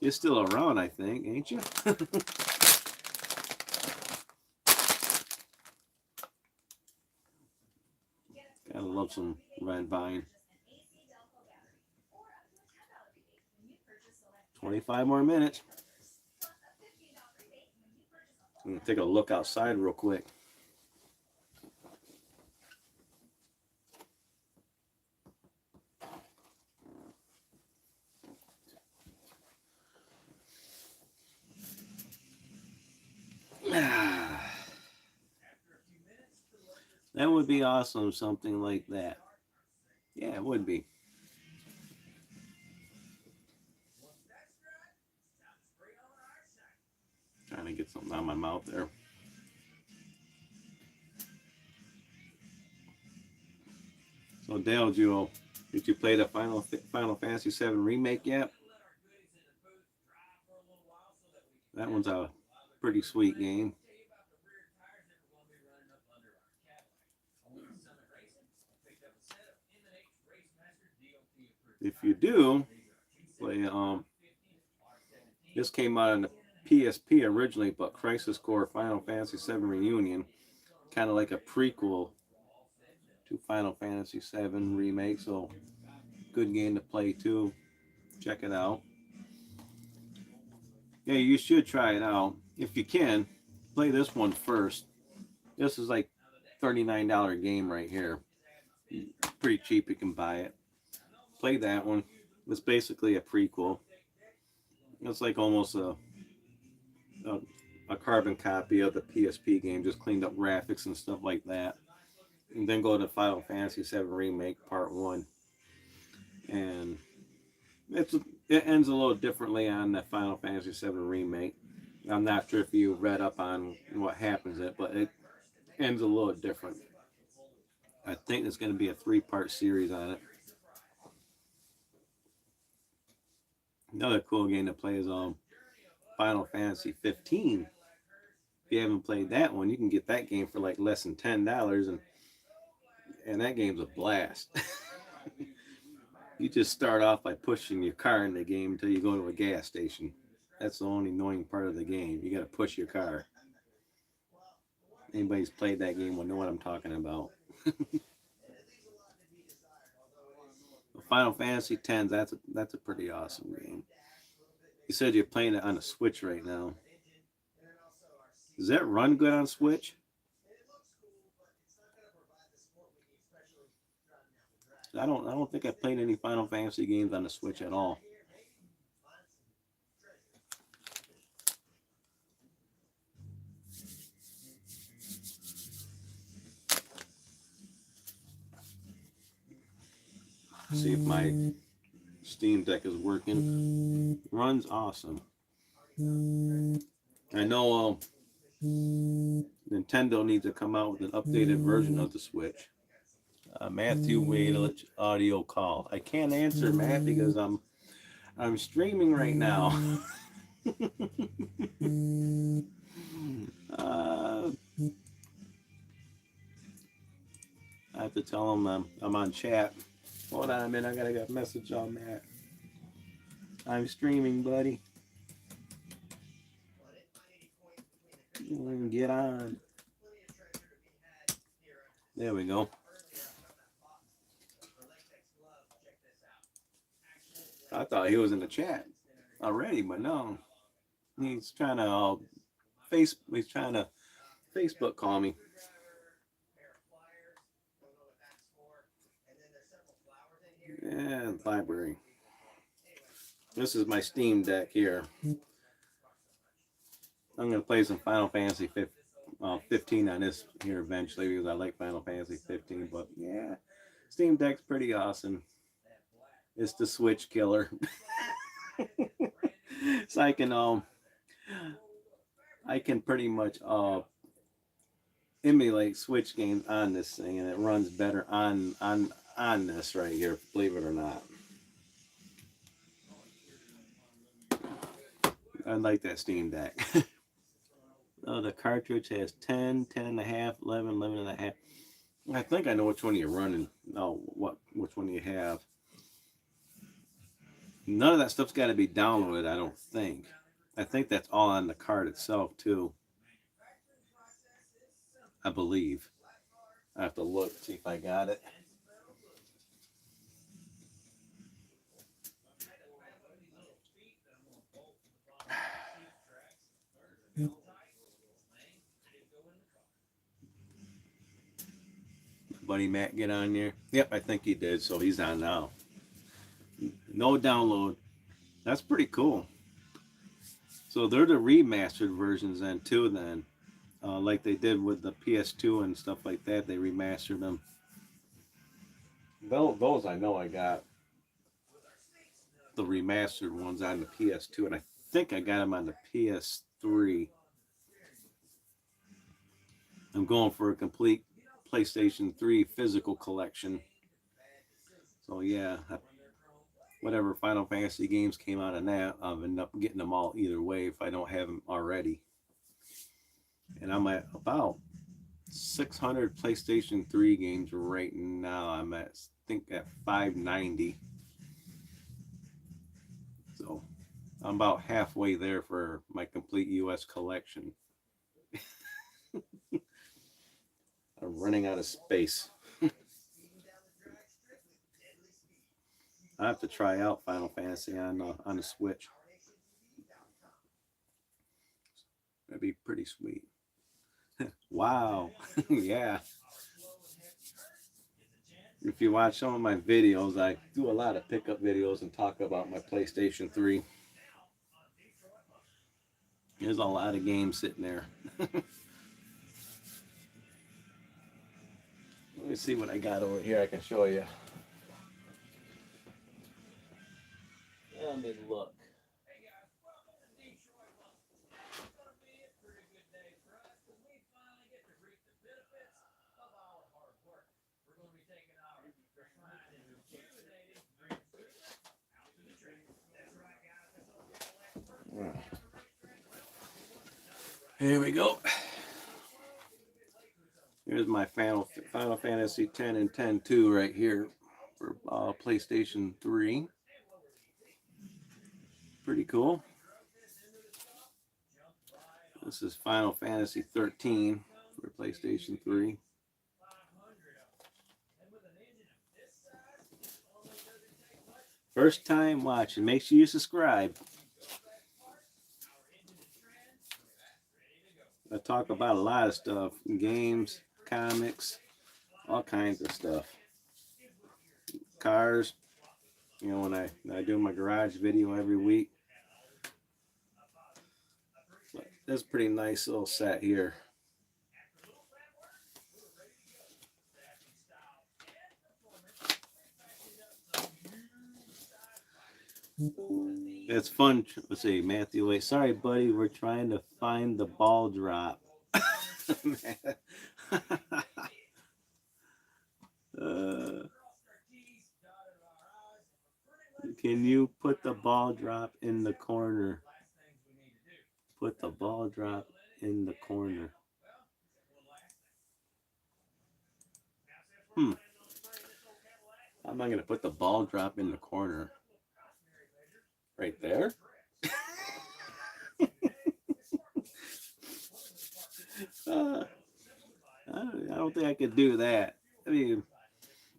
You're still around, I think, ain't you? Gotta love some red vine. 25 more minutes. I'm gonna take a look outside real quick. That would be awesome, something like that. Yeah, it would be. Trying to get something out of my mouth there. So Dale, did you play the Final Fantasy VII remake yet? That one's a pretty sweet game. If you do play, this came out on the PSP originally, but Crisis Core Final Fantasy VII Reunion, kind of like a prequel to Final Fantasy VII Remake. So good game to play too. Check it out. Yeah, you should try it out if you can. Play this one first. This is like $39 game right here. Pretty cheap, you can buy it. Play that one. It's basically a prequel. It's like almost a carbon copy of the PSP game, just cleaned up graphics and stuff like that. And then go to Final Fantasy VII Remake Part 1. And It ends a little differently on the Final Fantasy VII Remake. I'm not sure if you read up on what happens in it, but it ends a little different. I think there's going to be a 3-part series on it. Another cool game to play is Final Fantasy 15. If you haven't played that one, you can get that game for like less than $10, and that game's a blast. You just start off by pushing your car in the game until you go to a gas station. That's the only annoying part of the game. You got to push your car. Anybody's played that game will know what I'm talking about. Final Fantasy X, that's a pretty awesome game. You said you're playing it on a Switch right now. Does that run good on Switch? I don't think I played any Final Fantasy games on the Switch at all. See if my Steam Deck is working. Runs awesome. I know Nintendo needs to come out with an updated version of the Switch. Matthew Wailich audio call. I can't answer, Matt, because I'm streaming right now. I have to tell him I'm on chat. Hold on a minute, I gotta get a message on that. I'm streaming, buddy. Get on. There we go. I thought he was in the chat already, but no. He's trying to Facebook call me. Yeah, library. This is my Steam Deck here. I'm gonna play some Final Fantasy 15 on this here eventually because I like Final Fantasy 15. But yeah, Steam Deck's pretty awesome. It's the Switch killer. So I can pretty much emulate Switch games on this thing, and it runs better on this right here, believe it or not. I like that Steam Deck. The cartridge has 10, 10 and a half, 11, 11 and a half. I think I know which one you're running. Which one you have. None of that stuff's got to be downloaded, I don't think. I think that's all on the card itself, too. I believe. I have to look, see if I got it. Buddy Matt get on there? Yep, I think he did, so he's on now. No download. That's pretty cool. So they're the remastered versions then too then. Like they did with the PS2 and stuff like that. They remastered them. Those I know I got. The remastered ones on the PS2, and I think I got them on the PS3. I'm going for a complete PlayStation 3 physical collection. So yeah, whatever Final Fantasy games came out of that, I'll end up getting them all either way if I don't have them already. And I'm at about 600 PlayStation 3 games right now. I'm at, I think, at 590. So I'm about halfway there for my complete US collection. I'm running out of space. I have to try out Final Fantasy on the Switch. That'd be pretty sweet. Wow. Yeah. If you watch some of my videos, I do a lot of pickup videos and talk about my PlayStation 3. There's a lot of games sitting there. Let me see what I got over here I can show you. Let me good look. Here we go. Here's my Final Fantasy X and X-2 right here for PlayStation 3. Pretty cool. This is Final Fantasy 13 for PlayStation 3. First time watching. Make sure you subscribe. I talk about a lot of stuff. Games, comics, all kinds of stuff. Cars. You know, when I do my garage video every week. But this is a pretty nice little set here. It's fun. Let's see, Matthew. Wait, sorry, buddy. We're trying to find the ball drop. Can you put the ball drop in the corner? Put the ball drop in the corner. How am I going to put the ball drop in the corner? Right there? I don't think I could do that. I mean,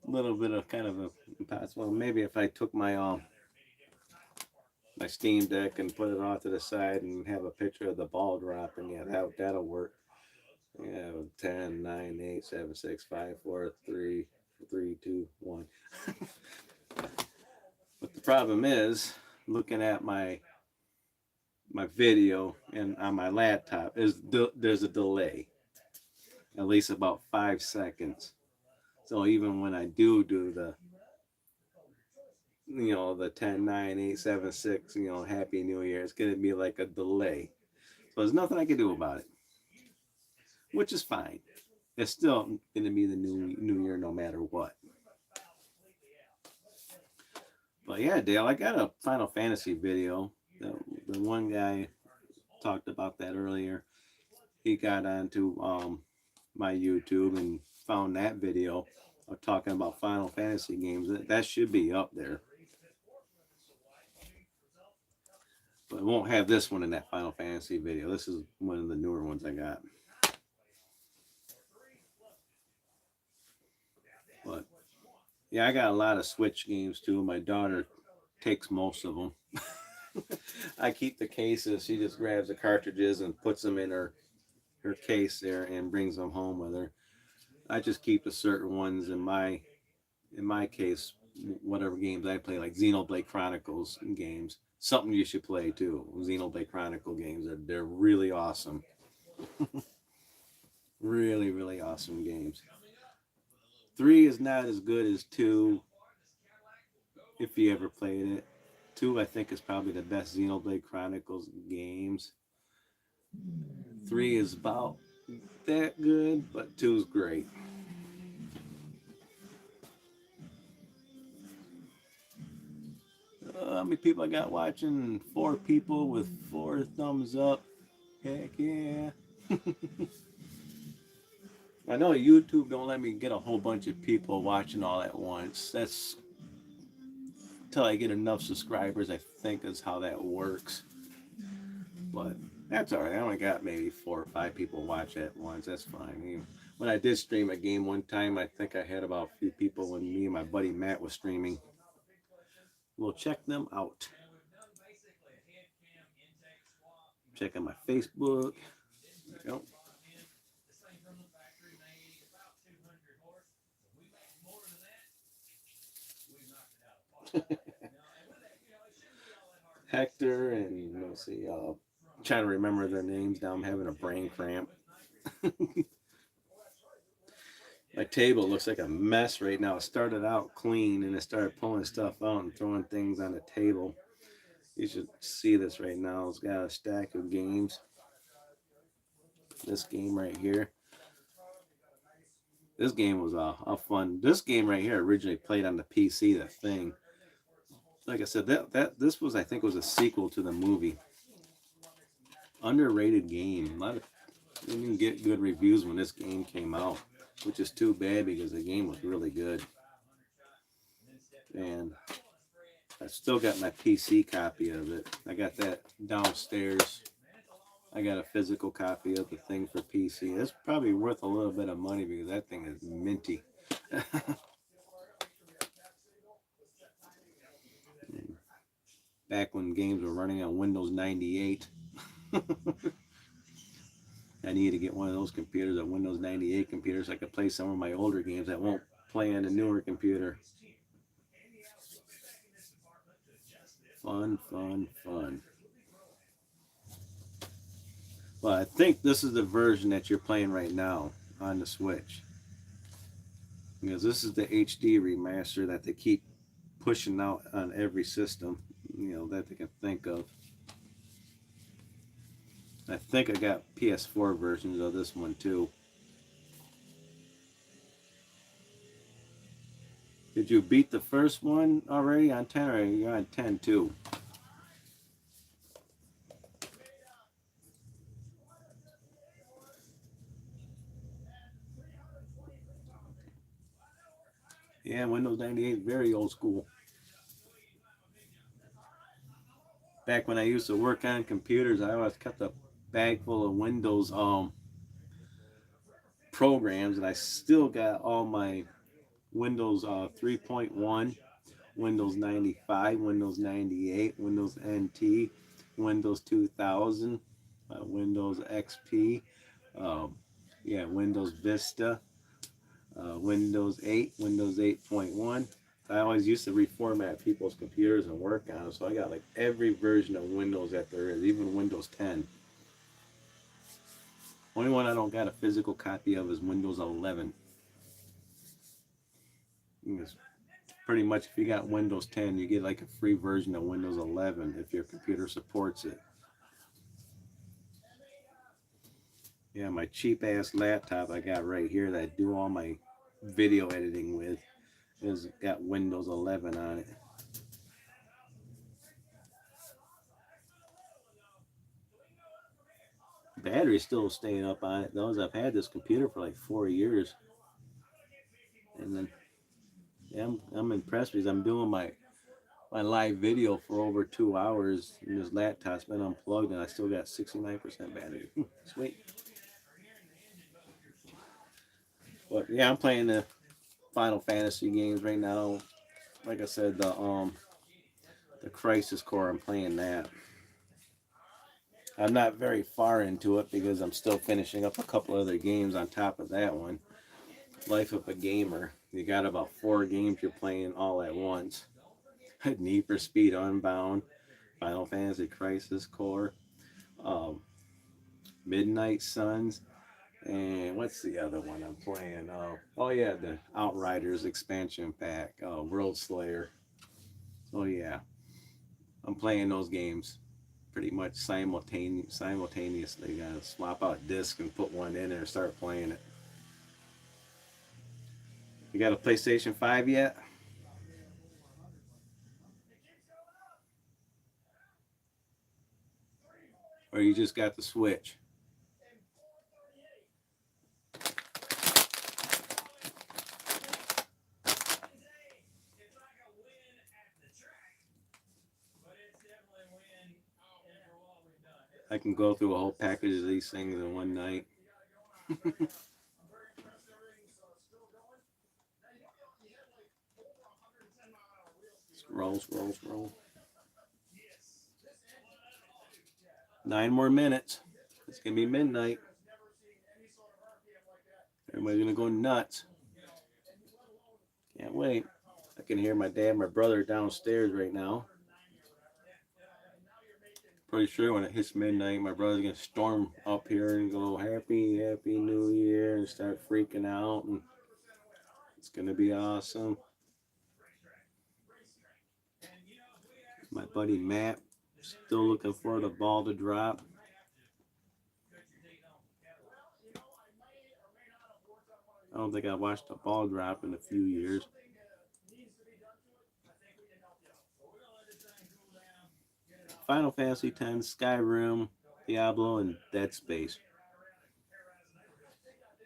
a little bit of kind of a impossible. Maybe if I took my my Steam Deck and put it off to the side and have a picture of the ball drop, and yeah, that'll work. Yeah, 10, 9, 8, 7, 6, 5, 4, 3, 3, 2, 1. But the problem is, looking at my video and on my laptop, there's a delay, at least about 5 seconds. So even when I do the, you know, the 10, 9, 8, 7, 6, you know, Happy New Year, it's going to be like a delay. So there's nothing I can do about it, which is fine. It's still going to be the new year no matter what. But yeah, Dale, I got a Final Fantasy video. The one guy talked about that earlier. He got onto my YouTube and found that video of talking about Final Fantasy games. That should be up there. But it won't have this one in that Final Fantasy video. This is one of the newer ones I got. But yeah, I got a lot of Switch games too. My daughter takes most of them. I keep the cases. She just grabs the cartridges and puts them in her case there and brings them home with her. I just keep the certain ones in my case, whatever games I play, like Xenoblade Chronicles games. Something you should play too. Xenoblade Chronicle games. They're really awesome. Really, really awesome games. 3 is not as good as 2, if you ever played it. 2, I think, is probably the best Xenoblade Chronicles games. 3 is about that good, but 2 is great. How many people I got watching? 4 people with 4 thumbs up. Heck yeah. I know YouTube don't let me get a whole bunch of people watching all at once. That's until I get enough subscribers, I think is how that works. But that's all right. I only got maybe 4 or 5 people watch at once. That's fine. When I did stream a game one time, I think I had about a few people when me and my buddy Matt was streaming. We'll check them out. Checking my Facebook. There you go. Hector and let's see, trying to remember their names now. I'm having a brain cramp. My table looks like a mess right now. It started out clean and it started pulling stuff out and throwing things on the table. You should see this right now. It's got a stack of games. This game right here. This game was a fun. This game right here originally played on the PC. The thing, like I said, that this was, I think, was a sequel to the movie. Underrated game. A lot of didn't get good reviews when this game came out, which is too bad because the game was really good. And I still got my PC copy of it. I got that downstairs. I got a physical copy of the thing for PC. It's probably worth a little bit of money because that thing is minty. Back when games were running on Windows 98. I need to get one of those computers, a Windows 98 computer, so I could play some of my older games that won't play on the newer computer. Fun, fun, fun. Well, I think this is the version that you're playing right now on the Switch. Because this is the HD remaster that they keep pushing out on every system, that they can think of. I think I got PS4 versions of this one too. Did you beat the first one already on 10, or are you on 10 too? Yeah, Windows 98, very old school. Back when I used to work on computers, I always kept a bag full of Windows programs, and I still got all my Windows 3.1, Windows 95, Windows 98, Windows NT, Windows 2000, Windows XP, Windows Vista, Windows 8, Windows 8.1. I always used to reformat people's computers and work on them, so I got like every version of Windows that there is, even Windows 10. Only one I don't got a physical copy of is Windows 11. It's pretty much, if you got Windows 10, you get like a free version of Windows 11 if your computer supports it. Yeah, my cheap ass laptop I got right here that I do all my video editing with is got Windows 11 on it. Battery's still staying up on it though. I've had this computer for like 4 years, and then yeah, I'm impressed because I'm doing my live video for over 2 hours, and this laptop's been unplugged, and I still got 69% battery. Sweet. But yeah, I'm playing the Final Fantasy games right now. Like I said, the Crisis Core, I'm playing that. I'm not very far into it because I'm still finishing up a couple other games on top of that one. Life of a Gamer. You got about 4 games you're playing all at once. Need for Speed Unbound, Final Fantasy Crisis Core, Midnight Suns, and what's the other one I'm playing? Oh yeah, the Outriders expansion pack, World Slayer. Oh yeah, I'm playing those games pretty much simultaneously. You gotta swap out disc and put one in there and start playing it. You got a PlayStation 5 yet? Or you just got the Switch? I can go through a whole package of these things in one night. Scroll. 9 more minutes. It's gonna be midnight. Everybody's gonna go nuts. Can't wait. I can hear my dad and my brother downstairs right now. Pretty sure when it hits midnight, my brother's gonna storm up here and go happy New Year and start freaking out, and it's gonna be awesome. My buddy Matt Still looking for the ball to drop. I don't think I watched a ball drop in a few years. Final Fantasy X, Skyrim, Diablo, and Dead Space.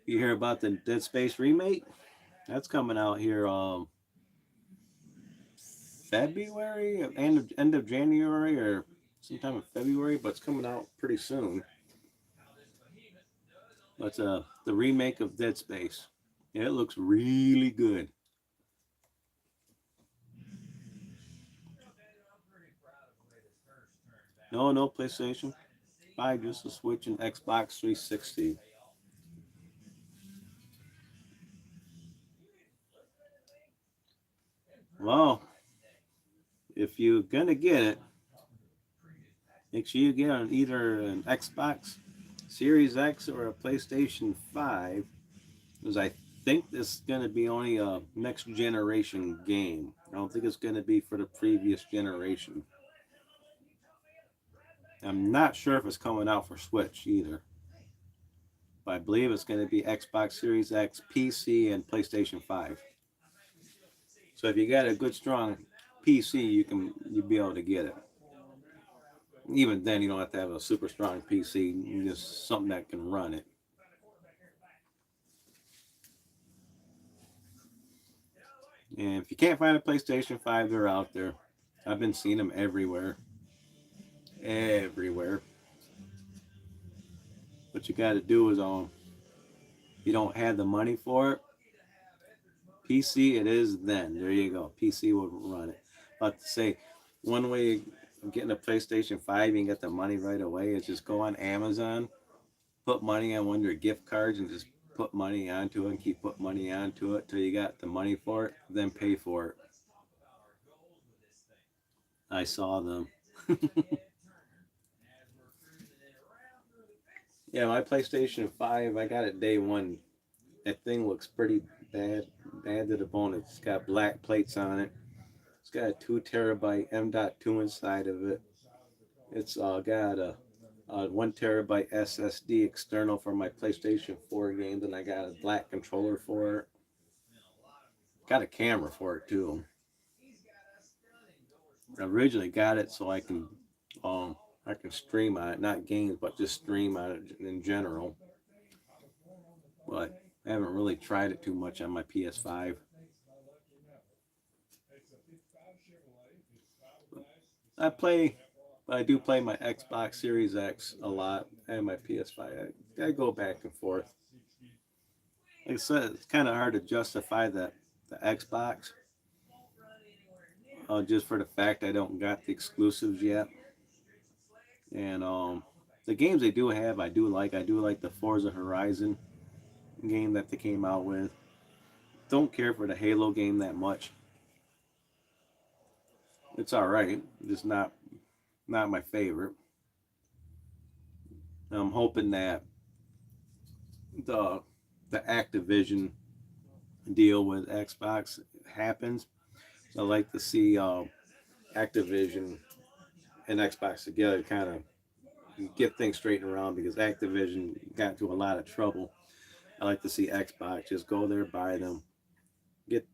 You hear about the Dead Space remake? That's coming out here February, end of January, or sometime in February, but it's coming out pretty soon. But the remake of Dead Space. Yeah, it looks really good. No PlayStation 5, just a Switch and Xbox 360. Well, if you're gonna get it, make sure you get on either an Xbox Series X or a PlayStation 5, because I think this is gonna be only a next generation game. I don't think it's gonna be for the previous generation. I'm not sure if it's coming out for Switch either, but I believe it's going to be Xbox Series X, PC, and PlayStation 5. So if you got a good strong PC, you'll be able to get it. Even then, you don't have to have a super strong PC, just something that can run it. And if you can't find a PlayStation 5, they're out there. I've been seeing them everywhere. Everywhere. What you got to do is, you don't have the money for it, PC it is then. There you go. PC will run it. But to say, one way of getting a PlayStation 5, you can get the money right away, is just go on Amazon, put money on one of your gift cards, and just put money onto it and keep putting money onto it till you got the money for it, then pay for it. I saw them. Yeah, my PlayStation 5, I got it day one. That thing looks pretty bad to the bone. It's got black plates on it. It's got a 2 terabyte M.2 inside of it. It's got a 1 terabyte SSD external for my PlayStation 4 games, and I got a black controller for it. Got a camera for it too. I originally got it so I can stream on it, not games, but just stream on it in general. But I haven't really tried it too much on my PS5. I play, but I do play my Xbox Series X a lot and my PS5. I go back and forth. Like I said, it's kind of hard to justify the Xbox, just for the fact I don't got the exclusives yet. And the games they do have, I do like. I do like the Forza Horizon game that they came out with. Don't care for the Halo game that much. It's all right, just not my favorite. I'm hoping that the the Activision deal with Xbox happens. I like to see Activision and Xbox together, kind of get things straightened around, because Activision got into a lot of trouble. I like to see Xbox just go there, buy them, get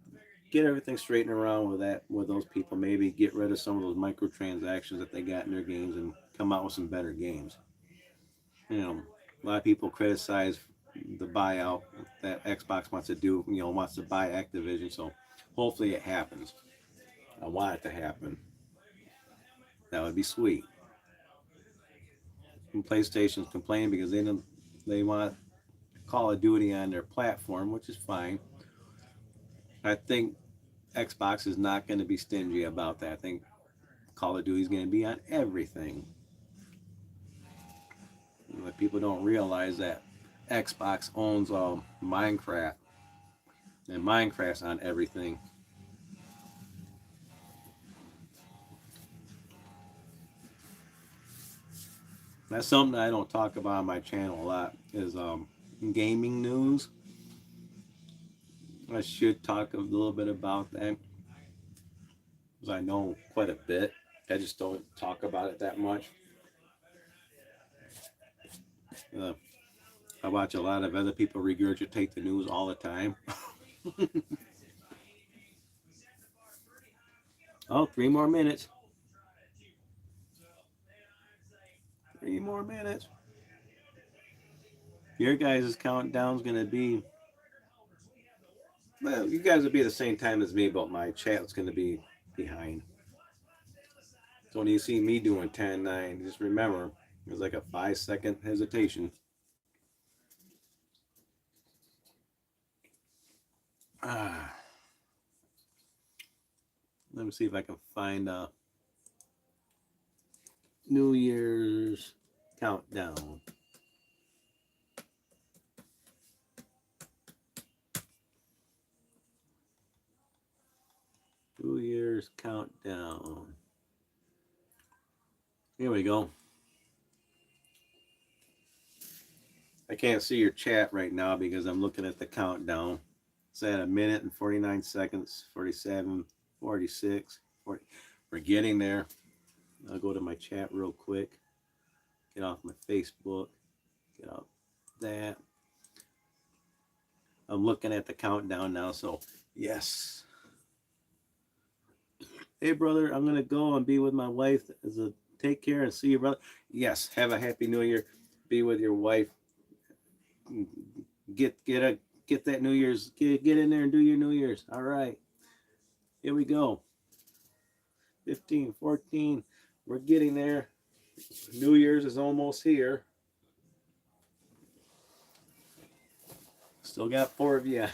everything straightened around with those people. Maybe get rid of some of those microtransactions that they got in their games and come out with some better games. You know, a lot of people criticize the buyout that Xbox wants to do. Wants to buy Activision. So hopefully it happens. I want it to happen. That would be sweet. And PlayStation's complaining because they want Call of Duty on their platform, which is fine. I think Xbox is not going to be stingy about that. I think Call of Duty is going to be on everything. But people don't realize that Xbox owns Minecraft, and Minecraft's on everything. That's something I don't talk about on my channel a lot, is gaming news. I should talk a little bit about that, because I know quite a bit. I just don't talk about it that much. I watch a lot of other people regurgitate the news all the time. Oh, 3 more minutes. 3 more minutes. Your guys' countdown's going to be, well, you guys will be at the same time as me, but my chat's going to be behind. So when you see me doing 10, 9, just remember, there's like a 5-second hesitation. Let me see if I can find a New Year's countdown. New Year's countdown. Here we go. I can't see your chat right now because I'm looking at the countdown. It's at 1 minute and 49 seconds, 47, 46, 40. We're getting there. I'll go to my chat real quick. Get off my Facebook. Get off that. I'm looking at the countdown now, so yes. Hey, brother, I'm going to go and be with my wife. Take care and see you, brother. Yes, have a happy New Year. Be with your wife. Get that New Year's. Get in there and do your New Year's. All right. Here we go. 15, 14. We're getting there. New Year's is almost here. Still got 4 of you.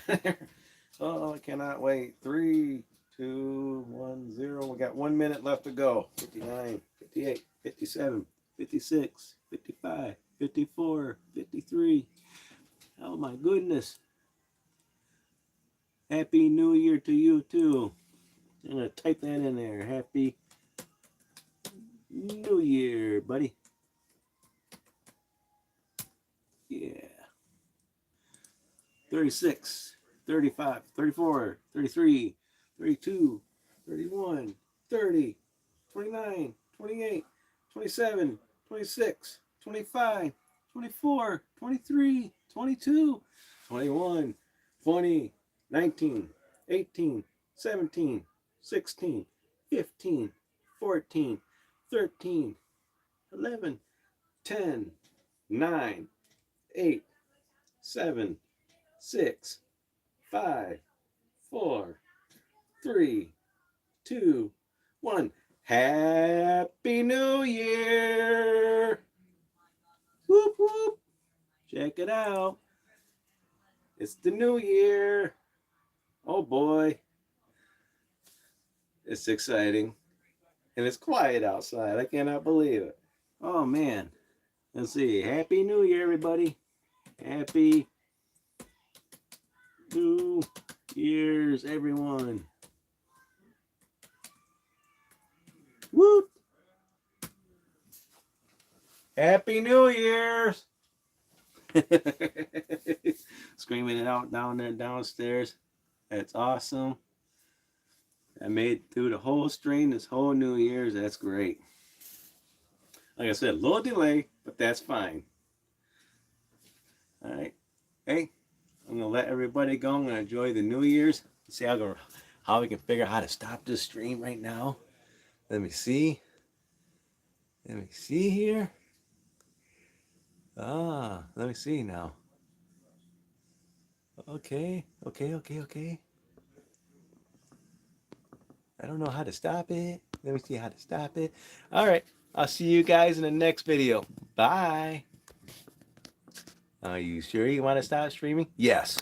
Oh, I cannot wait. 3, 2, 1, 0. We got 1 minute left to go. 59, 58, 57, 56, 55, 54, 53. Oh my goodness. Happy New Year to you too. I'm going to type that in there. Happy New Year, buddy. Yeah. 36, 35, 34, 33, 32, 31, 30, 29, 28, 27, 26, 25, 24, 23, 22, 21, 20, 19, 18, 17, 16, 15, 14, 13, 11, 10, 9, 8, 7, 6, 5, 4, 3, 2, 1. Happy New Year! Whoop whoop! Check it out. It's the new year. Oh boy. It's exciting. And it's quiet outside. I cannot believe it. Oh man. Let's see. Happy New Year, everybody. Happy New Year's, everyone. Woo! Happy New Year's! Screaming it out down there downstairs. That's awesome. I made it through the whole stream this whole New Year's. That's great. Like I said, a little delay, but that's fine. All right. Hey, I'm going to let everybody go. I'm going to enjoy the New Year's. See how we can figure out how to stop this stream right now. Let me see. Let me see here. Let me see now. Okay. I don't know how to stop it. Let me see how to stop it. All right. I'll see you guys in the next video. Bye. Are you sure you want to stop streaming? Yes.